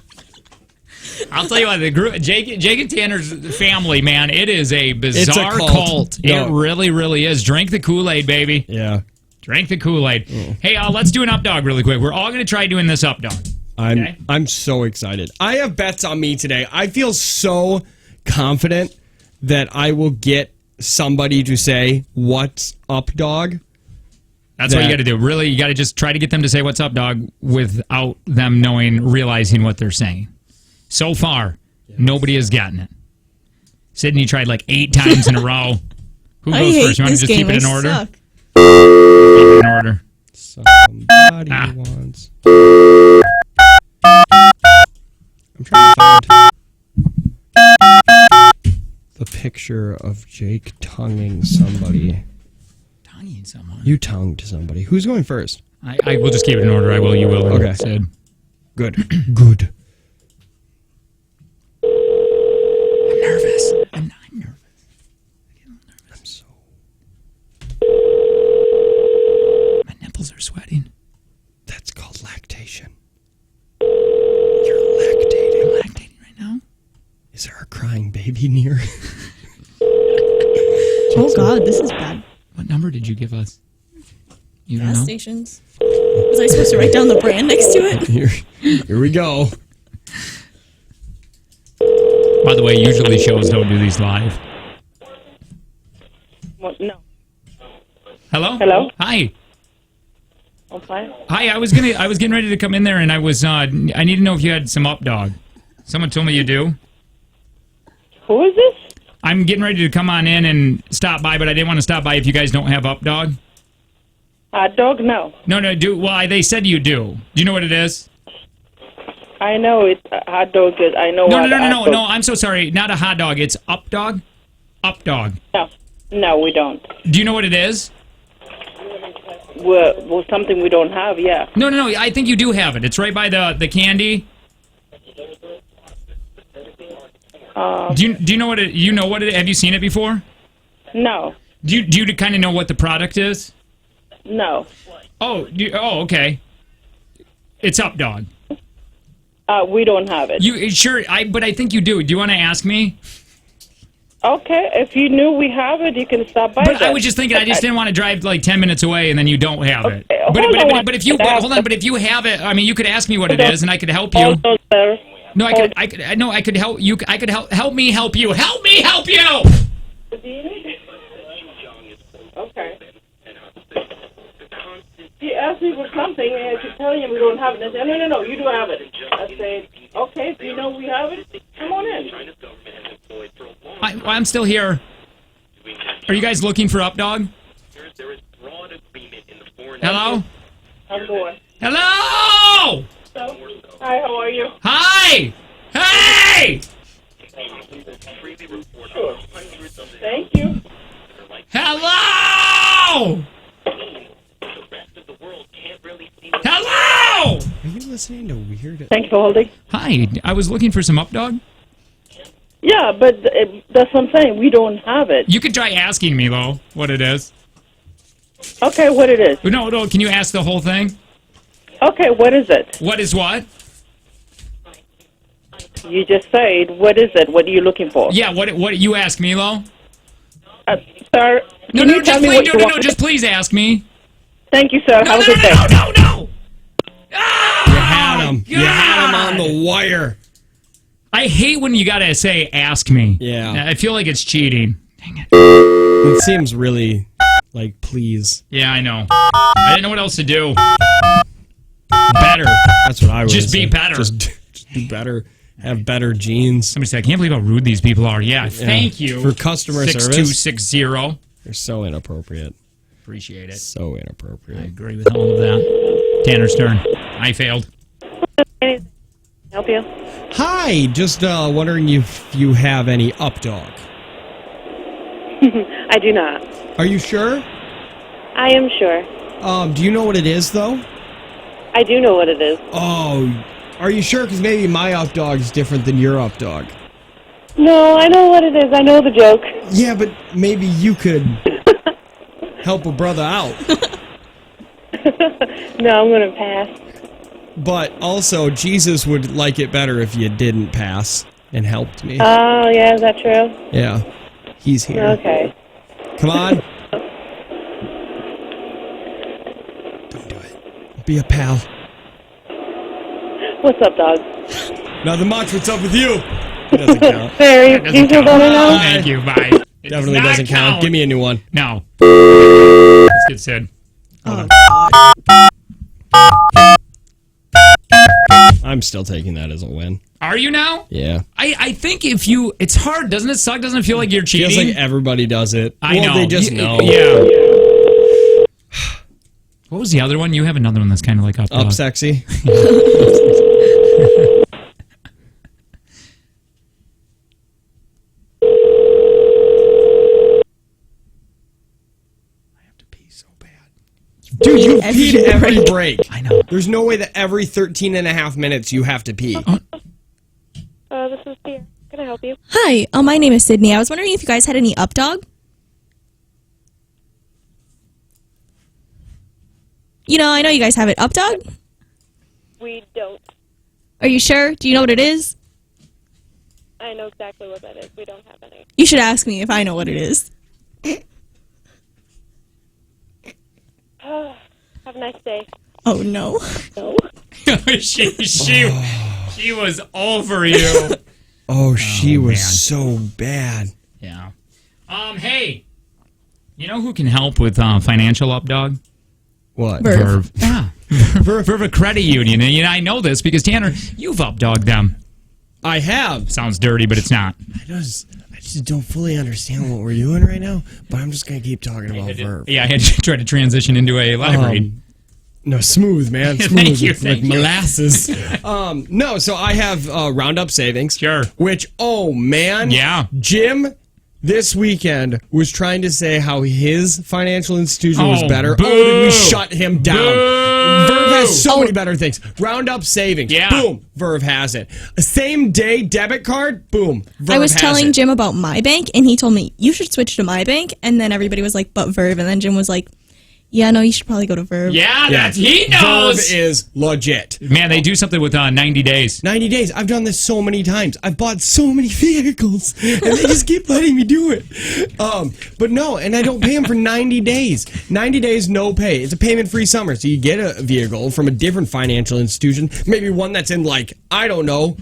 I'll tell you what, the group, Jake and Tanner's family, man, it is a bizarre cult. No. It really, really is. Drink the Kool-Aid, baby. Yeah. Drink the Kool-Aid. Hey, let's do an up dog really quick. We're all going to try doing this up dog. I'm so excited. I have bets on me today. I feel so confident that I will get somebody to say, what's up, dog? That's what you got to do. Really, you got to just try to get them to say what's up, dog, without them realizing what they're saying. So far, nobody has gotten it. Sydney tried like 8 times in a row. Who goes first? You want to just keep it in order? Suck. Keep it in order. Somebody wants. I'm trying to find the picture of Jake tonguing somebody. Tonguing someone? You tongued somebody. Who's going first? I will just keep it in order. I will. You will. Okay. Sid. Good. Good. I'm nervous. I'm nervous. I'm so. My nipples are sweating. That's called lactation. You're lactating. I'm lactating right now. Is there a crying baby near? Oh God, this is bad. What number did you give us? You don't Gas know? stations. Was I supposed to write down the brand next to it? Here we go. By the way, usually shows don't do these live. Well, no. Hello? Hello? Hi. I'm fine. Hi, I was getting ready to come in there and I need to know if you had some up dog. Someone told me you do. Who is this? I'm getting ready to come on in and stop by, but I didn't want to stop by if you guys don't have up dog. Hot dog? No. No, do. Well, they said you do. Do you know what it is? I know it's a hot dog. I know what No, I'm so sorry. Not a hot dog. It's up dog. Up dog. No, we don't. Do you know what it is? Well, something we don't have, yeah. No. I think you do have it. It's right by the candy. Do you know what it? You know what it? Have you seen it before? No. Do you kind of know what the product is? No. Oh, okay. It's up dog. We don't have it. You sure? But I think you do. Do you want to ask me? Okay, if you knew we have it, you can stop by. But I was just thinking, I just didn't want to drive like 10 minutes away and then you don't have it. But if you have it, I mean, you could ask me what it is and I could help you. No, I could help you. I could help me help you. Help me help you. Okay. He asked me for something and I keep telling him we don't have it. I said, no, you do have it. I said, okay, do you know we have it? Come on in. I'm still here. Are you guys looking for up dog? Hello? I'm going. Hello! So, hi, how are you? Hi! Hey! Sure. Thank you. Hello! Hello! Are you listening to weird? Thank you for holding. Hi, I was looking for some up dog. Yeah, but that's what I'm saying. We don't have it. You could try asking me, though, what it is. Okay, what it is. No, can you ask the whole thing? Okay, what is it? What is what? You just said, what is it? What are you looking for? Yeah, what you ask me, Lo? Sir, just please ask me. Thank you, sir. Have a good day. No! You had him. You had him on the wire. I hate when you gotta say, ask me. Yeah. I feel like it's cheating. Dang it. It seems really, like, please. Yeah, I know. I didn't know what else to do. Better. That's what I would Just say. be better. Just be better. Have better genes. Somebody said, I can't believe how rude these people are. Yeah, thank you. For customer service. 6260. They're so inappropriate. Appreciate it. So I inappropriate. agree with all of that. Tanner Stern. I failed. Help you? Hi, just wondering if you have any Updog. I do not. Are you sure? I am sure. Do you know what it is, though? I do know what it is. Oh, are you sure? Because maybe my Updog is different than your Updog. No, I know what it is. I know the joke. Yeah, but maybe you could help a brother out. No, I'm going to pass. But also, Jesus would like it better if you didn't pass and helped me. Oh, yeah, is that true? Yeah, he's here. Okay. Come on. Don't do it. Be a pal. What's up, dog? Nothing much. What's up with you? It doesn't count. Barry, do you feel better now? Thank you. Bye. It Definitely does not doesn't count. Give me a new one. No. Let's get Sid. I'm still taking that as a win. Are you now? Yeah. I think if you... It's hard. Doesn't it suck? Doesn't it feel like you're cheating? Feels like everybody does it. I know. They just know. Yeah. What was the other one? You have another one that's kind of like up. Up sexy. Dude, you peed every break. I know. There's no way that every 13 and a half minutes you have to pee. This is Tia. Can I help you? Hi, my name is Sydney. I was wondering if you guys had any Updog. You know, I know you guys have it. Updog? We don't. Are you sure? Do you know what it is? I know exactly what that is. We don't have any. You should ask me if I know what it is. Have a nice day. Oh, no. No. she was over you. Oh, she was man. so bad. Yeah. Hey, you know who can help with financial Updog? What? Verve. Yeah. Verve a credit union. And I know this because, Tanner, you've Updogged them. I have. Sounds dirty, but it's not. I just don't fully understand what we're doing right now, but I'm just going to keep talking about Verve. Yeah, I had to try to transition into a letter grade. No, smooth, man. Smooth. Thank you, like thank you. molasses. No, so I have Roundup Savings. Sure. Which, oh, man. Yeah. Jim this weekend was trying to say how his financial institution was Oh, better. boo. Oh, did we shut him down? Boo. Verve has so many better things. Roundup Savings. Yeah. Boom. Verve has it. A same day debit card. Boom. Verve I was has telling it. Jim about my bank, and he told me, you should switch to my bank. And then everybody was like, but Verve. And then Jim was like, yeah, no, you should probably go to Verve. Yeah, that's he knows. Verve is legit. Man, they do something with 90 days. 90 days. I've done this so many times. I've bought so many vehicles, and they just keep letting me do it. But no, and I don't pay them for 90 days. 90 days, no pay. It's a payment-free summer, so you get a vehicle from a different financial institution, maybe one that's in, like, I don't know,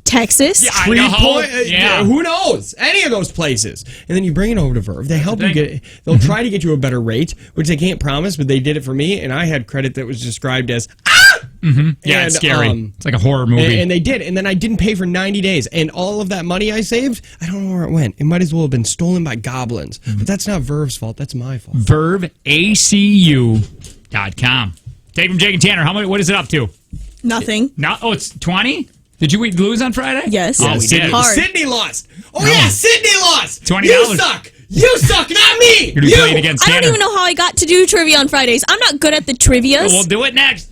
Texas? Yeah, Idaho. Yeah. who knows? Any of those places. And then you bring it over to Verve. They help you thing. get they'll try to get you a better rate, which they can't promise, but they did it for me, and I had credit that was described as Yeah, it's scary. It's like a horror movie. and they did, and then I didn't pay for 90 days, and all of that money I saved, I don't know where it went. It might as well have been stolen by goblins, but that's not Verve's fault. That's my fault. VerveACU.com. Dave from Jake and Tanner, what is it up to? Nothing. It's 20? Did you lose on Friday? Yes. Oh, we did. Hard. Sydney lost. Oh yeah, Sydney lost. $20. You suck. You suck, not me. You're gonna be playing against I Tanner. don't even know how I got to do trivia on Fridays. I'm not good at the trivias. We'll do it next.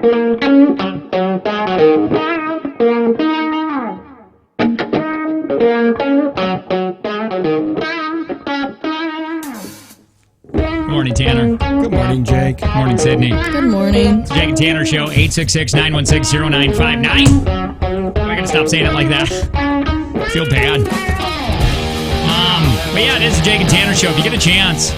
Good morning, Tanner. Good morning, Jake. Good morning, Sydney. Good morning. Jake and Tanner Show, 866-916-0959. I gotta stop saying it like that. I feel bad. But yeah, it is the Jake and Tanner Show. If you get a chance,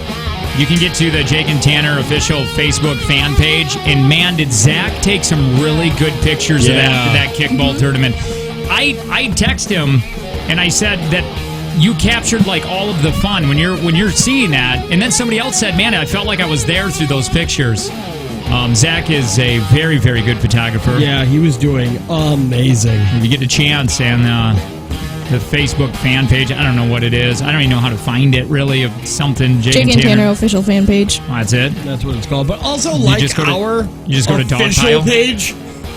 you can get to the Jake and Tanner official Facebook fan page. And man, did Zach take some really good pictures of that kickball tournament. I text him and I said that you captured like all of the fun when you're seeing that. And then somebody else said, man, I felt like I was there through those pictures. Zach is a very, very good photographer. Yeah, he was doing amazing. If you get a chance, and the Facebook fan page, I don't know what it is. I don't even know how to find it, really, of something. Jake and Tanner official fan page. Oh, that's it? That's what it's called. But also, You just go to official Dogpile? page.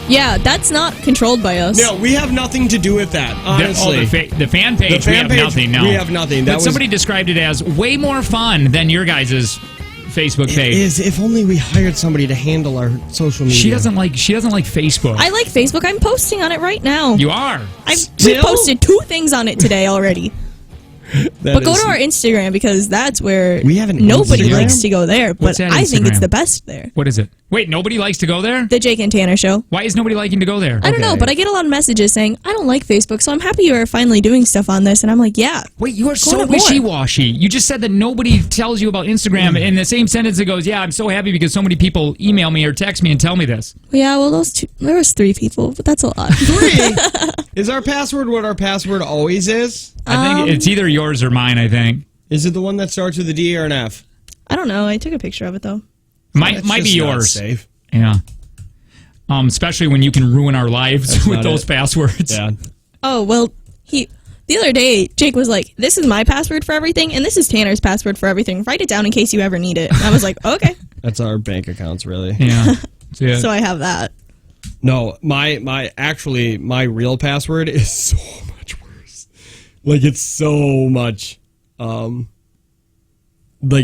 Yeah, that's not controlled by us. No, we have nothing to do with that, honestly. The fan page, The we fan have page, nothing, no. we have nothing. That But was- somebody described it as way more fun than your guys' Facebook It page. is. If only we hired somebody to handle our social media. She doesn't like Facebook. I like Facebook. I'm posting on it right now. You are. I've Still? posted 2 things on it today already. That But go is- to our Instagram because that's where We have an nobody Instagram? likes to go there. But What's that I think it's Instagram? the best there. What is it? Wait, nobody likes to go there? The Jake and Tanner Show. Why is nobody liking to go there? I don't know, but I get a lot of messages saying, I don't like Facebook, so I'm happy you are finally doing stuff on this. And I'm like, yeah. Wait, you are Go so on it more. wishy-washy. You just said that nobody tells you about Instagram. In the same sentence, it goes, yeah, I'm so happy because so many people email me or text me and tell me this. Yeah, well, there was 3 people, but that's a lot. 3? Is our password what our password always is? I think it's either yours or mine, I think. Is it the one that starts with a D or an F? I don't know. I took a picture of it, though. Might That's be just not yours. safe. Yeah. Especially when you can ruin our lives That's with not those it. passwords. Yeah. Oh, well, the other day, Jake was like, this is my password for everything, and this is Tanner's password for everything. Write it down in case you ever need it. And I was like, okay. That's our bank accounts, really. Yeah. That's it. So I have that. No, my real password is so much worse. Like it's so much like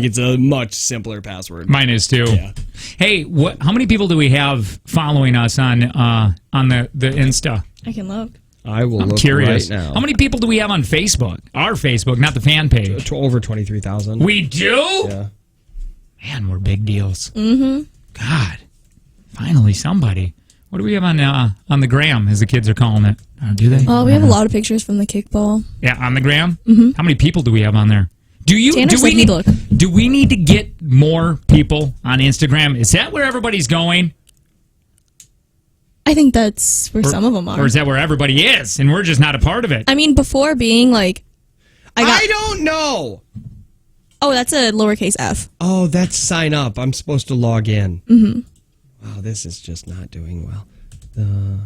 it's a much simpler password. Mine is too. Yeah. Hey, how many people do we have following us on the Insta? I can look. I will I'm look curious. right now. How many people do we have on Facebook? Our Facebook, not the fan page. Over 23,000. We do? Yeah. Man, we're big deals. Mm-hmm. God. Finally, somebody. What do we have on the gram, as the kids are calling it? Do they? Oh, we have a lot of pictures from the kickball. Yeah, on the gram? Mm-hmm. How many people do we have on there? Tanner Do said we he'd need look. Do we need to get more people on Instagram? Is that where everybody's going? I think that's where some of them are. Or is that where everybody is and we're just not a part of it? I mean, before being like, I don't know. Oh, that's a lowercase f. Oh, that's sign up. I'm supposed to log in. Mm-hmm. Wow, this is just not doing well.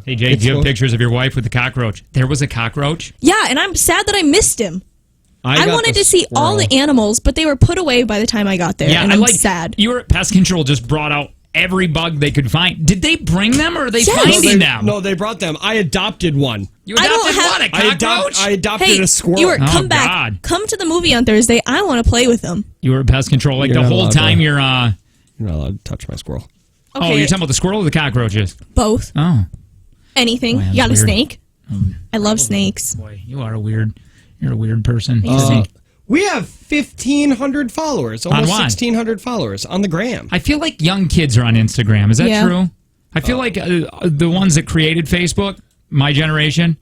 Hey, Jay, do you have pictures of your wife with the cockroach? There was a cockroach? Yeah, and I'm sad that I missed him. I got wanted the to see all the squirrel. animals, but they were put away by the time I got there, and I'm sad. Your pest control just brought out every bug they could find. Did they bring them or are they Yes. finding them? No, they brought them. I adopted one. You I don't adopted have- what? A cockroach? I adopted Hey, a squirrel. you were come Oh, back. God. Come to the movie on Thursday. I want to play with them. You were pest control like You're the not whole allowed time to. you're... You're not allowed to touch my squirrel. Oh, Okay, you're talking about the squirrel or the cockroaches? both. Oh. Anything. Boy, that's You got a weird. snake? I love snakes. Boy, you're a weird person. We have 1,500 followers, almost what? 1,600 followers on the gram. I feel like young kids are on Instagram. Is that Yeah. true? I feel like the ones that created Facebook, my generation,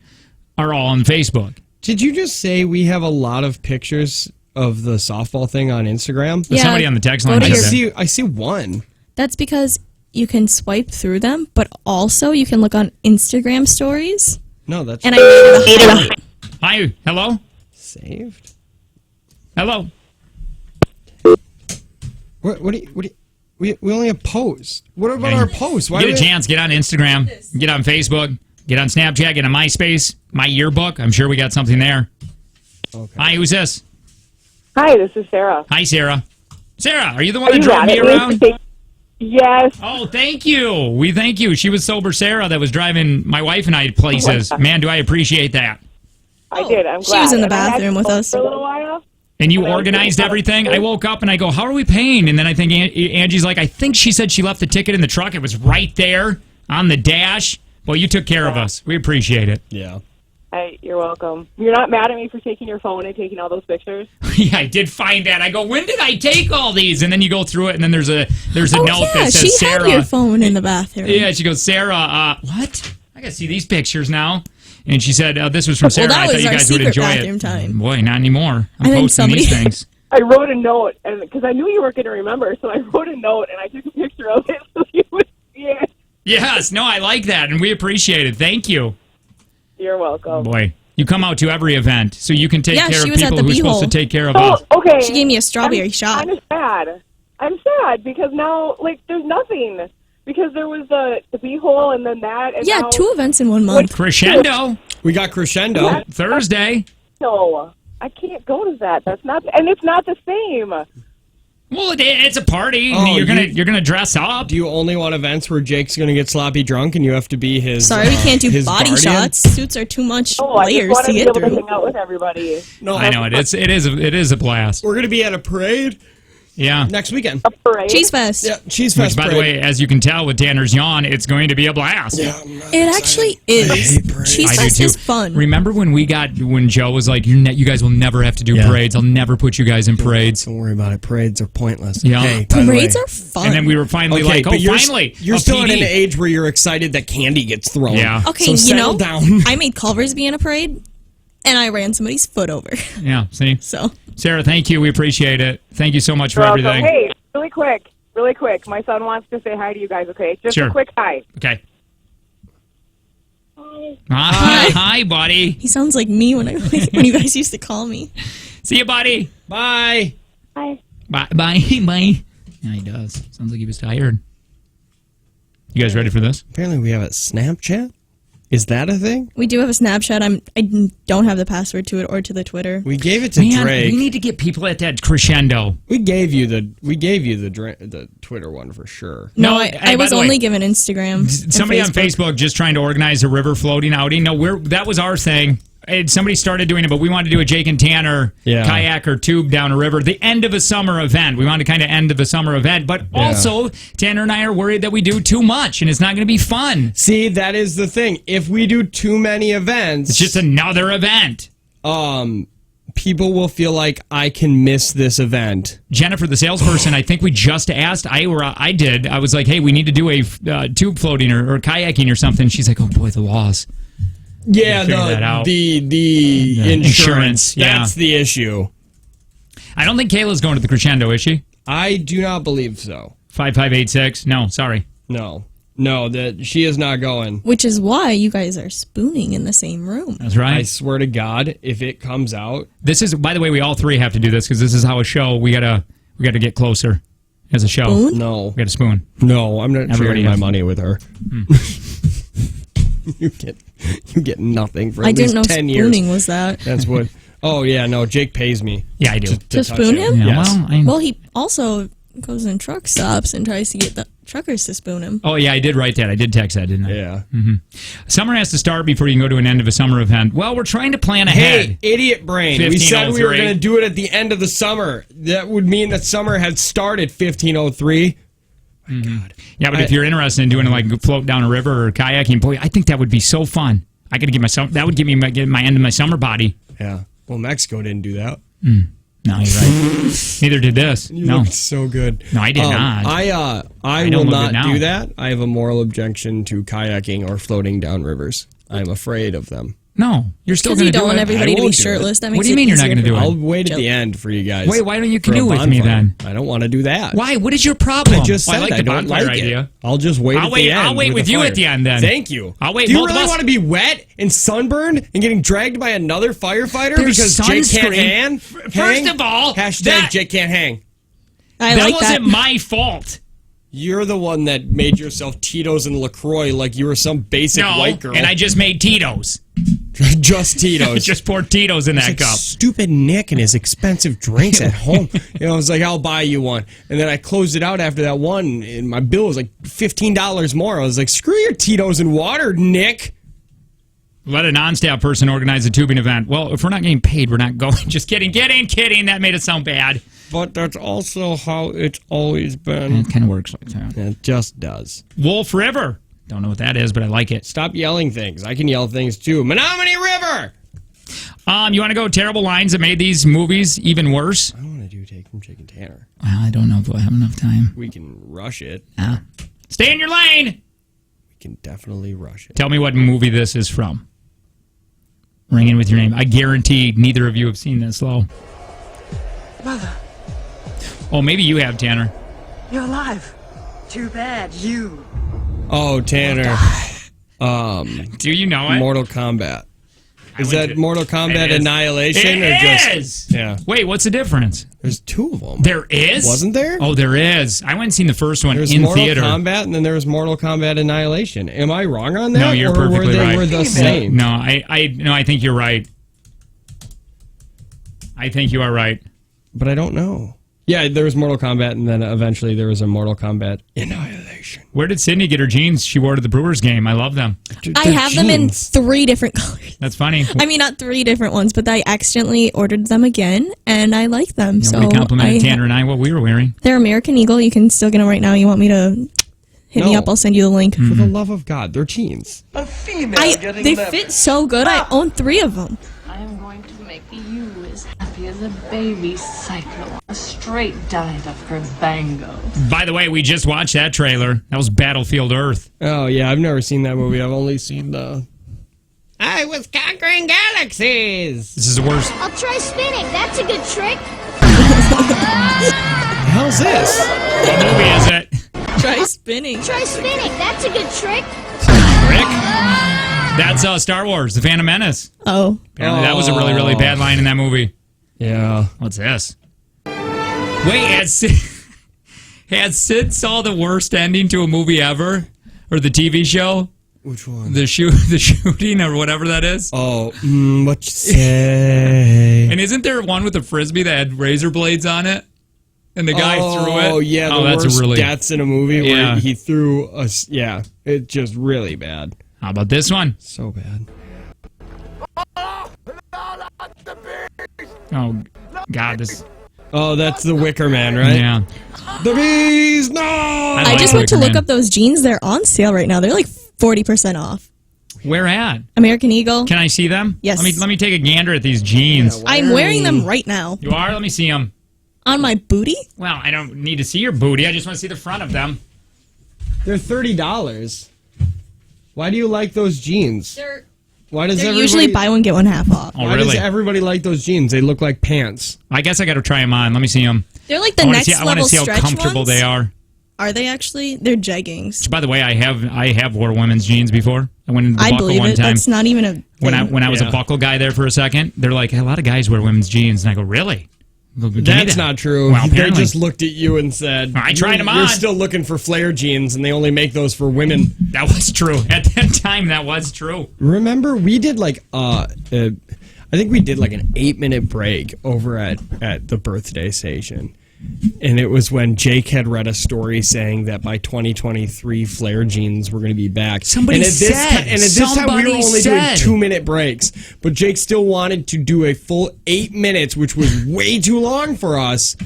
are all on Facebook. Did you just say we have a lot of pictures of the softball thing on Instagram? Yeah, Somebody on the text go line to said your- that. I see one. That's because you can swipe through them, but also you can look on Instagram stories. No, that's And I made it a highlight. Hi. Hello? saved. Hello? What do you we only have posts. What about our posts? Why Get a do we- chance, get on Instagram, get on Facebook, get on Snapchat, get on MySpace, My Yearbook. I'm sure we got something there. Okay. Hi, who's this? Hi, this is Sarah. Hi, Sarah. Sarah, are you the one that You drove got me it. around? Yes. Oh, thank you. We thank you. She was sober Sarah that was driving my wife and I places. God. Man, do I appreciate that. I did. I'm glad. She was in the And I had bathroom with to us. for a little while. And you When I was organized doing everything. I something. woke up and I go, how are we paying? And then I think Angie's like, I think she said she left the ticket in the truck. It was right there. on the dash. Well, you took care of us. We appreciate it. Yeah. Hey, you're welcome. You're not mad at me for taking your phone and taking all those pictures? Yeah, I did find that. I go, when did I take all these? And then you go through it, and then there's a Oh, note yeah, that says she Sarah. had your phone in the bathroom. Yeah, she goes, Sarah, what? I got to see these pictures now. And she said, this was from Sarah. Well, that I thought was you our guys would secret enjoy bathroom it. time. Boy, not anymore. I'm And then posting these things. I wrote a note, and because I knew you weren't going to remember, so I wrote a note, and I took a picture of it so you would see it. Yes, no, I like that, and we appreciate it. Thank you. You're welcome. Boy, you come out to every event, so you can take Yeah, care she of was at people the who are supposed to Beehole. take care of us. Oh, okay. She gave me a strawberry shot. I'm sad. I'm sad because now, like, there's nothing. Because there was the Beehole and then that. And Yeah, now, 2 events in 1 month. Crescendo. We got Crescendo. Thursday. No, I can't go to that. That's not, and it's not the same. Well, it's a party. Oh, you're gonna dress up. Do you only want events where Jake's gonna get sloppy drunk and you have to be his? Sorry, we can't do his body guardian? shots. Suits are too much No, I just layers want to to be get able to through. hang out with everybody. No, I know it. It is a blast. We're gonna be at a parade Yeah. next weekend. A parade. Cheese Fest. Yeah, Cheese Which, Fest. by the parade. way, as you can tell with Tanner's yawn, it's going to be a blast. Yeah, I'm not It excited. actually I is. hate parades. Cheese I do Fest too. is fun. Remember when Joe was like, you guys will never have to do Yeah. parades. I'll never put you guys in parades. Don't worry about it. Parades are pointless. Yeah. Hey, by the Parades way- are fun. And then we were finally Okay, like, but you're, finally. You're a still at PD. an age where you're excited that candy gets thrown. Yeah. Okay, So you settle know, down. I made Culver's be in a parade, and I ran somebody's foot over. Yeah, see? So Sarah, thank you. We appreciate it. Thank you so much for You're welcome. everything. Hey, really quick. My son wants to say hi to you guys, okay? Just Sure. a quick hi. Okay. Hi, buddy. he sounds like me when when you guys used to call me. See you, buddy. Bye. Hi. Bye. Yeah, he does. Sounds like he was tired. You guys ready for this? Apparently, we have a Snapchat. Is that a thing? We do have a Snapchat. I don't have the password to it or to the Twitter. We gave it to Man, Drake. we need to get people at that crescendo. We gave you the Twitter one for sure. No, Hey, I by was the way, only given Instagram. and Somebody on Facebook just trying to organize a river floating outing. No, that was our thing. Somebody started doing it, but we wanted to do a Jake and Tanner kayak or tube down a river. The end of a summer event. We wanted to kind of end of a summer event, but also Tanner and I are worried that we do too much and it's not going to be fun. See, that is the thing. If we do too many events, It's just another event. people will feel like I can miss this event. Jennifer, the salesperson, I think we just asked. I did. I was like, hey, we need to do a tube floating or kayaking or something. She's like, oh boy, the laws. Yeah, figure that out. the insurance. yeah. That's the issue. I don't think Kayla's going to the crescendo, is she? I do not believe so. 5586. No, sorry. No, that she is not going. Which is why you guys are spooning in the same room. That's right. I swear to God, if it comes out, This is, by the way, we all three have to do this because this is how a show. We gotta get closer as a show. Spoon? no, We got a spoon. no, I'm not Everybody sharing my has. money with her. you get nothing for I at didn't least know 10 spooning years. was that. That's what. Oh yeah, no, Jake pays me. Yeah, I do. To To touch spoon it. him? Yeah, Yes. Well, he also goes in truck stops and tries to get the truckers to spoon him. Oh yeah, I did write that. I did text that, didn't I? Yeah. Summer has to start before you can go to an end of a summer event. Well, we're trying to plan ahead. Hey, idiot brain. We said we were 1503. going to do it at the end of the summer. That would mean that summer had started 1503. Yeah, but if you're interested in doing like float down a river or kayaking, boy, I think that would be so fun. I got to get that would give me get my end of my summer body. Yeah. Well, Mexico didn't do that. No, you're right. Neither did this. You No. looked so good. No, I did not. I I will don't look not good now. do that. I have a moral objection to kayaking or floating down rivers. I'm afraid of them. No, you're still Because going you to do don't want it. everybody I to be won't do it. shirtless. That makes What do you it mean you're not easier gonna do for it? I'll wait at Joke. the end for you guys. Wait, why don't you for a canoe with me bonfire. then? I don't want to do that. Why? What is your problem? I just Well, said I like I the don't bonfire like idea. it. I'll just wait at the end. I'll wait with the you fire. at the end then. Thank you. I'll wait. Do you both of really us- want to be wet and sunburned and getting dragged by another firefighter There's because Jake can't sunscreen. hang? First of all, hashtag that- Jake can't hang. I that like wasn't that. my fault. You're the one that made yourself Tito's and LaCroix like you were some basic No, white girl. and I just made Tito's. just Tito's. Just poured Tito's in that Like cup. stupid Nick and his expensive drinks at home. I was like, I'll buy you one. And then I closed it out after that one, and my bill was like $15 more. I was like, screw your Tito's and water, Nick. Let a non-staff person organize a tubing event. Well, if we're not getting paid, we're not going. Just kidding. Kidding. That made it sound bad. But that's also how it's always been. It kind of works like that. It just does. Wolf River. Don't know what that is, but I like it. Stop yelling things. I can yell things too. Menominee River! You want to go terrible lines that made these movies even worse? I want to do Take from Jake and Tanner. Well, I don't know if we'll have enough time. We can rush it. Stay in your lane! We can definitely rush it. Tell me what movie this is from. Ring in with your name. I guarantee neither of you have seen this, Lo. Mother, Oh, maybe you have, Tanner. you're alive. Too bad you. Oh, Tanner. Do you know it? Mortal Kombat. Is went that to- Mortal Kombat It is. Annihilation It or just? is! Yeah. Wait, what's the difference? There's two of them. There is? Wasn't there? Oh, there is. I went and seen the first one There's in Mortal theater. Kombat, and then there was Mortal Kombat Annihilation. Am I wrong on that? No, you're or perfectly were they right. were the same? No, I think you're right. I think you are right. But I don't know. Yeah, there was Mortal Kombat, and then eventually there was a Mortal Kombat Annihilation. Where did Sydney get her jeans she wore to the Brewers game? I love them. I have them in 3 different colors. That's funny. I mean, not 3 different ones, but I accidentally ordered them again, and I like them. Nobody so complimented Tanner and I what we were wearing. They're American Eagle. You can still get them right now. You want me to hit me No. up? I'll send you the link. For the love of God, they're jeans. A female They fit so good. I own 3 of them. I am going to make you as happy as a baby cyclone, a straight diet of her bango. By the way, we just watched that trailer. That was Battlefield Earth. Oh, yeah, I've never seen that movie. I've only seen the... I was conquering galaxies! This is the worst. I'll try spinning. That's a good trick. The hell's this? What movie is it? Try spinning. Try spinning. That's a good trick. Rick? That's Star Wars, The Phantom Menace. Oh. Apparently that was a really, really bad line in that movie. Yeah. What's this? Wait, had Sid saw the worst ending to a movie ever? Or the TV show? Which one? The shooting or whatever that is? Oh, what you say? And isn't there one with a Frisbee that had razor blades on it? And the guy threw it? Oh, yeah, the that's worst a really... deaths in a movie Yeah. where he threw us. Yeah, it's just really bad. How about this one? So bad. Oh, God, this... Oh, that's the Wicker Man, right? Yeah. The bees, no! I just went to look up those jeans. They're on sale right now. They're like 40% off. Where at? American Eagle. Can I see them? Yes. Let me take a gander at these jeans. I'm wearing them right now. You are? Let me see them. On my booty? Well, I don't need to see your booty. I just want to see the front of them. They're $30. Why do you like those jeans? Why does They're everybody usually buy one, get one half off. Oh, Why really? does everybody like those jeans? They look like pants. I guess I got to try them on. Let me see them. They're like the I wanna next see, I want level to see how stretch comfortable ones. they are. Are they actually? They're jeggings. By the way, I have wore women's jeans before. I went into the I buckle believe one it. time. That's not even a when I thing. was a buckle guy there for a second, they're like, a lot of guys wear women's jeans, and I go, really? Give me That's that. not true. Well, They apparently. just looked at you and said, I tried them You're on." still looking for flare jeans, and they only make those for women." That was true. At that time, that was true. Remember, we did like I think we did like an 8-minute break over at the birthday station. And it was when Jake had read a story saying that by 2023, flare jeans were going to be back. Somebody and at this said. and at this time, we were Somebody only said. doing 2-minute breaks. But Jake still wanted to do a full 8 minutes, which was way too long for us.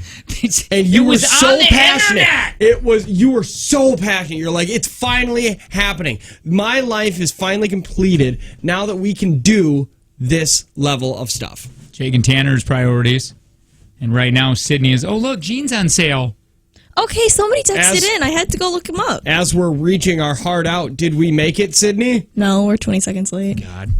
And you It were was so on the passionate. internet. You were so passionate. You're like, it's finally happening. My life is finally completed now that we can do this level of stuff. Jake and Tanner's priorities. And right now, Sydney is, oh, look, jeans on sale. Okay, somebody texted As- in. I had to go look them up. As we're reaching our heart out, did we make it, Sydney? No, we're 20 seconds late. God.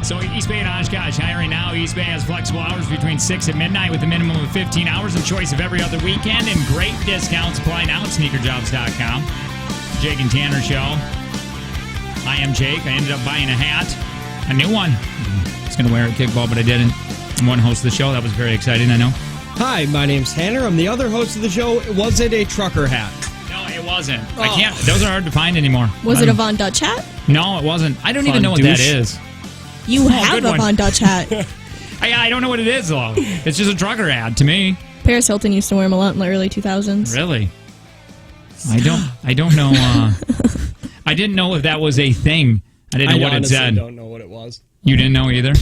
So East Bay and Oshkosh hiring now. East Bay has flexible hours between 6 and midnight with a minimum of 15 hours and choice of every other weekend, and great discounts apply now at sneakerjobs.com. Jake and Tanner Show. I am Jake. I ended up buying a hat, a new one. I was going to wear it at kickball, but I didn't. I'm one host of the show. That was very exciting, I know. Hi, my name's Tanner. I'm the other host of the show. Was it a trucker hat? No, it wasn't. I can't. Those are hard to find anymore. Was it a Von Dutch hat? No, it wasn't. I don't Von even know what that douche? is. You have good a one. Von Dutch hat. I don't know what it is, though. It's just a trucker ad to me. Paris Hilton used to wear them a lot in the early 2000s. Really? I don't know. I didn't know if that was a thing. I didn't know what it honestly said. don't know what it was. You didn't know either?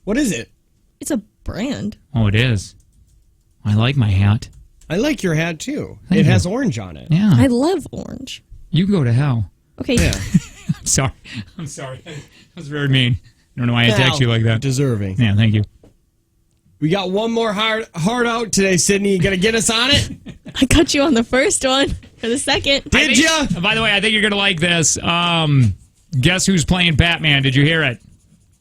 What is it? It's a brand. Oh, it is. I like my hat. I like your hat, too. Thank It you. has orange on it. Yeah. I love orange. You go to hell. Okay. Yeah. I'm sorry. That was very mean. I don't know why I text you like that. Deserving. Yeah, thank you. We got one more hard out today, Sydney. You going to get us on it? I cut you on the first one for the second. Did ya? By the way, I think you're going to like this. Guess who's playing Batman? Did you hear it?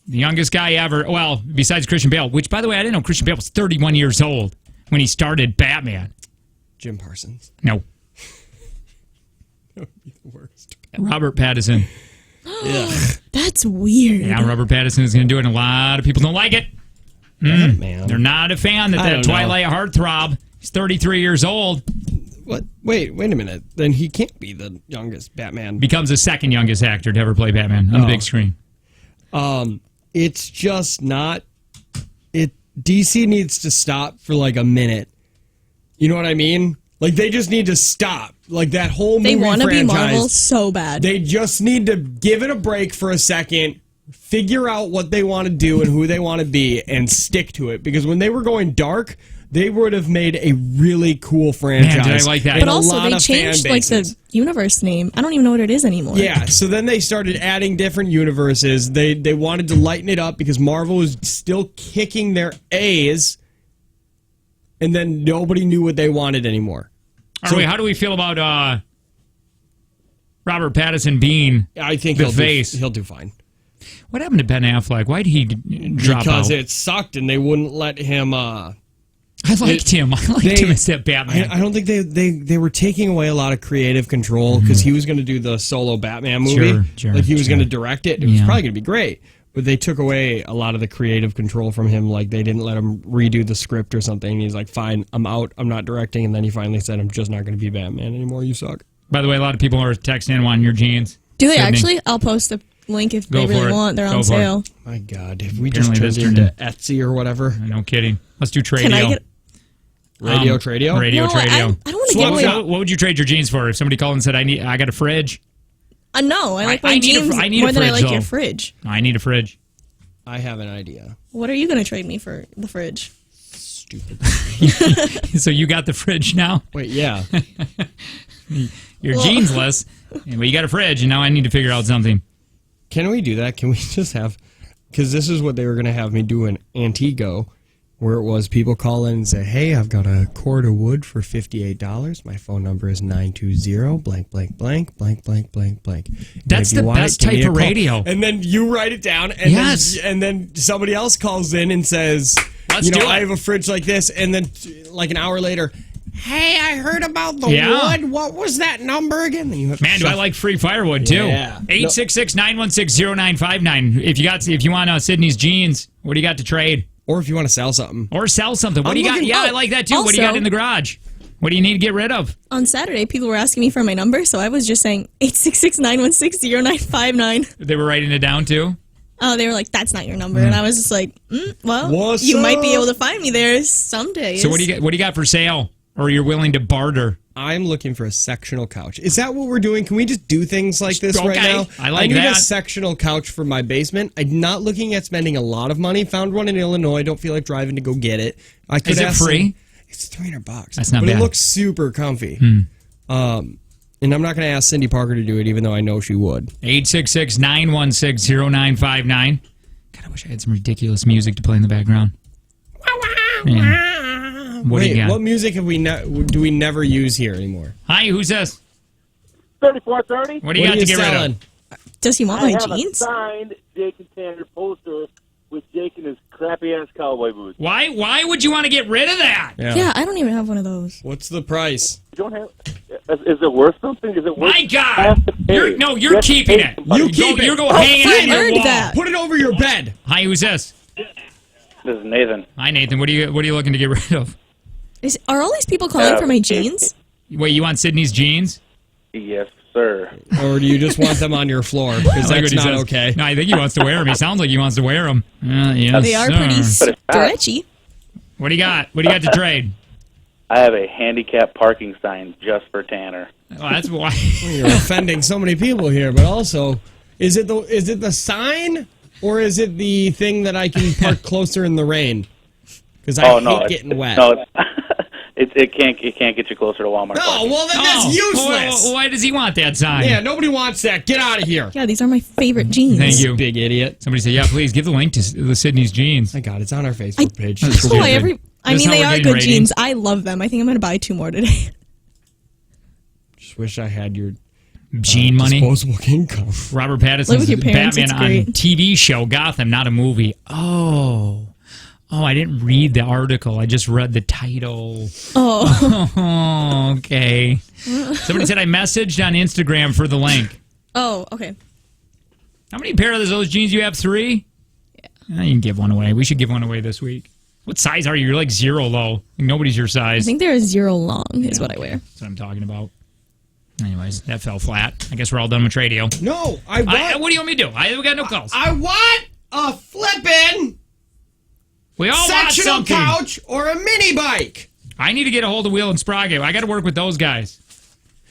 The youngest guy ever. Well, besides Christian Bale, which, by the way, I didn't know Christian Bale was 31 years old when he started Batman. Jim Parsons. No. That would be the worst. Robert Pattinson. That's weird. Yeah, Robert Pattinson is going to do it, and a lot of people don't like it. Man. They're not a fan I that don't know. Twilight heartthrob. He's 33 years old. What? Wait a minute. Then he can't be the youngest Batman. Becomes the second youngest actor to ever play Batman on the big screen. It's just not. DC needs to stop for like a minute. You know what I mean? Like they just need to stop. Like that whole movie They want to be franchise, Marvel so bad. They just need to give it a break for a second, figure out what they want to do and who they want to be, and stick to it. Because when they were going dark, they would have made a really cool franchise. Man, did I like that. and But a also, lot they of changed fan like the bases. universe name. I don't even know what it is anymore. Yeah, so then they started adding different universes. They wanted to lighten it up because Marvel was still kicking their A's, and then nobody knew what they wanted anymore. All right, how do we feel about Robert Pattinson being I think the face? he'll do fine. What happened to Ben Affleck? Why did he drop Because out? it sucked, and they wouldn't let him. I liked him. I liked him as that Batman. I don't think they were taking away a lot of creative control because he was going to do the solo Batman movie. Sure, like he was sure. going to direct it. It was probably going to be great. But they took away a lot of the creative control from him. Like they didn't let him redo the script or something. He's like, fine, I'm out. I'm not directing. And then he finally said, I'm just not going to be Batman anymore. You suck. By the way, a lot of people are texting wanting your jeans. Do they Sydney. actually? I'll post the link if Go they for really it. want. They're Go on for it. sale. My God, if we Apparently just this turned turned into Etsy or whatever. No kidding. Let's do Tradio. Can I get? Radio Tradio? Radio No, Tradio. I don't want to give away. What would you trade your jeans for? If somebody called and said, I got a fridge. No, I like I my need a jeans fr- I need a more than I fridge, like your though. fridge. I need a fridge. I have an idea. What are you going to trade me for the fridge? Stupid. So you got the fridge now? Wait, yeah. You're jeansless, but you got a fridge, and now I need to figure out something. Can we do that? Can we just have... Because this is what they were going to have me do in Antigo, where it was people call in and say, hey, I've got a cord of wood for $58. My phone number is 920 blank, blank, blank, blank, blank, blank, blank. And That's if you the want best give me type a of call. radio. And then you write it down, and, Yes. then somebody else calls in and says, Let's do it. I have a fridge like this, and then like an hour later... Hey, I heard about the Yeah. wood. What was that number again? Then you have to Man, do I shuffle. like free firewood too? Yeah. 866-916-0959. If you want Sydney's jeans, what do you got to trade? Or if you want to sell something. Or sell something. What I'm do you got? looking- Yeah, I oh, like that too. What do you got also- in the garage? What do you need to get rid of? On Saturday, people were asking me for my number, so I was just saying 866-916-0959. They were writing it down too. Oh, they were like, "That's not your number," and I was just like, "Well, What's you might be up? able to find me there someday." So what do you got for sale? Or you're willing to barter? I'm looking for a sectional couch. Is that what we're doing? Can we just do things like this right Okay. now? I like need that. a sectional couch for my basement. I'm not looking at spending a lot of money. Found one in Illinois. Don't feel like driving to go get it. I could Is it ask free? It's $300. That's not but bad. it looks super comfy. And I'm not going to ask Cindy Parker to do it, even though I know she would. 866-916-0959. God, I wish I had some ridiculous music to play in the background. Man. What do you Wait, got? what music have do we never use here anymore? Hi, who's this? 3430. What do you got to get rid of? Does he want I my have jeans? a signed Jake and Tanner poster with Jake in his crappy ass cowboy boots. Why would you want to get rid of that? Yeah, I don't even have one of those. What's the price? You don't have. Is it worth something? Is it worth? My God! You're keeping it. You keep it. You're going hanging it on your earned wall. that. Put it over your bed. Hi, who's this? This is Nathan. Hi, Nathan. What are you looking to get rid of? Are all these people calling for my jeans? Wait, you want Sydney's jeans? Yes, sir. Or do you just want them on your floor? Because I like that's what he not says. okay. No, I think he wants to wear them. He sounds like he wants to wear them. Yes, They are sir. pretty stretchy. What do you got? What do you got to trade? I have a handicap parking sign just for Tanner. Oh, that's why. You're offending so many people here, but also, is it the sign or is it the thing that I can park closer in the rain? Because I hate getting wet. No, it can't get you closer to Walmart. No, well then that's useless. Well, why does he want that sign? Yeah, nobody wants that. Get out of here. Yeah, these are my favorite jeans. Thank you. Big idiot. Somebody said, yeah, please give the link to the Sydney's jeans. My God, it's on our Facebook page. That's Oh, stupid. I That's mean, how they we're are getting good ratings. jeans. I love them. I think I'm going to buy 2 more today. Just wish I had your Gene money. disposable income. Robert Live Pattinson's with your parents, Batman it's on great. TV show Gotham, not a movie. Oh, I didn't read the article. I just read the title. Oh. Okay. Somebody said I messaged on Instagram for the link. Oh, okay. How many pair of those jeans you have? 3? Yeah. You can give one away. We should give one away this week. What size are you? You're like 0 low. Nobody's your I size. think they're 0 long is what I wear. That's what I'm talking about. Anyways, that fell flat. I guess we're all done with radio. No, What do you want me to do? I got no calls. I want a flippin' We all want sectional something. couch or a mini bike. I need to get a hold of Wheel and Sprocket. I got to work with those guys.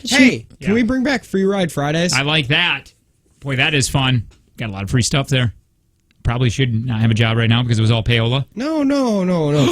Hey, Yeah. can we bring back Free Ride Fridays? I like that. Boy, that is fun. Got a lot of free stuff there. Probably should not have a job right now because it was all payola. No.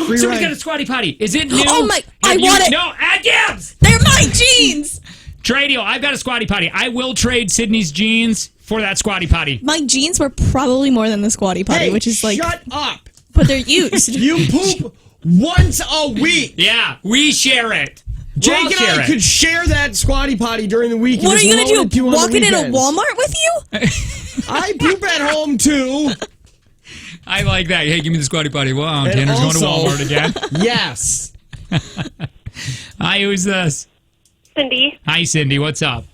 Free Somebody's Ride. got a squatty potty. Is it new? Oh my- I Have you- want it. No, Gibbs! They're my jeans! Tradio, I've got a squatty potty. I will trade Sydney's jeans for that squatty potty. My jeans were probably more than the squatty potty, Hey, which is like. shut up. But they're used. You poop once a week. Yeah, we share it. We'll all Jake and share I it. could share that squatty potty during the week. and What are just you load going it to do? on the Walk it in a weekends. Walmart with you? I poop at home too. I like that. Hey, give me the squatty potty. Wow, And Tanner's going to also- Walmart again. Yes. Hi, who's this? Cindy, Hi, Cindy. What's up?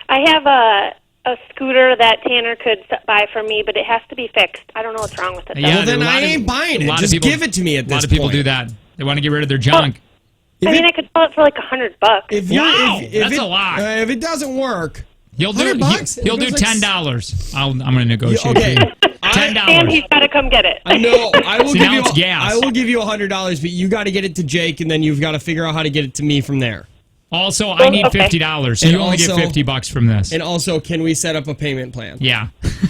I have a scooter that Tanner could buy for me, but it has to be fixed. I don't know what's wrong with it. though. Well, then a lot I of- ain't buying a it. lot of Just people- give it to me at A this lot of people point. do that. They want to get rid of their junk. I mean, I could sell it for like $100. If you, Wow, if that's it, a lot. If it doesn't work, He'll do $100? He'll It do was like $10. I'm going to negotiate. okay. for you. And $10. he's got to come get it. I know. I will See, give now you. it's gas. I will give you $100, but you got to get it to Jake, and then you've got to figure out how to get it to me from there. Also, I need Okay. $50, so And you only get also- $50 from this. And also, can we set up a payment plan? Yeah. You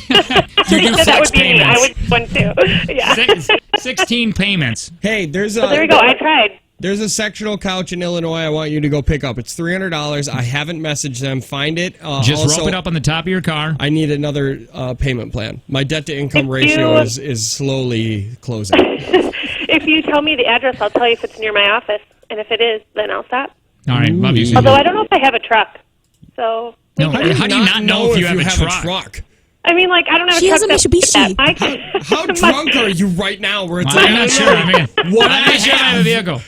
do that flex would be me. I payments. would do one too. Yeah. 16 payments. Hey, there's a Well, there we go. I tried. there's a sectional couch in Illinois. I want you to go pick up. It's $300. I haven't messaged them. Find it. Just also, rope it up on the top of your car. I need another payment plan. My debt to income If ratio you- is slowly closing. If you tell me the address, I'll tell you if it's near my office. And if it is, then I'll stop. All right, love you, Cindy. Although I don't know if I have a truck. So, No, how do you not know if you have a truck? I mean, like, I don't have She a has truck. a that- Mitsubishi. that- How drunk are you right now? Where it's Well, like, I'm not sure. I mean, What I'm I not sure I have a have. vehicle.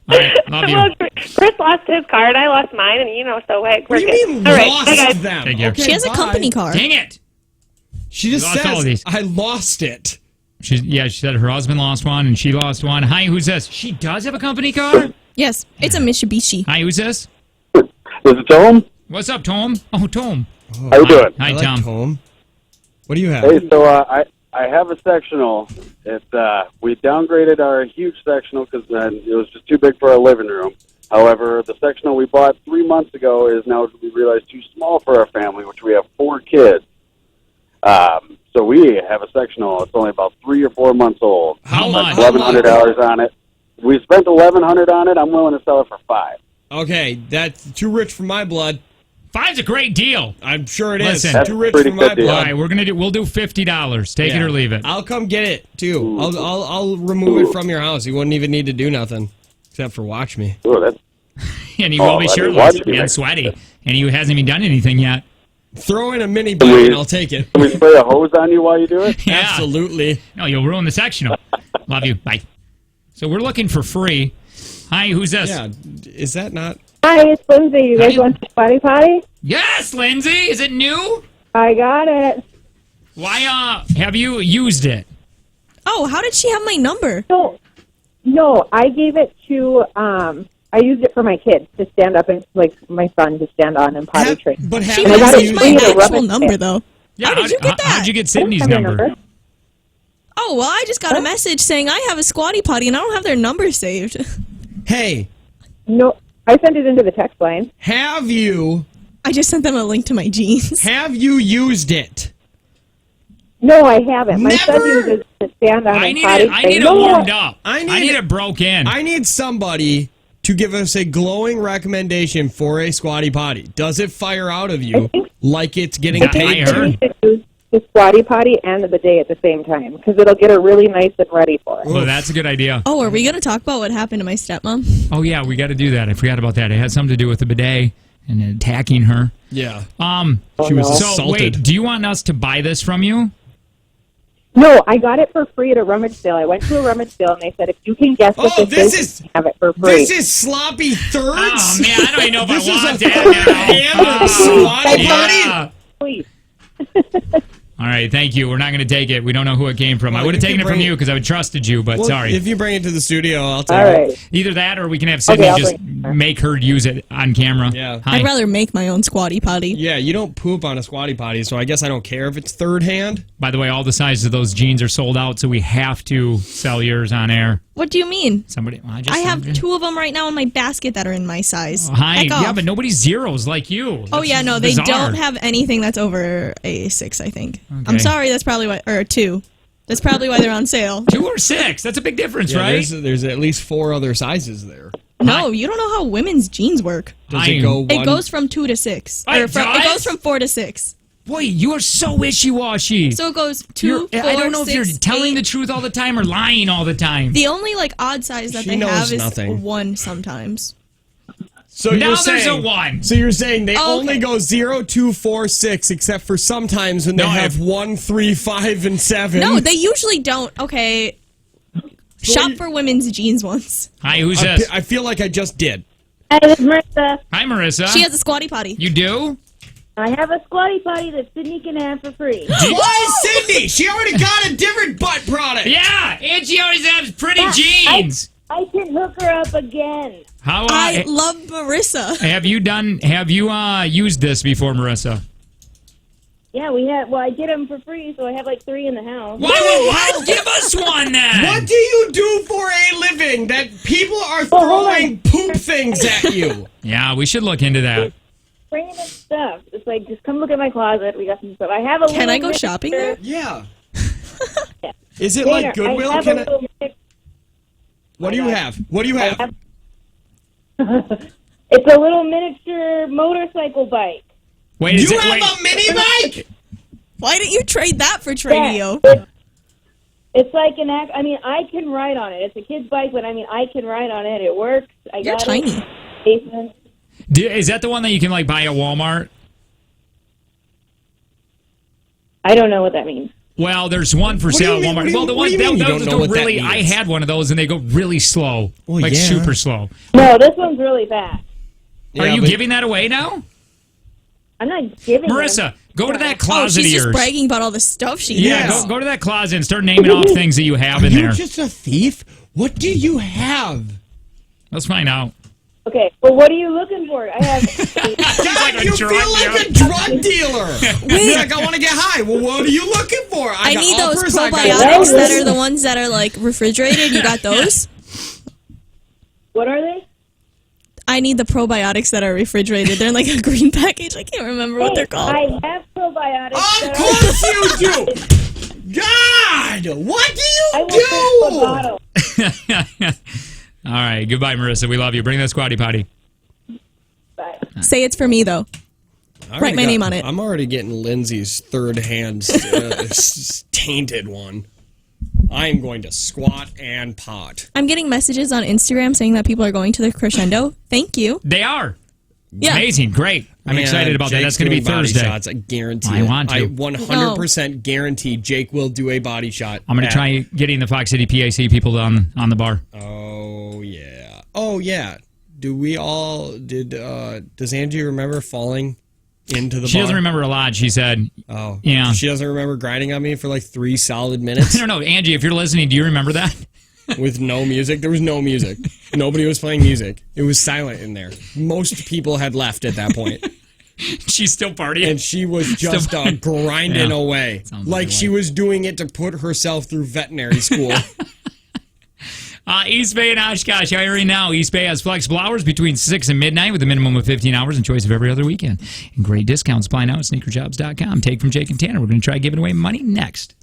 All right, love you. Well, Chris lost his car and I lost mine, and so we're What do you good. mean All right, lost bye, guys. them? Take care. Okay, She has a bye. company car. Dang it. She just Lost all of says, these. I lost it. She said her husband lost one and she lost one. Hi, who's this? She does have a company car? Yes, it's a Mitsubishi. Hi, who's this? Is it Tom? What's up, Tom? Oh, Tom. How you doing? Hi, I like Tom. Tom. What do you have? Hey, so I have a sectional. We downgraded our huge sectional because it was just too big for our living room. However, the sectional we bought 3 months ago is now, we realized, too small for our family, which we have 4 kids. So we have a sectional. It's only about 3 or 4 months old. How much? $1,100 on it. We spent $1,100 on it. I'm willing to sell it for $5. Okay, that's too rich for my blood. 5's a great deal. I'm sure it is. Listen. That's Too rich pretty for my good deal. All blood. right, we'll do $50. Take it Yeah. or leave it. I'll come get it too. I'll remove it from your house. You wouldn't even need to do nothing except for watch me. Ooh, that's And he will be I mean, shirtless watch me, and man. sweaty. And he hasn't even done anything yet. Throw in a mini bike and I'll take it. Can we spray a hose on you while you do it? Yeah. Absolutely. No, you'll ruin the sectional. Love you. Bye. So we're looking for free. Hi, who's this? Yeah, is that not? Hi, it's Lindsay. You guys want to Squatty Potty? Yes, Lindsay. Is it new? I got it. Why, have you used it? Oh, how did she have my number? No, I gave it to, I used it for my kids to stand up and, like, my son to stand on and potty train. But She And I got messaged it my free at a actual rubbish number, bin. though. Yeah, How did you get that? How'd you get Sydney's Have their number? Oh, well, I just got a message saying I have a Squatty Potty and I don't have their number saved. Hey, No, I sent it into the text line. have you I just sent them a link to my jeans. used it? No, I haven't. My son Never? uses it to stand on I and need potty it. I train. need it No, warmed up. I I need it broke in. I need somebody to give us a glowing recommendation for a Squatty Potty. Does it fire out of you like it's getting I paid heard. to? use the Squatty Potty and the bidet at the same time because it'll get her really nice and ready for it. Well, that's a good idea. Oh, are we going to talk about what happened to my stepmom? Oh, yeah, we got to do that. I forgot about that. It had something to do with the bidet and attacking her. Yeah. She was So, assaulted. wait, do you want us to buy this from you? No, I got it for free at a rummage sale. I went to a rummage sale and they said, if you can guess what Oh, this this is, you can have it for free. This is sloppy thirds? Oh, man, I don't even know if This I is want a that third-hand now. Squatty Potty? Please. All right, thank you. We're not going to take it. We don't know who it came from. Well, I would have you taken it can from bring you because I would trusted you, but Well, sorry. If you bring it to the studio, I'll take All it. right. Either that or we can have Sydney Okay, I'll just bring it. make her use it on camera. Yeah. Hi. I'd rather make my own Squatty Potty. Yeah, you don't poop on a Squatty Potty, so I guess I don't care if it's third hand. By the way, all the sizes of those jeans are sold out, so we have to sell yours on air. What do you mean? Somebody, well, just I have 2 of them right now in my basket that are in my size. Oh, hi. Heck Yeah, off. but nobody's zeros like you. Oh, That's yeah, no, they bizarre. don't have anything that's over a 6, I think. Okay. I'm sorry, that's probably why, or 2. That's probably why they're on sale. 2 or 6. That's a big difference, Yeah, right? there's at least 4 other sizes there. No, you don't know how women's jeans work. Does it go one? It goes from 2 to 6. It Or it goes from 4 to 6. Boy, you are so wishy-washy. So it goes 2, 4, I don't know if you're 6, telling 8. the truth all the time or lying all the time. The only like odd size that She they knows have is nothing. 1 sometimes. So Now you're there's saying, a 1. So you're saying they Oh, only okay. go 0, 2, 4, 6, except for sometimes when they No, have 1, 3, 5, and 7. No, they usually don't. Okay. Shop for women's jeans once. Hi, who's this? I feel like I just did. Hey, this is Marissa. Hi, Marissa. She has a Squatty Potty. You do? I have a Squatty Potty that Sydney can have for free. Why is Sydney? She already got a different butt product. Yeah, and she always has pretty jeans. I can hook her up again. How I love Marissa. have you used this before, Marissa? Yeah, we have. Well, I get them for free, so I have like 3 in the house. Why? Give us one then. What do you do for a living that people are throwing poop things at you? Yeah, we should look into that. Random stuff. It's like, just come look at my closet. We got some stuff. I have a. Can I little go shopping there? Yeah. Is it Tanner, like Goodwill? I have Can a I, little mix. what do you have? What do you have? It's a little miniature motorcycle bike. Wait, You have a mini bike? Why didn't you trade that for Tradio? It's like an act. I mean, I can ride on it. It's a kid's bike, but I mean, I can ride on it. It works. I You're got tiny. it. Basement. Is that the one that you can like buy at Walmart? I don't know what that means. Well, there's one for What do you sale at mean? Walmart. Well, the What one do you mean you don't those know go what that really. I means? had one of those, and they go really slow, Well, like yeah. super slow. No, this one's really fast. Are Yeah, you but- giving that away now, I'm not giving Marissa? Go to that Oh, closet she's of just yours. bragging about all the stuff she Yeah, has. go to that closet and start naming off things that you have Are in you there. just a thief? What do you have? Let's find out. Okay, well, what are you looking for? I have. God, a you drug feel like a drug dealer. You're like, I want to get high. Well, what are you looking for? I got need those uppers, I got probiotics that lowers. are the ones that are like refrigerated. You got those? What are they? I need the probiotics that are refrigerated. They're in like a green package. I can't remember what they're called. I have probiotics. Of that course you do. God, what do I you will fix the do? bottle. All right, goodbye, Marissa. We love you. Bring that Squatty Potty. Bye. Say it's for me though. I Write my already name on it. I'm already getting Lindsay's third-hand tainted one. I am going to squat and pot. I'm getting messages on Instagram saying that people are going to the Crescendo. Thank you. They are. Yeah. Amazing. Great. I'm excited about that. That's going to be body Thursday. shots, I guarantee I it. want to. I 100% guarantee Jake will do a body shot. I'm going to try getting the Fox City PAC people on the bar. Oh, yeah. Oh, yeah. Does Angie remember falling into the She bar? doesn't remember a lot, she said. Oh. Yeah. She doesn't remember grinding on me for like 3 solid minutes? I don't know. Angie, if you're listening, do you remember that? With no music? There was no music. Nobody was playing music. It was silent in there. Most people had left at that point. She's still partying. And she was just grinding away. Sounds Like she was doing it to put herself through veterinary school. East Bay and Oshkosh hiring now. East Bay has flexible hours between 6 and midnight with a minimum of 15 hours and choice of every other weekend. And great discounts. Apply now at sneakerjobs.com. Take from Jake and Tanner. We're going to try giving away money next.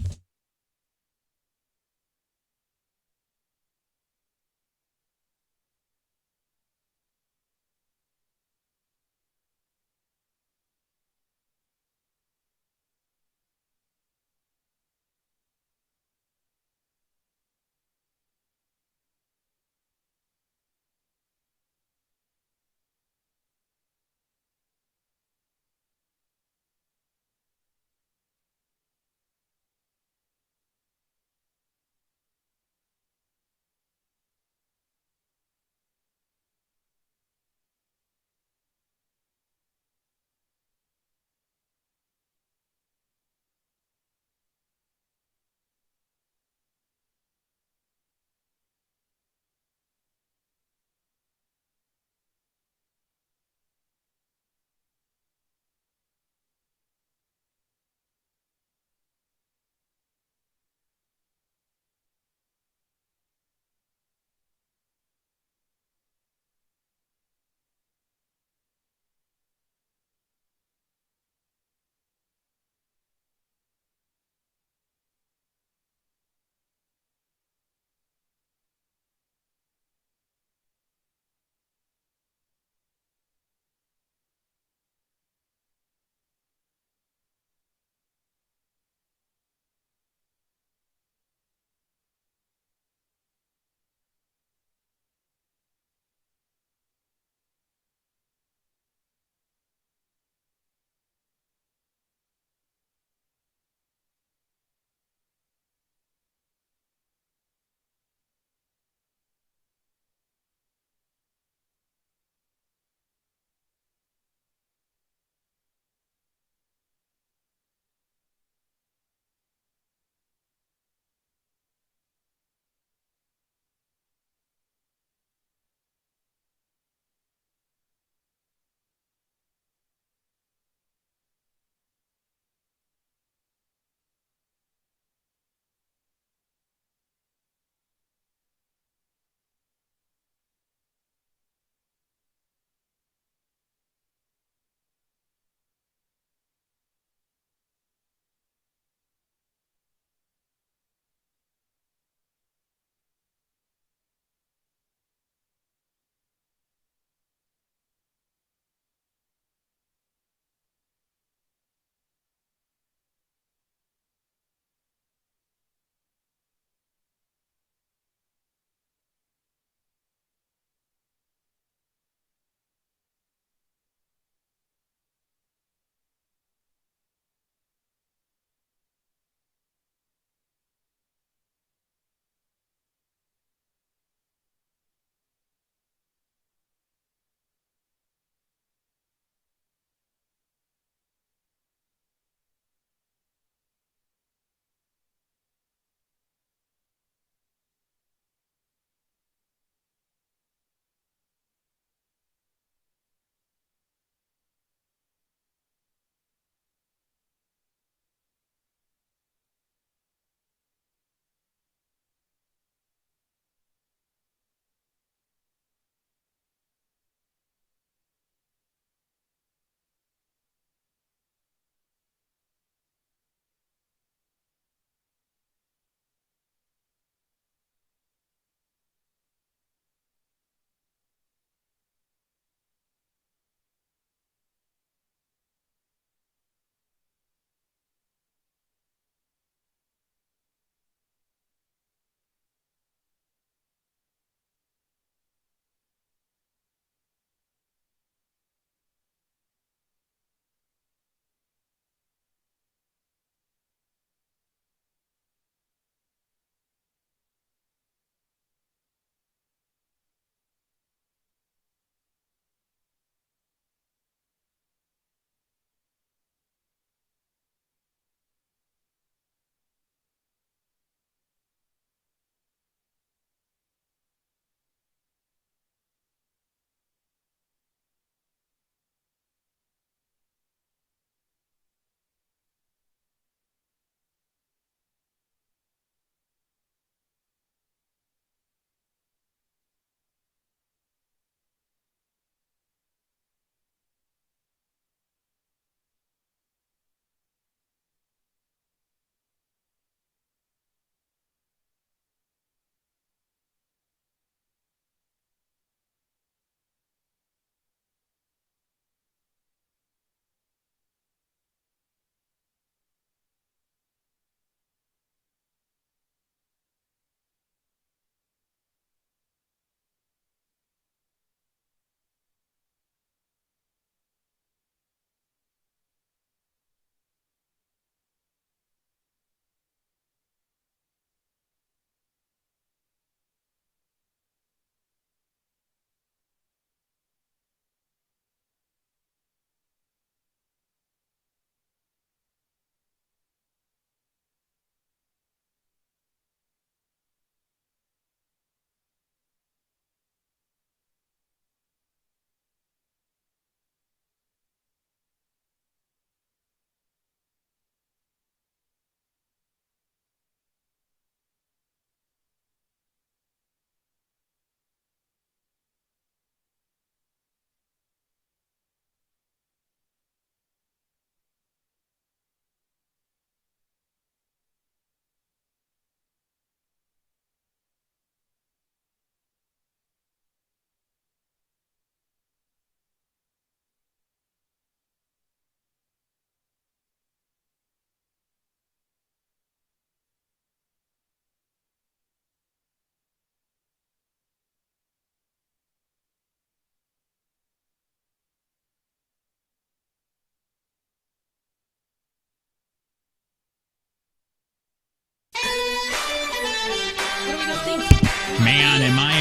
Man, am I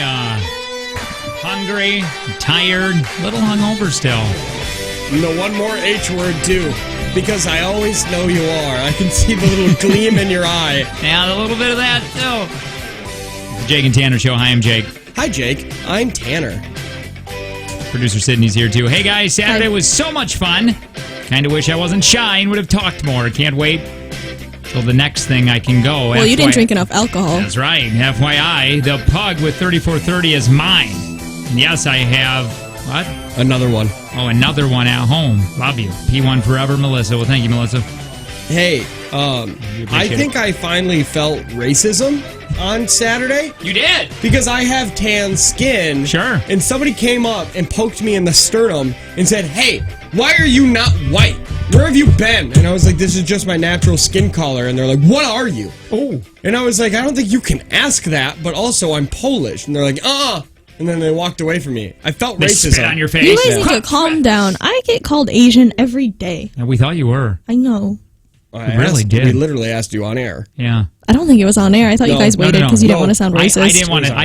hungry, tired, a little hungover still. No, one more H word, too. Because I always know you are. I can see the little gleam in your eye. Yeah, a little bit of that, too. The Jake and Tanner Show. Hi, I'm Jake. Hi, Jake. I'm Tanner. Producer Sydney's here, too. Hey, guys, Saturday was so much fun. Kind of wish I wasn't shy and would have talked more. Can't wait till the next thing I can go. Well, you didn't drink enough alcohol. That's right. FYI, the Pug with 3430 is mine. And yes, I have... What? Another one. Oh, another one at home. Love you. P1 forever, Melissa. Well, thank you, Melissa. Hey, I think I finally felt racism on Saturday. You did? Because I have tan skin. Sure. And somebody came up and poked me in the sternum and said, hey, why are you not white? Where have you been? And I was like, this is just my natural skin color. And they're like, what are you? Oh. And I was like, I don't think you can ask that, but also I'm Polish. And they're like, And then they walked away from me. I felt They racism. spit on your face. You guys need to calm down. I get called Asian every day. And we thought you were. I know. I really asked- did. We literally asked you on air. Yeah. I don't think it was on air. I thought you guys waited because you didn't want to sound racist. I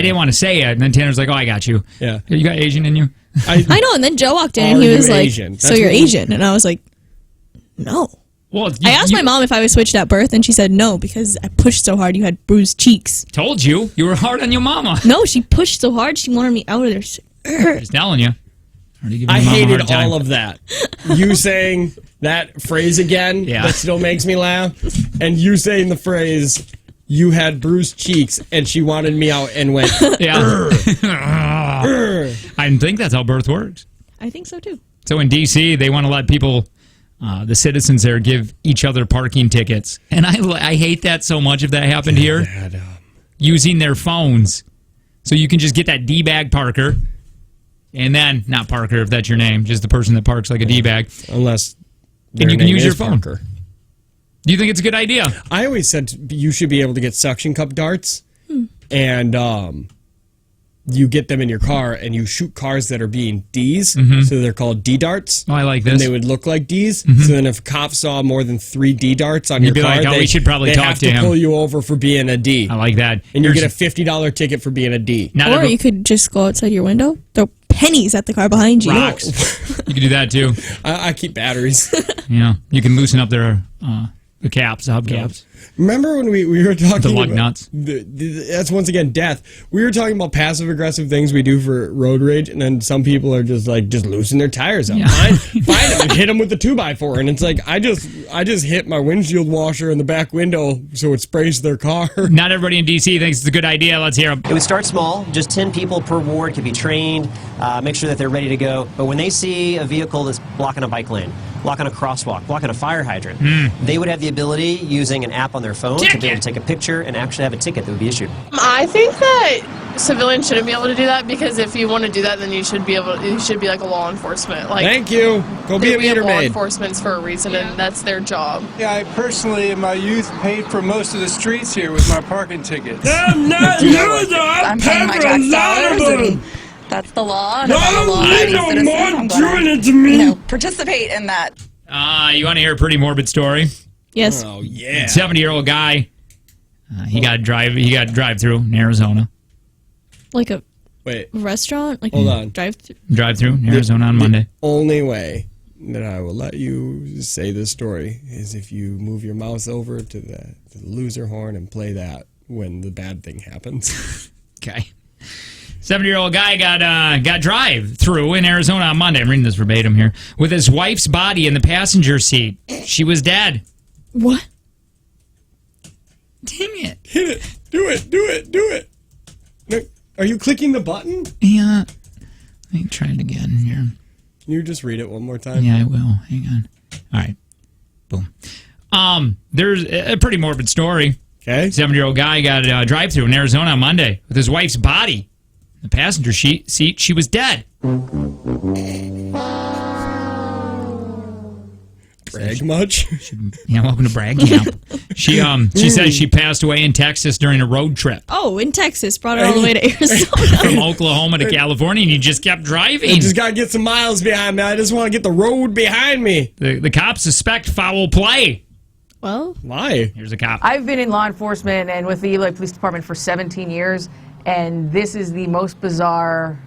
didn't want to say it. And then Tanner's like, oh, I got you. Yeah. You got Asian in you? I know. And then Joe walked in and Are he you was like, Asian? so That's you're what we- Asian. And I was like, no. Well, I asked my mom if I was switched at birth, and she said no because I pushed so hard you had bruised cheeks. Told you. You were hard on your mama. No, she pushed so hard she wanted me out of there. Just telling you. I hated all of that. You saying that phrase again, that still makes me laugh. And you saying the phrase, you had bruised cheeks, and she wanted me out and went, Yeah. I think that's how birth works. I think so too. So in D.C., they want to let people, the citizens there, give each other parking tickets. And I hate that so much if that happened here. Using their phones. So you can just get that D-bag Parker. And then, not Parker if that's your name, just the person that parks like a D-bag. Unless and you can use your phone. Parker. Do you think it's a good idea? I always said you should be able to get suction cup darts, and you get them in your car, and you shoot cars that are being Ds, so they're called D darts. Oh, I like this. And they would look like Ds. So then if a cop saw more than 3 D darts on You'd your be car, like, oh, we should probably they talk have to him. pull you over for being a D. I like that. And you get a $50 ticket for being a D. Or you could just go outside your window, throw pennies at the car behind you. Rocks. You can do that too. I keep batteries. Yeah, you can loosen up their the caps, the hubcaps. Remember when we were talking The lug about nuts. That's once again death. We were talking about passive aggressive things we do for road rage, and then some people are just like loosen their tires up. Find them, hit them with the 2x4, and it's like I just hit my windshield washer in the back window so it sprays their car. Not everybody in D.C. thinks it's a good idea. Let's hear them. It would start small. Just 10 people per ward could be trained, make sure that they're ready to go. But when they see a vehicle that's blocking a bike lane, blocking a crosswalk, blocking a fire hydrant, they would have the ability, using an app on their phone, to be able to take a picture and actually have a ticket that would be issued. I think that civilians shouldn't be able to do that, because if you want to do that, then you should be like a law enforcement. Like, thank you. Go be a meter law maid. enforcement's for a reason, and that's their job. Yeah, I personally, in my youth, paid for most of the streets here with my parking tickets. I'm paying my tax dollars, and that's the law. And if I'm a law-abiding citizen, I'm going to, participate in that. You want to hear a pretty morbid story? Yes. Oh yeah. 70-year-old guy. He got drive through in Arizona. Like a Wait. restaurant? Like Hold on. Drive through in Arizona on Monday. Only way that I will let you say this story is if you move your mouse over to the loser horn and play that when the bad thing happens. Okay. 70-year-old guy got drive-through in Arizona on Monday. I'm reading this verbatim here. With his wife's body in the passenger seat. She was dead. What? Dang it. Hit it. Do it. No, are you clicking the button? Yeah. Let me try it again here. Can you just read it one more time? Yeah, I will. Hang on. All right. Boom. There's a pretty morbid story. Okay. 70-year-old guy got a drive-through in Arizona on Monday with his wife's body in the passenger seat. She was dead. Brag much? Yeah, welcome to Brag Camp. She said she passed away in Texas during a road trip. Oh, in Texas. Brought her all the way to Arizona. From Oklahoma to California, and you just kept driving. I just got to get some miles behind me. I just want to get the road behind me. The cops suspect foul play. Well, Why? Here's a cop. I've been in law enforcement and with the Eloy Police Department for 17 years, and this is the most bizarre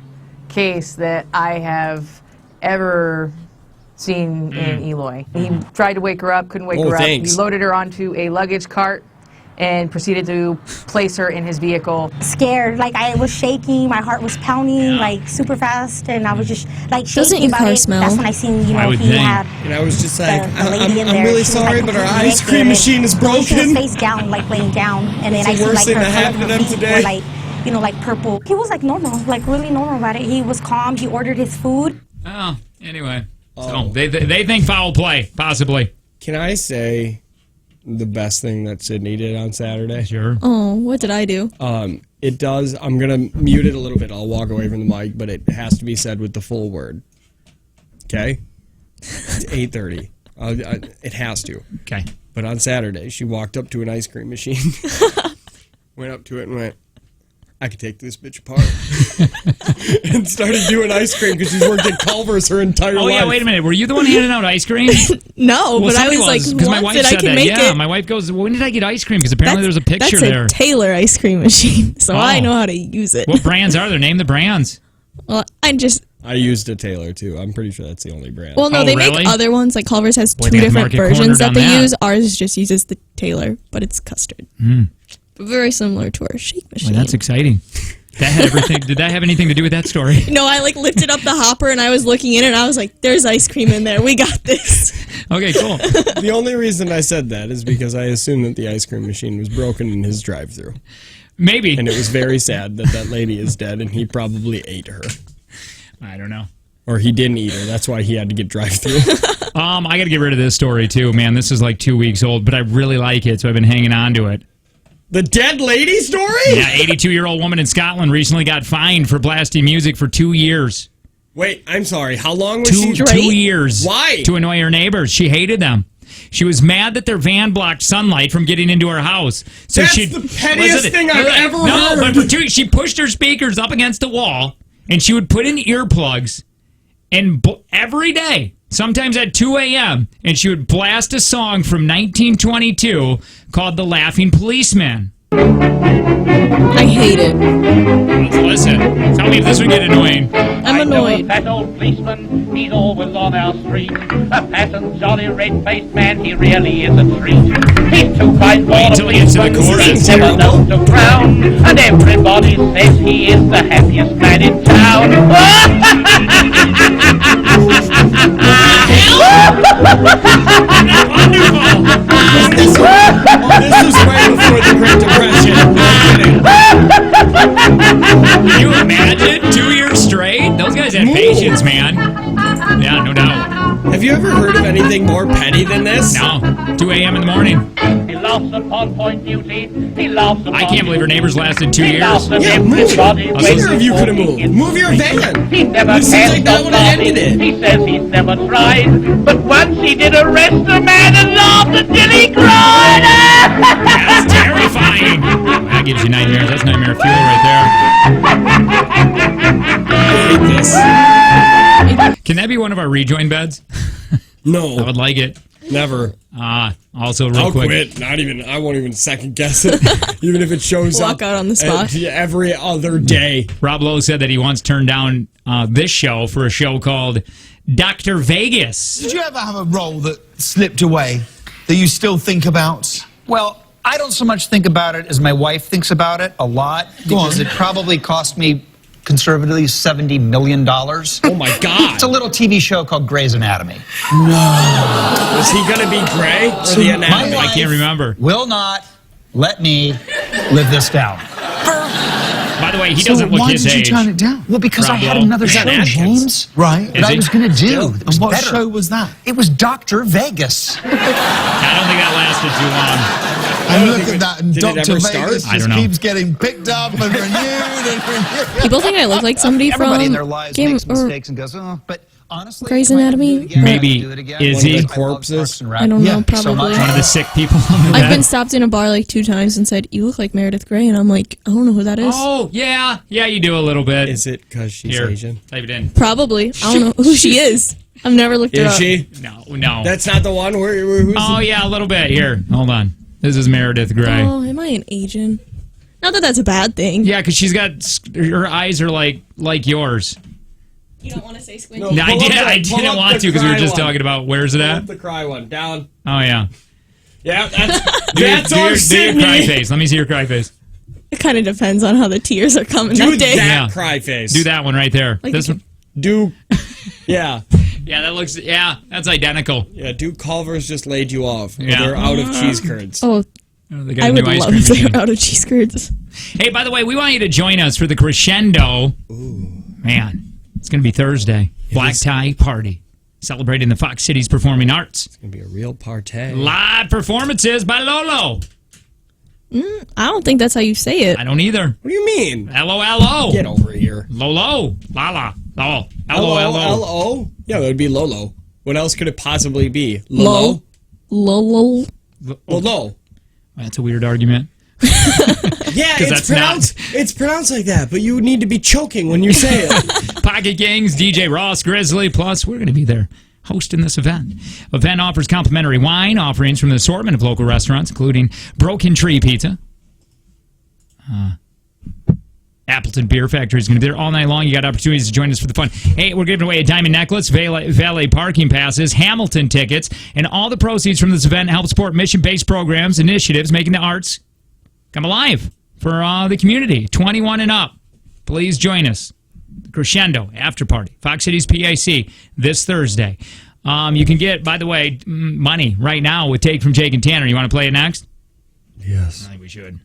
case that I have ever seen in Eloy. He tried to wake her up, couldn't wake her up. Thanks. He loaded her onto a luggage cart and proceeded to place her in his vehicle. Scared, like I was shaking, my heart was pounding like super fast, and I was just like Doesn't shaking your about car it. smell? That's when I seen, you I know, would he think. had And I was just like, the lady in I'm there. really She was, sorry, like, but our completely ice cream naked, machine is and she was broken. face down, like laying down, and then It's the I see worst like thing her that color happened of to her them feet today. were like, you know, like purple. He was like normal, like really normal about it. He was calm. He ordered his food. Oh, anyway. So they think foul play, possibly. Can I say the best thing that Sydney did on Saturday? Sure. Oh, what did I do? It does. I'm gonna mute it a little bit. I'll walk away from the mic, but it has to be said with the full word. Okay. It's 8:30. It has to. Okay. But on Saturday, she walked up to an ice cream machine, went up to it and went, I could take this bitch apart. And started doing ice cream because she's worked at Culver's her entire life. Oh, yeah, wait a minute. Were you the one handing out ice cream? No, but I was like, because my wife once said I can that. make Yeah, it. my wife goes, when did I get ice cream? Because apparently there's a picture That's there. a Taylor ice cream machine, so I know how to use it. What brands are there? Name the brands. Well, I used a Taylor too. I'm pretty sure that's the only brand. Well, no, they make other ones. Like Culver's has Boy, two they have different market versions cornered that on they that. use. Ours just uses the Taylor, but it's custard. But very similar to our shake machine. Well, that's exciting. That had everything. Did that have anything to do with that story? No, I like lifted up the hopper and I was looking in it and I was like, there's ice cream in there. We got this. Okay, cool. The only reason I said that is because I assumed that the ice cream machine was broken in his drive-thru. Maybe. And it was very sad that that lady is dead and he probably ate her. I don't know. Or he didn't eat her. That's why he had to get drive-thru. I got to get rid of this story too, man. This is like 2 weeks old, but I really like it, so I've been hanging on to it. The dead lady story? Yeah, 82-year-old woman in Scotland recently got fined for blasting music for 2 years. Wait, I'm sorry. How long was she? 2 years. Why? To annoy her neighbors. She hated them. She was mad that their van blocked sunlight from getting into her house. So That's she the pettiest thing I've ever heard. But for 2 she pushed her speakers up against the wall, and she would put in earplugs, and every day, sometimes at 2 a.m., and she would blast a song from 1922 called The Laughing Policeman. I hate it. Let's listen. Tell me if this would get annoying. I'm annoyed. That old policeman, he's always on our street. A passing jolly red-faced man, he really is a treat. He's too fine for Wait till he gets to the chorus. He's never known to frown, and everybody says he is the happiest man in town. This was way before the Great Depression. Can you imagine? 2 years straight? Those guys had patience, man. Yeah, no doubt. Have you ever heard of anything more petty than this? No. 2 a.m. in the morning. He laughs upon point duty. He laughs upon I can't believe her neighbors lasted 2 years. Yeah, move. Either of you could have moved. Move your van. He never This seems like that would have ended it. He says he's never tried, but once he did arrest a man and laughed until he cried. That's terrifying. That gives you nightmares. That's nightmare fuel right there. I hate this. Can that be one of our rejoin beds? No. I would like it. Never. Also, real I'll quick. quit. Not even. I won't even second guess it. Even if it shows Walk up out on the spot. every other day. Rob Lowe said that he once turned down this show for a show called Dr. Vegas. Did you ever have a role that slipped away that you still think about? Well, I don't so much think about it as my wife thinks about it a lot because it probably cost me conservatively $70 million. Oh my God. It's a little TV show called Grey's Anatomy. No. Was he going to be Grey or the Anatomy? I can't remember. Will not let me live this down. By the way, he doesn't look his age. Why did you turn it down? Well, because I Rob had Lowe. another Is show, that Atkins? James. Right. That I was going to do. Yeah. It was What better. show was that? It was Dr. Vegas. I don't think that lasted too long. And look at that, and Did it Dr. ever Vegas start? I just don't know. keeps getting picked up and renewed and renewed. People think I look like somebody Everybody in from their lives Game makes or mistakes and goes, oh, but honestly, Grey's if I Anatomy. could do it again, Maybe. I'd do it again. Is One of he? the corpses? I don't know, probably. One of the sick people on the I've bed. been stopped in a bar like 2 times and said, "You look like Meredith Grey," and I'm like, I don't know who that is. Oh, yeah. Yeah, you do a little bit. Is it because she's Here, Asian? type it in. Probably. I don't know who she is. I've never looked it Is up. she? No. That's not the one where who's Oh, yeah, a little bit. Here, hold on. This is Meredith Grey. Oh, am I an Asian? Not that that's a bad thing. Yeah, because she's got her eyes are like yours. You don't want to say squinty? No, I didn't want to because we were just talking about where's it Pull at. up the cry one. Down. Oh yeah. Yeah, that's Do that's your our cry Sydney. face. Let me see your cry face. It kind of depends on how the tears are coming Do that day. that cry face. Do that one right there. Like this one. Do. Yeah. Yeah, that looks. Yeah, that's identical. Yeah, Duke Culver's just laid you off. Yeah. They're out of cheese curds. Oh, They got I a would new ice love cream if they machine. were out of cheese curds. Hey, by the way, we want you to join us for the Crescendo. Man, it's going to be Thursday. Black tie party. Celebrating the Fox Cities Performing Arts. It's going to be a real party. Live performances by Lolo. I don't think that's how you say it. I don't either. What do you mean? L-O-L-O. Get over here. Lolo. Lala. Oh. L-O-L-O. L-O-L-O? Yeah, that would be Lolo. What else could it possibly be? Lolo. Lolo? Lolo. Lolo. That's a weird argument. Yeah, 'Cause it's that's not- pronounced like that, but you need to be choking when you say it. Pocket Kings, DJ Ross, Grizzly, plus we're going to be there hosting this event. Event offers complimentary wine offerings from the assortment of local restaurants, including Broken Tree Pizza. Appleton Beer Factory is going to be there all night long. You got opportunities to join us for the fun. Hey, we're giving away a diamond necklace, valet parking passes, Hamilton tickets, and all the proceeds from this event help support mission-based programs, initiatives, making the arts come alive for the community. 21 and up. Please join us. Crescendo After Party, Fox Cities PAC, this Thursday. You can get, by the way, money right now with Take from Jake and Tanner. You want to play it next? Yes. I think we should.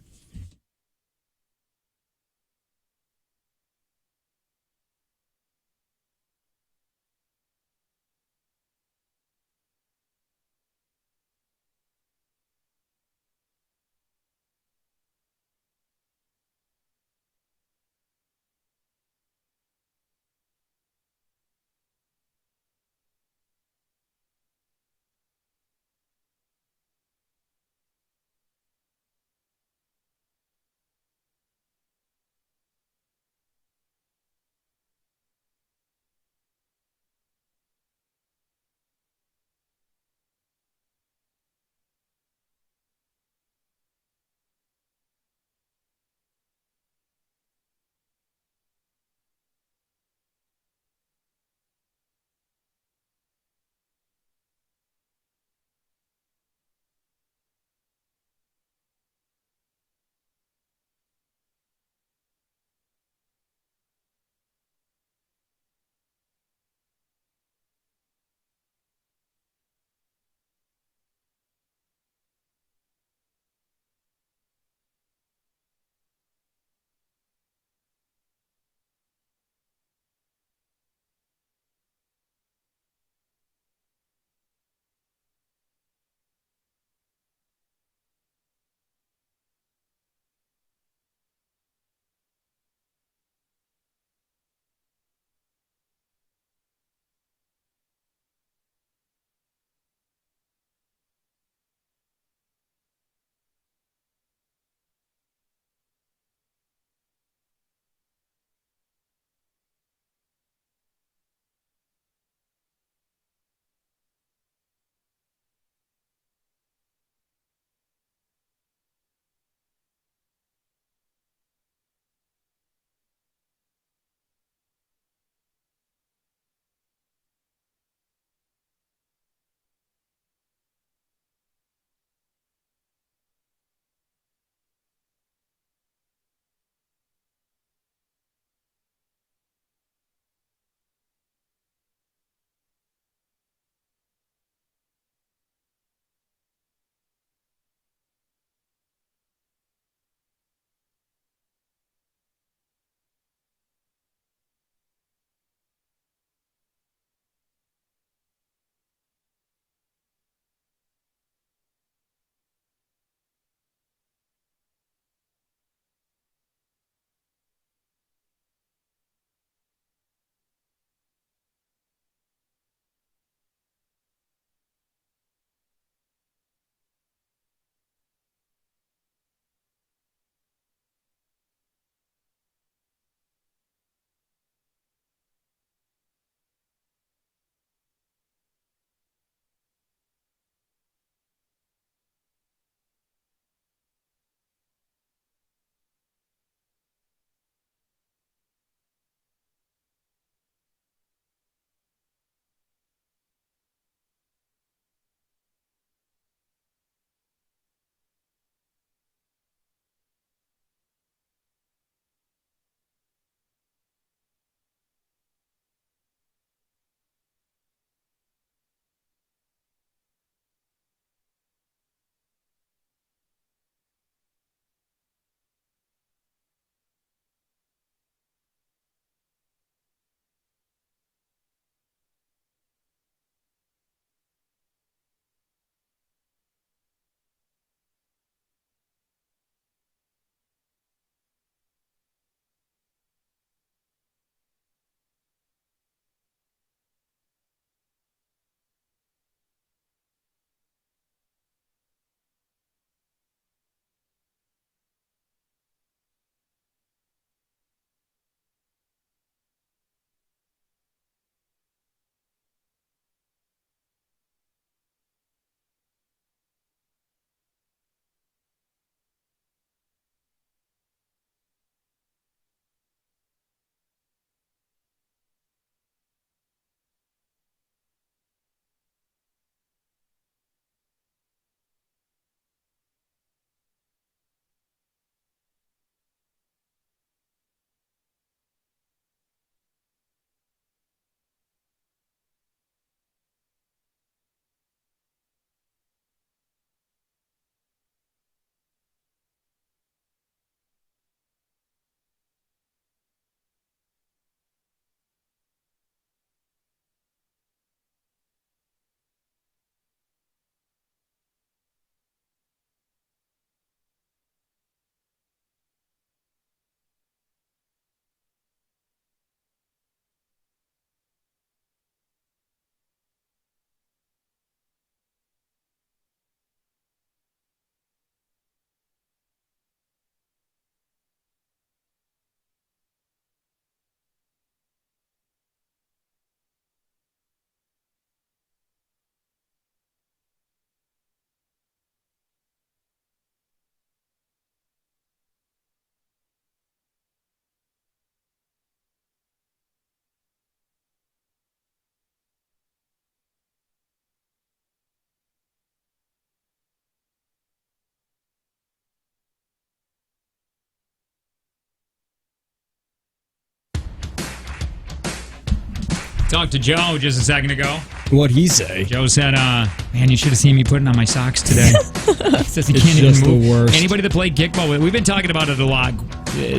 talked to Joe just a second ago. What'd he say? Joe said, man, you should have seen me putting on my socks today. He says he It's can't even just the move. worst. Anybody that played kickball, we've been talking about it a lot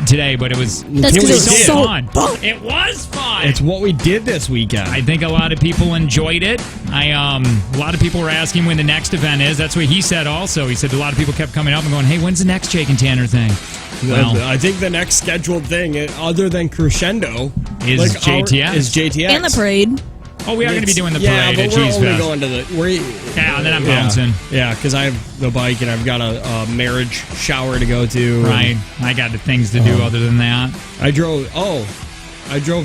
today, but it was That's 'cause it was so so fun. It was fun. It's what we did this weekend. I think a lot of people enjoyed it. A lot of people were asking when the next event is. That's what he said also. He said a lot of people kept coming up and going, hey, when's the next Jake and Tanner thing? Well, I think the next scheduled thing, other than Crescendo, Is JTX. Is JTX. And the parade. Oh, we are going to be doing the Yeah, parade but at we're Cheese only Fest. going to the... Yeah, and then I'm bouncing. Yeah, because I have the bike and I've got a marriage shower to go to. Right. I got the things to do other than that. I drove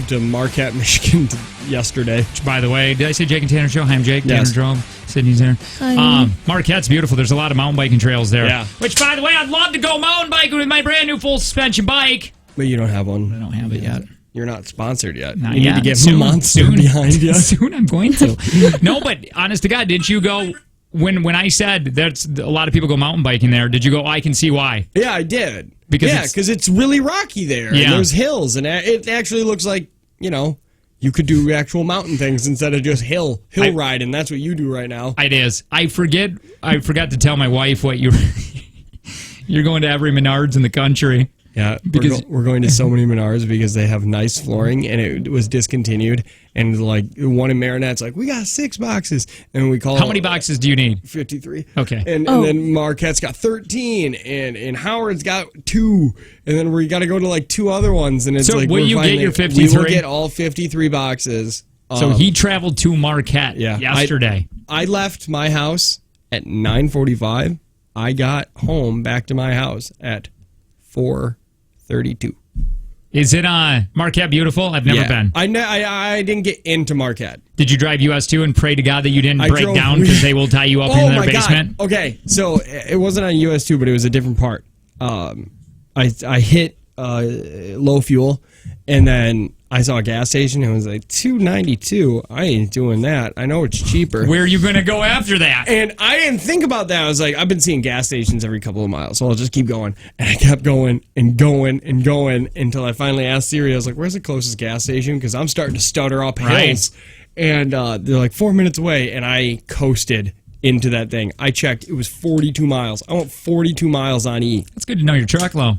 to Marquette, Michigan yesterday. Which, by the way, did I say Jake and Tanner show? Hi, I'm Jake. Yes. Tanner drove. Sydney's there. Hi. Marquette's beautiful. There's a lot of mountain biking trails there. Yeah. Which, by the way, I'd love to go mountain biking with my brand new full suspension bike. But you don't have one. I don't have it yet. You're not sponsored yet. Not you yet. need to get Soon. Monster behind you. Soon I'm going to. No, but honest to God, didn't you go... When I said that's a lot of people go mountain biking there, did you go, I can see why? Yeah, I did. Because because it's really rocky there. Yeah. And there's hills, and it actually looks like, you could do actual mountain things instead of just hill riding. That's what you do right now. It is. I forgot to tell my wife what you're going to every Menards in the country. Yeah, because we're going to so many Menards because they have nice flooring, and it was discontinued. And like one in Marinette's like, we got 6 boxes, and we call. How many boxes do you need? 53. Okay. And then Marquette's got 13, and Howard's got 2, and then we got to go to like 2 other ones, and it's So like will we're you get finally- your 53? We will get all 53 boxes. So he traveled to Marquette yesterday. I left my house at 9:45. I got home back to my house at 4:32. Is it Marquette beautiful? I've never been. I didn't get into Marquette. Did you drive US 2 and pray to God that you didn't I break drove- down because they will tie you up in their basement? God. Okay, so it wasn't on US 2, but it was a different part. I hit low fuel, and then I saw a gas station and it was like $2.92. I ain't doing that. I know it's cheaper. Where are you going to go after that? And I didn't think about that. I was like, I've been seeing gas stations every couple of miles, so I'll just keep going. And I kept going and going and going until I finally asked Siri. I was like, where's the closest gas station? Because I'm starting to stutter up hills. And they're like 4 minutes away, and I coasted into that thing. I checked. It was 42 miles. I went 42 miles on E. That's good to know your truck low.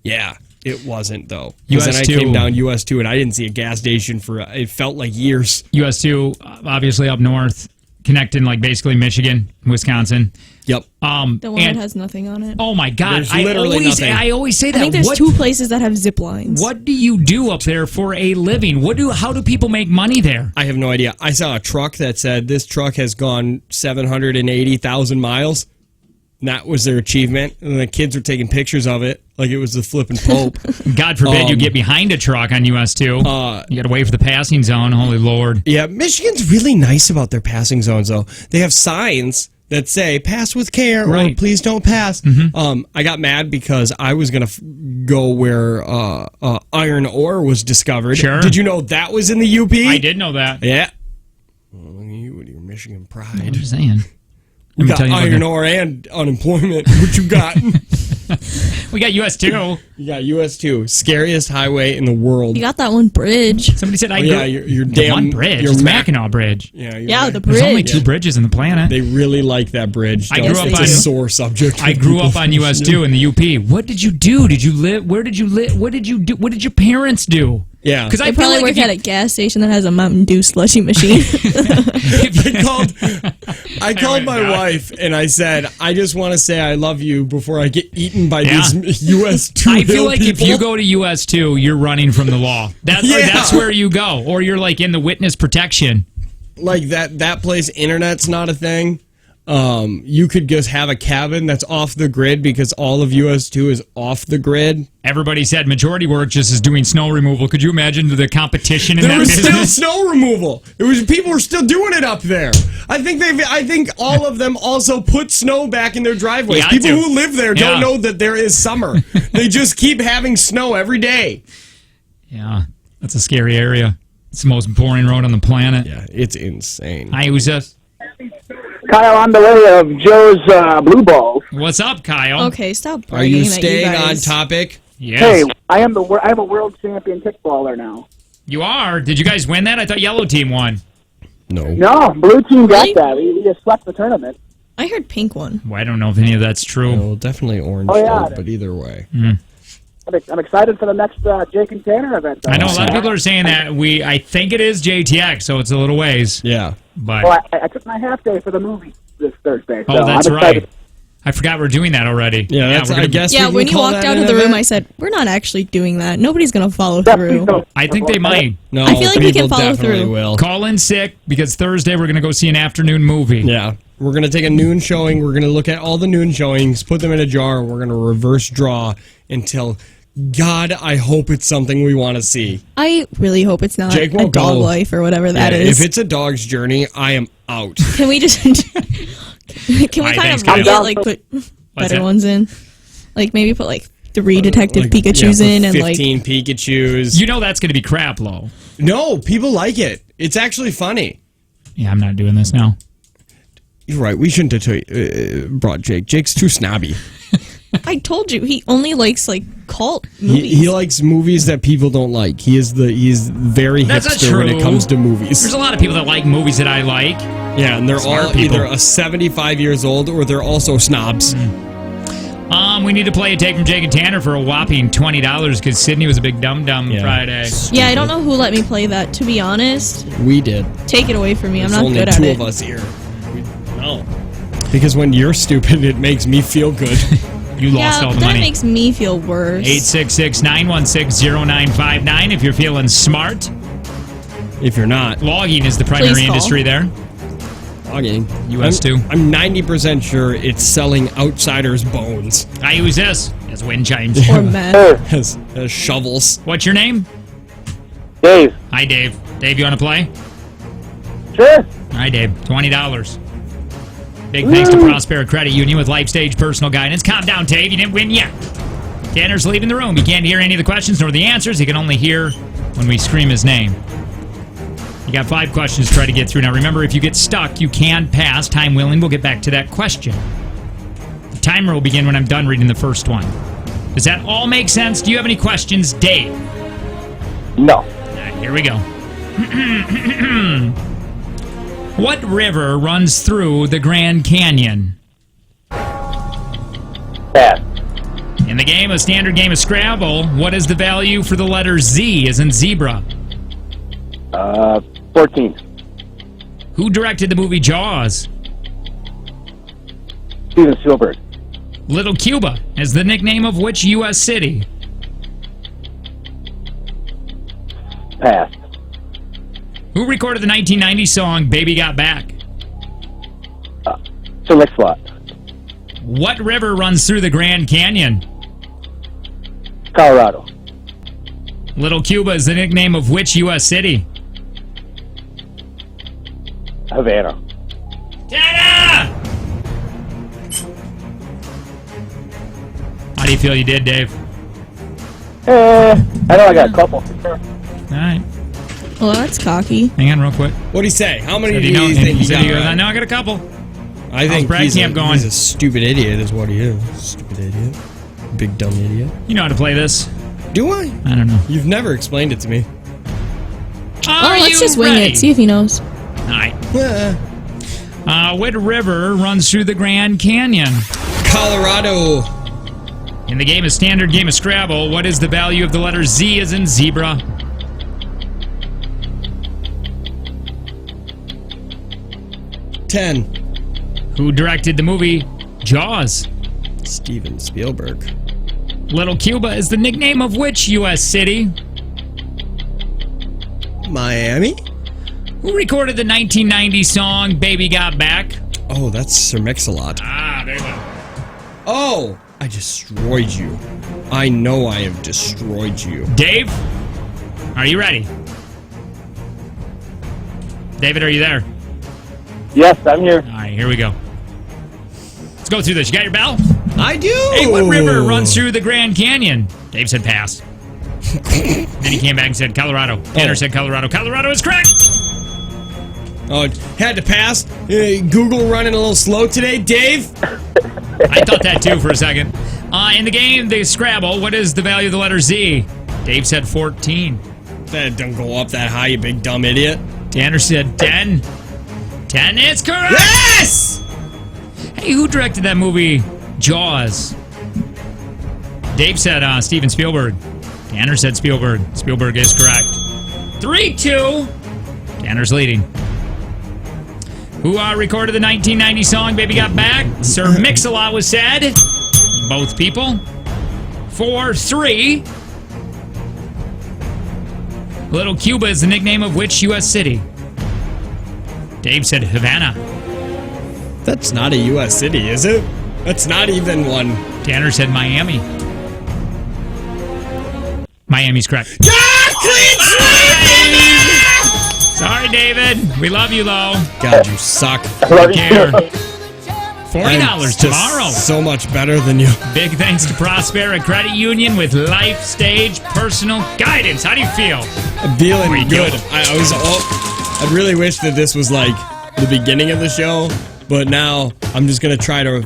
Yeah. It wasn't, though. Because then I US2. came down US 2, and I didn't see a gas station for, it felt like years. US 2, obviously up north, connecting like basically Michigan, Wisconsin. Yep. The one that has nothing on it. Oh my God! There's literally nothing. I always say that. I think there's 2 places that have zip lines. What do you do up there for a living? How do people make money there? I have no idea. I saw a truck that said this truck has gone 780,000 miles. And that was their achievement. And the kids were taking pictures of it like it was the flipping Pope. God forbid you get behind a truck on US 2. You got to wait for the passing zone. Holy Lord. Yeah, Michigan's really nice about their passing zones, though. They have signs that say pass with care or please don't pass. I got mad because I was going to go where iron ore was discovered. Sure. Did you know that was in the UP? I did know that. Yeah. Well, look at you with your Michigan pride. I'm just saying. We Let me got tell you about iron the- ore and unemployment. What you got? We got US 2. You got US 2, scariest highway in the world. You got that one bridge. Somebody said I yeah, your damn one bridge. Your It's Mackinac Bridge. Yeah, the There's only bridge. 2 bridges in the planet. They really like that bridge. I grew up It's on a sore subject. I for grew people up on from US Michigan. 2 in the UP. What did you do? Did you live? Where did you live? What did you do? What did your parents do? Yeah, because I They feel probably like work if you- at a gas station that has a Mountain Dew slushy machine. I called my wife and I said, I just want to say I love you before I get eaten by Yeah. these US 2 I feel hill like if people. you go to US 2, you're running from the law. That's where you go, or you're like in the witness protection. Like that place, internet's not a thing. You could just have a cabin that's off the grid because all of US 2 is off the grid. Everybody said majority work just is doing snow removal. Could you imagine the competition in There that was still business? snow removal. It was people were still doing it up there. I think all of them also put snow back in their driveways. Yeah, I People do. who live there Yeah. don't know that there is summer. They just keep having snow every day. Yeah, that's a scary area. It's the most boring road on the planet. Yeah, it's insane. Hi, who's this? Kyle on the way of Joe's Blue Balls. What's up, Kyle? Okay, stop Are you bragging at staying on guys. topic? Yes. Hey, I'm a world champion kickballer now. You are? Did you guys win that? I thought yellow team won. No, blue team got that. We just swept the tournament. I heard pink won. Well, I don't know if any of that's true. No, definitely orange, Oh, yeah. but either way. I'm excited for the next Jake and Tanner event. I know a lot of people are saying that. I think it is JTX, so it's a little ways. Yeah. But Well, I took my half day for the movie this Thursday. oh, so that's I'm excited. right. I forgot we're doing that already. Yeah, that's, we're gonna, I guess. Yeah, we when can you call walked that out an of the room, event? I said, we're not actually doing that. Nobody's going to follow through. I think they might. No, I feel like we can people follow definitely through. will. Call in sick because Thursday we're going to go see an afternoon movie. Yeah. We're going to take a noon showing. We're going to look at all the noon showings, put them in a jar, and we're going to reverse draw until, God, I hope it's something we want to see. I really hope it's not Jake a won't dog go. life or whatever that Yeah, is. If it's a dog's journey, I am out. Can we just... Can we kind of Kyle. make it, like, put better that? ones in? Like, maybe put, like, 3 Detective Pikachus in and, like... 15 Pikachus. You know that's going to be crap, Lo. No, people like it. It's actually funny. Yeah, I'm not doing this now. You're right. We shouldn't have brought Jake. Jake's too snobby. I told you, he only likes, like, cult movies. He likes movies that people don't like. He's very That's not hipster when it true. comes to movies. There's a lot of people that like movies that I like. Yeah, and they're Smart all people. either 75 years old or they're also snobs. We need to play a take from Jake and Tanner for a whopping $20 because Sydney was a big dum-dum Friday. Yeah, I don't know who let me play that, to be honest. We did. Take it away from me. I'm There's not only good at two it. of us here. No. Because when you're stupid, it makes me feel good. You lost Yeah, all but the that money. makes me feel worse. 866-916-0959 if you're feeling smart. If you're not. Logging is the primary Please call. industry there. Logging. US too. I'm 90% sure it's selling outsiders' bones. I use this as wind chimes. Or meth. as shovels. What's your name? Dave. Hi, Dave. Dave, you want to play? Sure. Hi, Dave. $20. Big thanks to Prospera Credit Union with Life Stage Personal Guidance. Calm down, Dave. You didn't win yet. Tanner's leaving the room. He can't hear any of the questions nor the answers. He can only hear when we scream his name. You got 5 questions to try to get through. Now, remember, if you get stuck, you can pass. Time willing, we'll get back to that question. The timer will begin when I'm done reading the first one. Does that all make sense? Do you have any questions, Dave? No. All right, here we go. What river runs through the Grand Canyon? Pass. In the game, a standard game of Scrabble, what is the value for the letter Z as in zebra? 14. Who directed the movie Jaws? Steven Spielberg. Little Cuba is the nickname of which U.S. city? Pass. Who recorded the 1990 song Baby Got Back? Sir Mix-a-Lot. What river runs through the Grand Canyon? Colorado. Little Cuba is the nickname of which U.S. city? Havana. Dada! How do you feel you did, Dave? I know I got a couple. All right. Well, that's cocky. Hang on real quick. What'd he say? How many Said do he you know- think he he said got he goes, right? I know I got a couple. I think Brad Camp going? he's a stupid idiot is what he is. Stupid idiot. Big dumb idiot. You know how to play this. Do I? I don't know. You've never explained it to me. Are Let's you just wing ready? it. See if he knows. All right. What river runs through the Grand Canyon? Colorado. In the game, a standard game of Scrabble, what is the value of the letter Z as in zebra? $10. Who directed the movie Jaws? Steven Spielberg. Little Cuba is the nickname of which U.S. city? Miami? Who recorded the 1990 song Baby Got Back? Oh, that's Sir Mix-a-Lot. Ah, there you go. Oh, I destroyed you. I know I have destroyed you. Dave, are you ready? David, are you there? Yes, I'm here. All right, here we go. Let's go through this. You got your bell? I do. Hey, what river runs through the Grand Canyon? Dave said pass. Then he came back and said Colorado. Tanner said Colorado. Colorado is correct. Oh, it had to pass. Google running a little slow today, Dave. I thought that too for a second. In the game, the Scrabble, what is the value of the letter Z? Dave said 14. That don't go up that high, you big dumb idiot. Tanner said 10. 10 is correct. Yes! Hey, who directed that movie, Jaws? Dave said Steven Spielberg. Tanner said Spielberg. Spielberg is correct. 3-2. Tanner's leading. Who recorded the 1990 song Baby Got Back? Sir Mix-a-Lot was said. Both people. 4-3. Little Cuba is the nickname of which U.S. city? Dave said Havana. That's not a U.S. city, is it? That's not even one. Tanner said Miami. Miami's correct. Clean sweep! Sorry, David. We love you, though. God, you suck. Love Care. you. $40 tomorrow. So much better than you. Big thanks to Prospera Credit Union with Life Stage Personal Guidance. How do you feel? I'm feeling Pretty good. good. I really wish that this was like the beginning of the show, but now I'm just gonna try to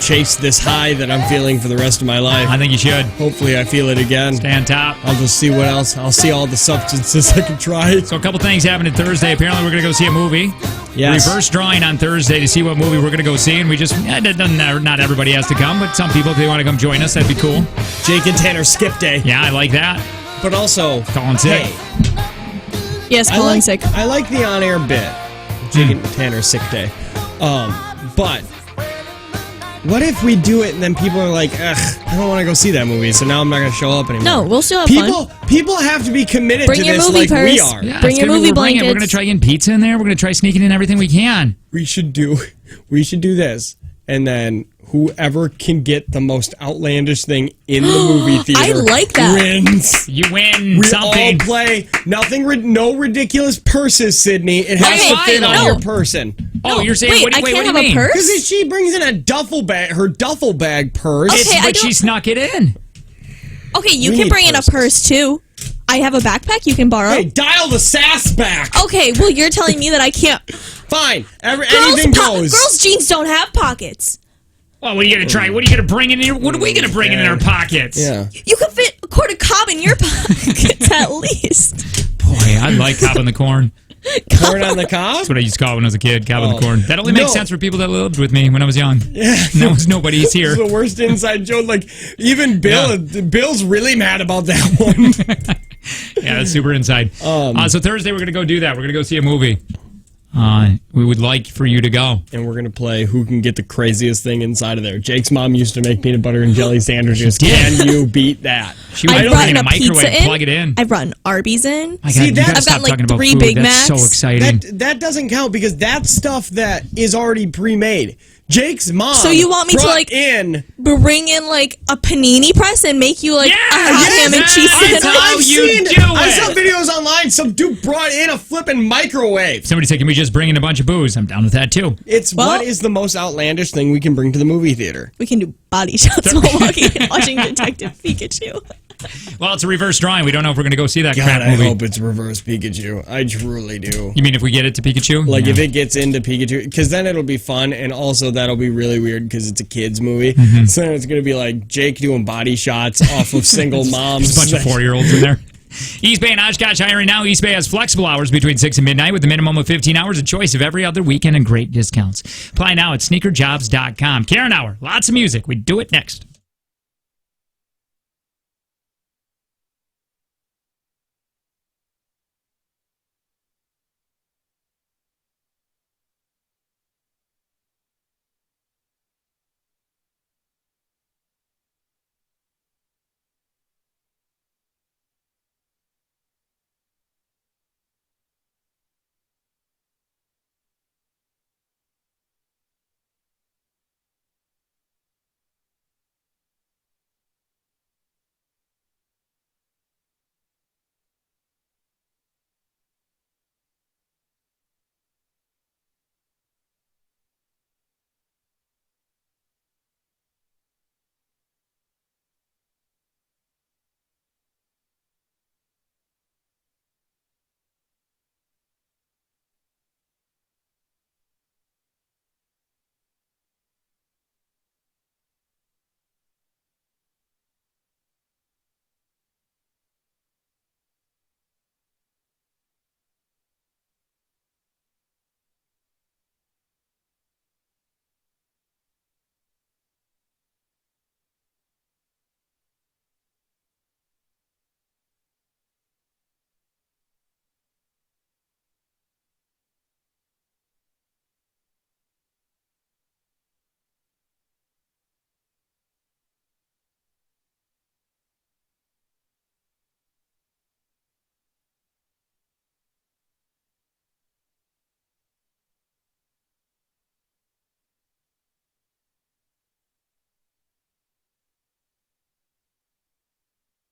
chase this high that I'm feeling for the rest of my life. I think you should. Hopefully I feel it again. Stay on top. I'll just see what else. I'll see all the substances I can try. So a couple things happening Thursday. Apparently we're going to go see a movie. Yes. Reverse drawing on Thursday to see what movie we're going to go see. And we just, not everybody has to come, but some people, if they want to come join us, that'd be cool. Jake and Tanner skip day. Yeah, I like that. But also, Calling sick. hey, Yes, calling sick. I like the on-air bit. Jake and Tanner sick day. But what if we do it and then people are like, ugh, I don't want to go see that movie, so now I'm not going to show up anymore. No, we'll still have fun. People have to be committed Bring to your this movie like purse. we are. Yeah, Bring it's your gonna be movie what we're bringing. We're blankets. going to try getting pizza in there. We're going to try sneaking in everything we can. We should do this, and then whoever can get the most outlandish thing in the movie theater I like that. wins. You win We something. all play. No ridiculous purses, Sydney. It has Okay, to fit on no. your person. Oh, you're saying, wait, what do I you can't mean? have a purse? Because she brings in a duffel bag, her duffel bag purse. Okay, I But she don't- snuck it in. Okay, you We can need bring in a purses. purse too. I have a backpack you can borrow. Hey, dial the sass back. Okay, well you're telling me that I can't. Fine. Anything goes. Girls' jeans don't have pockets. Well, what are you going to try? What are you going to bring in? What are we going to bring in our pockets? Yeah. You can fit a quart of cob in your pockets at least. Boy, I like cob on the corn. Corn on the cob? That's what I used to call it when I was a kid, cob on Oh. the corn. That only makes No. sense for people that lived with me when I was young. Yeah. And that was nobody's here. This is the worst inside joke. Like, even Bill's really mad about that one. Yeah, that's super inside. So Thursday we're going to go do that. We're going to go see a movie. We would like for you to go. And we're going to play who can get the craziest thing inside of there. Jake's mom used to make peanut butter and jelly sandwiches. Can you beat that? She would I've bring in brought a a microwave, pizza in. plug it in. I've brought an Arby's in. My God, See, you that- gotta I've stop gotten, like, talking about 3 food. Big That's so Macs. exciting. That doesn't count because that's stuff that is already pre-made. Jake's mom. So you want me to, brought like, in? Bring in like a panini press and make you like a hot ham and cheese that's sandwich. how you do I it. saw videos online. Some dude brought in a flipping microwave. Somebody said, can we just bring in a bunch of booze? I'm down with that too. It's Well- what is the most outlandish thing we can bring to the movie theater? We can do body shots while watching Detective Pikachu. Well, it's a reverse drawing. We don't know if we're going to go see that God, crap I movie. hope it's reverse Pikachu. I truly do. You mean if we get it to Pikachu? Like Yeah. if it gets into Pikachu, because then it'll be fun, and also that'll be really weird because it's a kids movie. Mm-hmm. So then it's gonna be like Jake doing body shots off of single moms. There's a bunch of 4-year-olds in there. East Bay and Oshkosh hiring now. East Bay has flexible hours between 6 and midnight with a minimum of 15 hours, a choice of every other weekend, and great discounts. Apply now at sneakerjobs.com. Karen Hour, lots of music. We do it next.